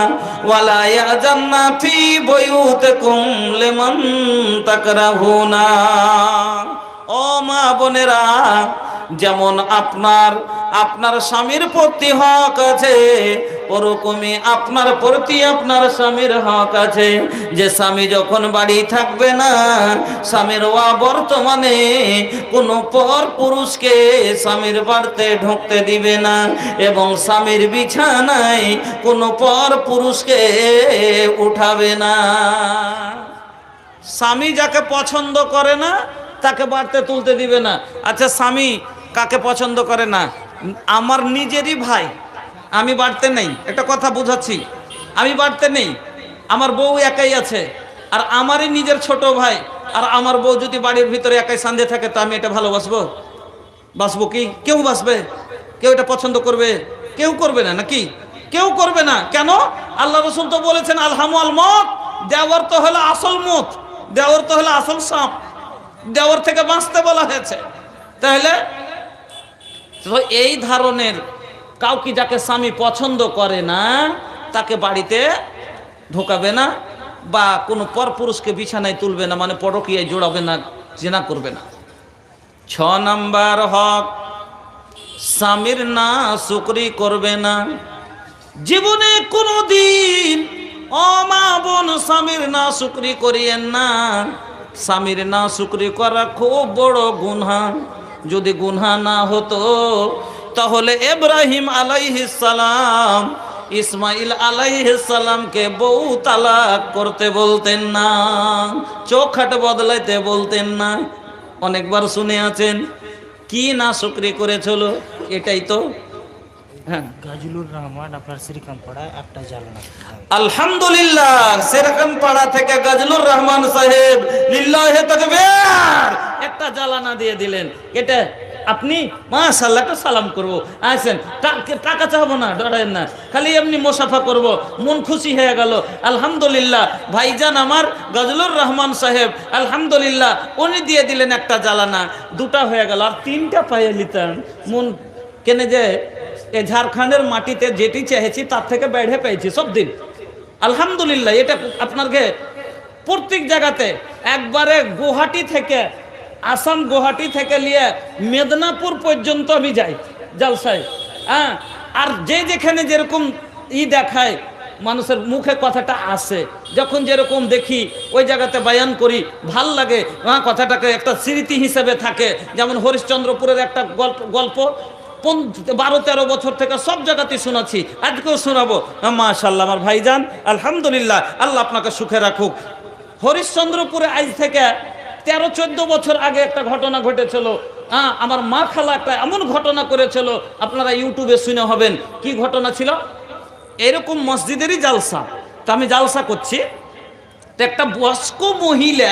ওয়া লা ইয়াজান্না ফি বুয়ুতিকুম লিমান তাকরাহুনা। ও মা বোনেরা, যেমন আপনার স্বামীর প্রতি হক আছে, ওরকমই আপনার প্রতি আপনার স্বামীর হক আছে। যে স্বামী যখন বাড়ি থাকবে না, স্বামীর বর্তমানে কোনো পর পুরুষকে স্বামীর বাড়িতে ঢুকতে দিবে না, এবং স্বামীর বিছানায় কোনো পর পুরুষকে উঠাবে না। স্বামী যাকে পছন্দ করে না তাকে বাড়িতে তুলতে দিবে না। আচ্ছা, স্বামী কাকে পছন্দ করে না? আমার নিজেরই ভাই, আমি বাড়িতে নেই, একটা কথা বুঝাচ্ছি, আমি বাড়িতে নেই, আমার বউ একাই আছে, আর আমারই নিজের ছোট ভাই, আর আমার বউ যদি বাড়ির ভিতরে একাই সান্ধে থাকে, তো আমি এটা ভালোবাসবো? বাসবো কি? কেউ বাসবে? কেউ এটা পছন্দ করবে? কেউ করবে না, নাকি? কেউ করবে না। কেন? আল্লাহ রসুল তো বলেছেন, আলহামু আল মত, দেওয়ার তো হলো আসল মত, দেওয়ার তো হলো আসল সাপ, দেওয়ার থেকে বাঁচতে বলা হয়েছে। তাহলে এই ধরনের কাউকে, যাকে স্বামী পছন্দ করে না, তাকে বাড়িতে ঢোকাবে না, বা কোনো পরপুরুষকে বিছানায় তুলবে না, মানে পরকীয়ায় জোড়াবে না, জিনা করবে না। 6 নাম্বার হক, স্বামীর না শুকরি করবে না। জীবনে কোনো দিন, ও মা বোন, স্বামীর না শুকরি করিয়েন না। স্বামীর না শুকরি করা খুব বড় গুনাহ। যদি গুনাহ না হতো তাহলে ইব্রাহিম আলাইহিস সালাম ইসমাইল আলাইহিস সালামকে বউ তালাক করতে বলতেন না, চোখহাট বদলাইতে বলতেন না। অনেকবার শুনে আছেন। কি না শুকরি করেছিল? এটাই তো। হ্যাঁ, গাজলুর রহমান, আপনার শ্রীকামপাড়া, একটা জালনা। আলহামদুলিল্লাহ, শ্রীকামপাড়া থেকে গাজলুর রহমান সাহেব, লিল্লাহি তাকবীর, একটা জ্বালানা দিয়ে দিলেন। এটা আপনি মাশাআল্লাহ, একটা সালাম করবো, আসেন, টাকা চাবো না, ডরেন না, খালি এমনি মোসাফা করব, মন খুশি হয়ে গেল। আলহামদুলিল্লাহ, ভাইজান আমার গাজলুর রহমান সাহেব, আলহামদুলিল্লাহ, উনি দিয়ে দিলেন একটা জ্বালানা, 2টা হয়ে গেল, আর 3টা পাইয়ে নিতাম। মন কেনে যে এ ঝাড়খণ্ডের মাটিতে যেটি চেয়েছি তার থেকে বেড়ে পেয়েছি সব দিন। আলহামদুলিল্লাহ, এটা আপনাকে প্রত্যেক জায়গাতে, একবারে গুয়াহাটি থেকে, আসাম গুয়াহাটি থেকে নিয়ে মেদিনীপুর পর্যন্ত আমি যাই জলসায়। হ্যাঁ, আর যেখানে যেরকম দেখায়, মানুষের মুখে কথাটা আসে, যখন যেরকম দেখি ওই জায়গাতে বয়ান করি, ভাল লাগে। কথাটাকে একটা স্মৃতি হিসেবে থাকে। যেমন হরিশ্চন্দ্রপুরের একটা গল্প, 12-13 বছর থেকে সব জায়গাতেই শোনাচ্ছি, আজকেও শোনাবো। মাশাআল্লাহ আমার ভাইজান, আলহামদুলিল্লাহ, আল্লাহ আপনাকে সুখে রাখুক। হরিশ্চন্দ্রপুরে আজ থেকে 13-14 বছর আগে একটা ঘটনা ঘটেছিল। আমার মা খালা একটা এমন ঘটনা করেছিল, আপনারা ইউটিউবে শুনে হবেন। কি ঘটনা ছিল? এরকম মসজিদেরই জালসা, তো আমি জালসা করছি, তো একটা বয়স্ক মহিলা,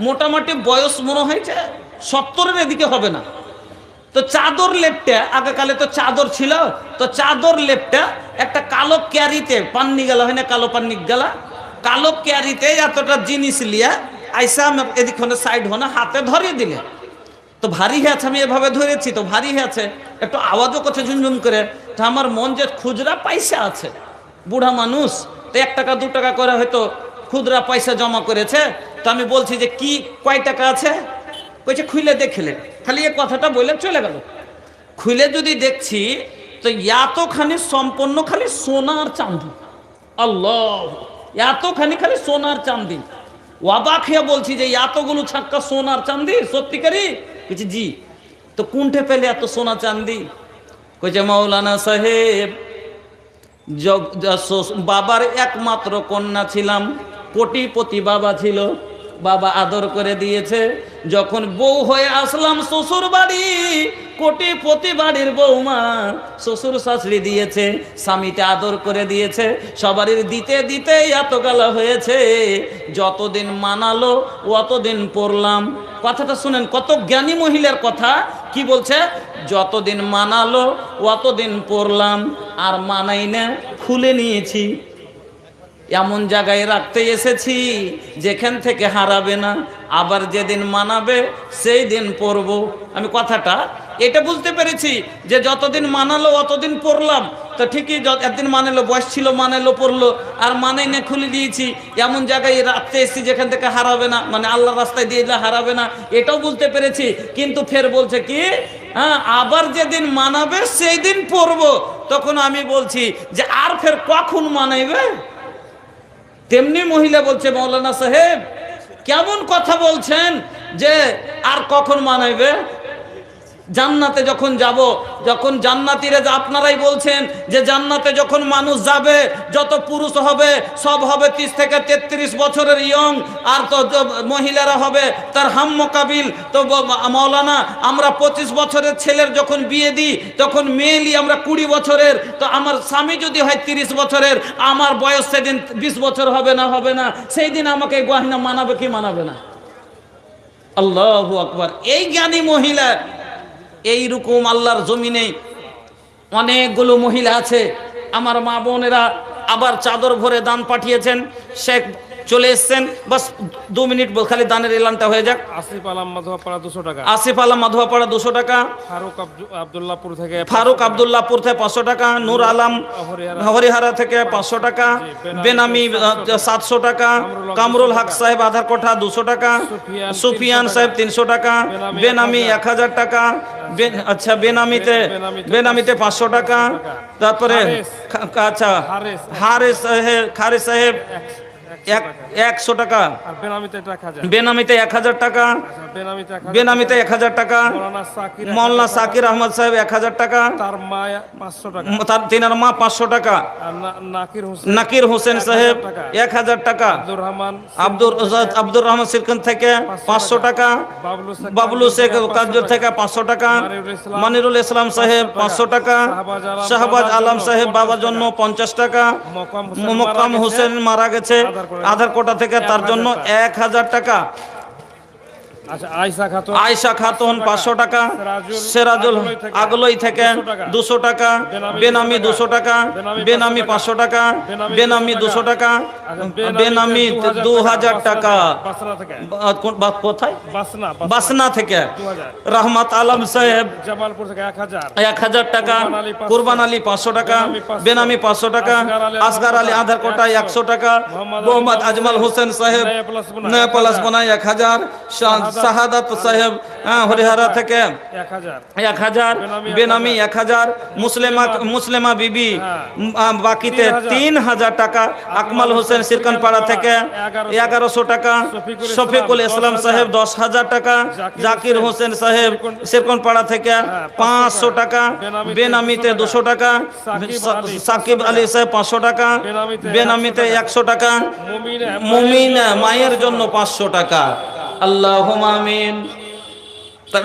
মোটামুটি বয়স মনে হয়েছে 70-এর এদিকে হবে না, তো চাদর লেপটা, আগেকালে তো চাদর ছিল, তো চাদর লেপটা একটা কালো ক্যারিতে, পান্নি গেলা হয় না, কালো পান্নি গেলা, কালো ক্যারিতে এতটা জিনিস লিয়া আইসা আমার এদিকে সাইড হনা হাতে ধরিয়ে দিলে। তো ভারী হয়েছে, আমি এভাবে ধরেছি তো ভারী হয়েছে, একটু আওয়াজও করছে ঝুমঝুম করে। তো আমার মন যে খুচরা পয়সা আছে, বুড়া মানুষ, তো 1 টাকা 2 টাকা করে হয়তো খুচরা পয়সা জমা করেছে। তো আমি বলছি যে কি কয় টাকা আছে? কইছে খুলে দেখলে, খালি এ কথাটা বলে চলে গেল। খুলে যদি দেখছি তো এতখানি সম্পন্ন খালি সোনার চাঁদি, আল্লাহ, এতখানি খালি সোনার চাঁদি। অবাক হয়ে বলছি যে এতগুলো ছাক্কা সোনার চাঁদি সত্যিকারই? কইছে জি। তো কোনঠে পেলে এত সোনা চাঁদি? কইছে মাওলানা সাহেব, বাবার একমাত্র কন্যা ছিলাম, কোটিপতি বাবা ছিল, বাবা আদর করে দিয়েছে। যখন বউ হয়ে আসলাম শ্বশুর বাড়ি, কোটিপতি বাড়ির বউমা, শ্বশুর শাশুড়ি দিয়েছে, স্বামীতে আদর করে দিয়েছে, সবারই দিতে দিতে এত গালা হয়েছে। যতদিন মানালো অতদিন পড়লাম। কথাটা শুনেন, কত জ্ঞানী মহিলার কথা। কি বলছে? যতদিন মানালো অতদিন পড়লাম, আর মানাই না, খুলে নিয়েছি। এমন জায়গায় রাখতে এসেছি যেখান থেকে হারাবে না, আবার যেদিন মানাবে সেই দিন পড়ব। আমি কথাটা এটা বুঝতে পেরেছি যে যতদিন মানালো অতদিন পড়লাম। তো ঠিকই, একদিন মানালো, বয়স ছিল মানালো, পড়লো, আর মানাই না, খুলে দিয়েছি। এমন জায়গায় রাখতে এসেছি যেখান থেকে হারাবে না, মানে আল্লাহর রাস্তায় দিয়ে দিলে হারাবে না, এটাও বুঝতে পেরেছি। কিন্তু ফের বলছে কি, আবার যেদিন মানাবে সেই দিন পড়ব। তখন আমি বলছি যে আর ফের কখন মানাইবে? তেমনি মহিলা বলছে, মাওলানা সাহেব কেমন কথা বলছেন যে আর কখন মানাইবে? জান্নাতে যখন যাব, যখন জান্নাতীরা, আপনারাই বলছেন যে জান্নাতে যখন মানুষ যাবে, যত পুরুষ হবে সব হবে 30 থেকে 33 বছরের ইয়ং, আর তো মহিলারা হবে তার হাম মোকাবিল। তো মাওলানা, আমরা 25 বছরের ছেলের যখন বিয়ে দিই তখন মেয়েলি আমরা 20 বছরের। তো আমার স্বামী যদি হয় 30 বছরের, আমার বয়স সেদিন 20 বছর হবে না, হবে না, সেই দিন আমাকে গহনা মানাবে কি মানাবে না? আল্লাহু আকবার। এই জ্ঞানী মহিলা, এইরকম আল্লাহর জমিনে অনেকগুলো মহিলা আছে। আমার মা বোনেরা আবার চাদর ভরে দান পাঠিয়েছেন। শেখ চলে এসছেন, বাস 2 মিনিট খালি দানের এলানটা হয়ে যাক। আসিফ আলম মাধোয়াপাড়া 200 টাকা। আসিফ আলম মাধোয়াপাড়া 200 টাকা। আব্দুল্লাহপুর থেকে ফারুক আব্দুল্লাহপুর থেকে 500 টাকা। নূর আলম হরিহারা থেকে 500 টাকা। বেনামি 700 টাকা। কামরুল হক সাহেব আধার কোঠা 200 টাকা। সুফিয়ান সাহেব 300 টাকা। বেনামি 1000 টাকা। আচ্ছা, বেনামিতে 500 টাকা। তারপরে আচ্ছা, খারিস সাহেব 100 টাকা। বেনামিতে 1000 টাকা। বেনামিতে 1000 টাকা। মৌলানা সাকির আহমদ সাহেব 1000 টাকা। তার মা 500 টাকা। তিনার মা 500 টাকা। নাকির হোসেন সাহেব 1000 টাকা। আব্দুর রহমান সিরকান থেকে 500 টাকা। বাবলু শেখ কাজর থেকে 500 টাকা। মনিরুল ইসলাম সাহেব 500 টাকা। শাহবাজ আলম সাহেব বাবার জন্য 50 টাকা। মোকাম হোসেন মারা গেছে আধার কোটা থেকে, তার জন্য 1000 টাকা। আয়শা খাতুন 500 টাকা। সেরাজুল আগলই থেকে 200 টাকা। বেনামি 200 টাকা। বেনামি 500 টাকা। বেনামি 200 টাকা। বেনামি 2000 টাকা। কোথায়? বাসনা থেকে রহমত আলম সাহেব জামালপুর থেকে 1000 টাকা। কুরবান আলী 500 টাকা। বেনামি 500 টাকা। আসগার আলী আধার কোটা 100 টাকা। মোহাম্মদ আজমাল হোসেন সাহেব নয়া প্লাস বনায় 1000। শাহাদাত সাহেব হরিহরা থেকে 1000, 1000, বেনামি 1000, মুসলিমা বিবি বাকিতে 3000 টাকা, আকমাল হোসেন সিরকানপাড়া থেকে 1100 টাকা, শফিকুল ইসলাম সাহেব 10,000 টাকা, জাকির হোসেন সাহেব সিরকানপাড়া থেকে 500 টাকা, বেনামিতে 200 টাকা, সাকিব আলী সাহেব 500 টাকা, বেনামিতে 100 টাকা, মুমিনা মায়ের জন্য 500 টাকা। আল্লাহুম্মা আমিন।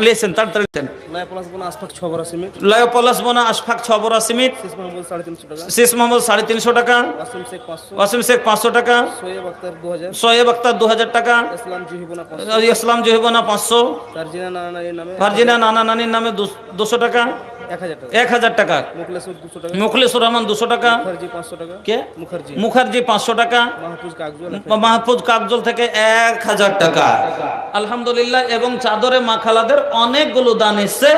লেছেন তাড়াতাড়ি লেছেন। লয়া প্লাস বোনা আশফাক 6 বড় সিমেন্ট, লয় পলাশ বোনা আশফাক 6 বড় সিমিত, শেষ মাহমুদ 350 টাকা, শেষ মোহাম্মদ 350 টাকা, ওয়াসিম শেখ 500, ওয়াসিম শেখ 500 টাকা, সোয়েব আক্তার 2000, সোয়েব আক্তার 2000 টাকা, ইসলাম জহিবনা 500, ইসলাম জহিবনা 500, তারজিনা নানার নামে ফারজিনা নানা নানির নামে 200 টাকা, 1000 টাকা, 1000 টাকা, মুখলেসুর 200 টাকা, মুখলিসুর রহমান 200 টাকা, মুখার্জি 500 টাকা, কে মুখার্জি, মুখার্জি 500 টাকা, মাহফুজ কাকজল মাহফুজ কাকজল থেকে 1000 টাকা। আলহামদুলিল্লাহ। এবং চাদরে মাখালাদের অনেকগুলো দান এসছে,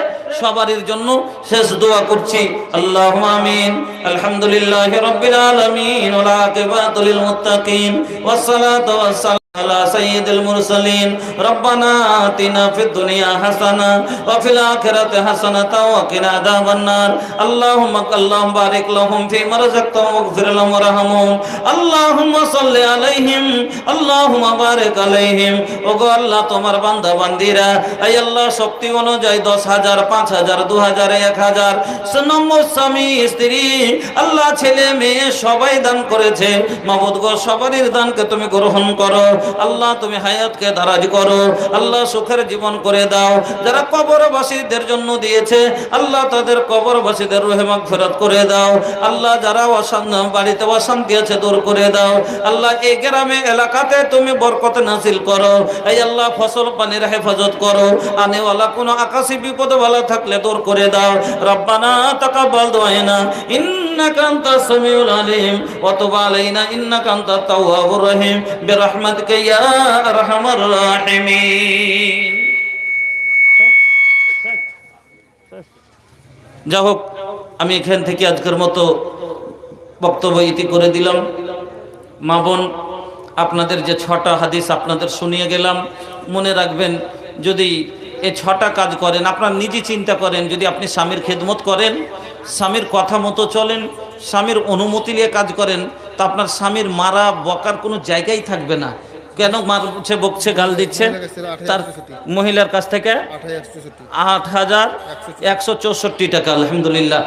সবারই জন্য শেষ দোয়া করছি। আল্লাহুম্মা আমিন। আলহামদুলিল্লাহি রাব্বিল আলামিন ওয়া আকিবাতুল লিল মুত্তাকিন ওয়াসসালাতু ওয়াসসালামু على سيد المرسلين ربنا آتنا في الدنيا حسنة وفي الآخرة حسنة وقنا عذاب النار اللهم بارك لهم فيما رزقتهم واغفر لهم وارحمهم اللهم صل عليهم اللهم بارك عليهم ওগো আল্লাহ তোমার বান্দা বান্দীরা এই আল্লাহ শক্তি অনুযায়ী 10,000 5,000 2,000 1,000 নম্বর স্বামী স্ত্রী আল্লাহ ছেলে মেয়ে সবাই দান করেছে। মাবুদ গো সবারই দানকে তুমি গ্রহণ করো আল্লাহ, তুমি হায়াতকে দারাজ করো আল্লাহ, সুখের জীবন করে দাও। যারা কবরবাসীদের জন্য দিয়েছে আল্লাহ তাদের কবরবাসীদের রুহে মাগফিরাত করে দাও আল্লাহ। যারা বাড়িতে অশান্তি আছে দূর করে দাও আল্লাহ। এই গ্রামে এলাকাতে তুমি বরকত নাজিল করো এই আল্লাহ। ফসল পানির হেফাজত করো, আনেওয়ালা কোনো আকাশী বিপদ বালা থাকলে দূর করে দাও। রব্বানা তাকাব্বাল দুআনা ইন্নাকা আনতাস সামিউল আলিম ওয়া তুব আলাইনা ইন্নাকা আনতাত তাওয়াবুর রহিম বিরহমাতিকা ইয়া আরহামার রাহিমিন। যা হোক, আমি এখান থেকে আজকের মতো বক্তব্য ইতি করে দিলাম। মা বোন, আপনাদের যে 6টা হাদিস আপনাদের শুনিয়ে গেলাম, মনে রাখবেন যদি এই 6টা কাজ করেন, আপনার নিজে চিন্তা করেন, যদি আপনি স্বামীর খেদমত করেন, স্বামীর কথা মতো চলেন, স্বামীর অনুমতি নিয়ে কাজ করেন, তা আপনার স্বামীর মারা বকার কোনো জায়গাই থাকবে না। কেন মারছে, বকছে, গাল দিচ্ছে? তার মহিলার কাছ থেকে 8,164 টাকা। আলহামদুলিল্লাহ,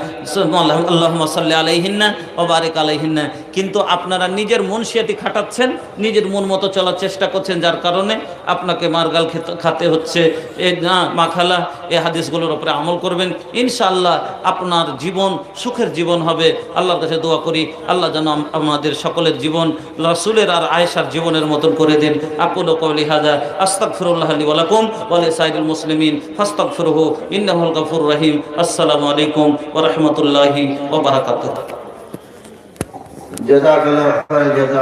আল্লাহুম্মা সাল্লি আলাইহিন্না ওয়া বারিক আলাইহিন্না। কিন্তু আপনারা নিজের মনসিয়াতি খাটাচ্ছেন, নিজের মন মতো চলার চেষ্টা করছেন, যার কারণে আপনাকে মারগাল খাতে হচ্ছে। এই না মাখালা, এই হাদিসগুলোর উপরে আমল করবেন, ইনশাআল্লাহ আপনার জীবন সুখের জীবন হবে। আল্লাহর কাছে দোয়া করি আল্লাহ যেন আমাদের সকলের জীবন রাসূলের আর আয়েশার জীবনের মতন করে দিন। আকুলু কওলি হাযা আস্তাগফিরুল্লাহ লি ওয়া লাকুম ওয়া লিসাইরিল মুসলিমিন ফাস্তাগফিরুহু ইন্নাহুল গফুরুর রহিম। আসসালামু আলাইকুম ওয়া রাহমাতুল্লাহি ওয়া বারাকাতুহু। জাযাকাল্লাহু খাইরান জাযা।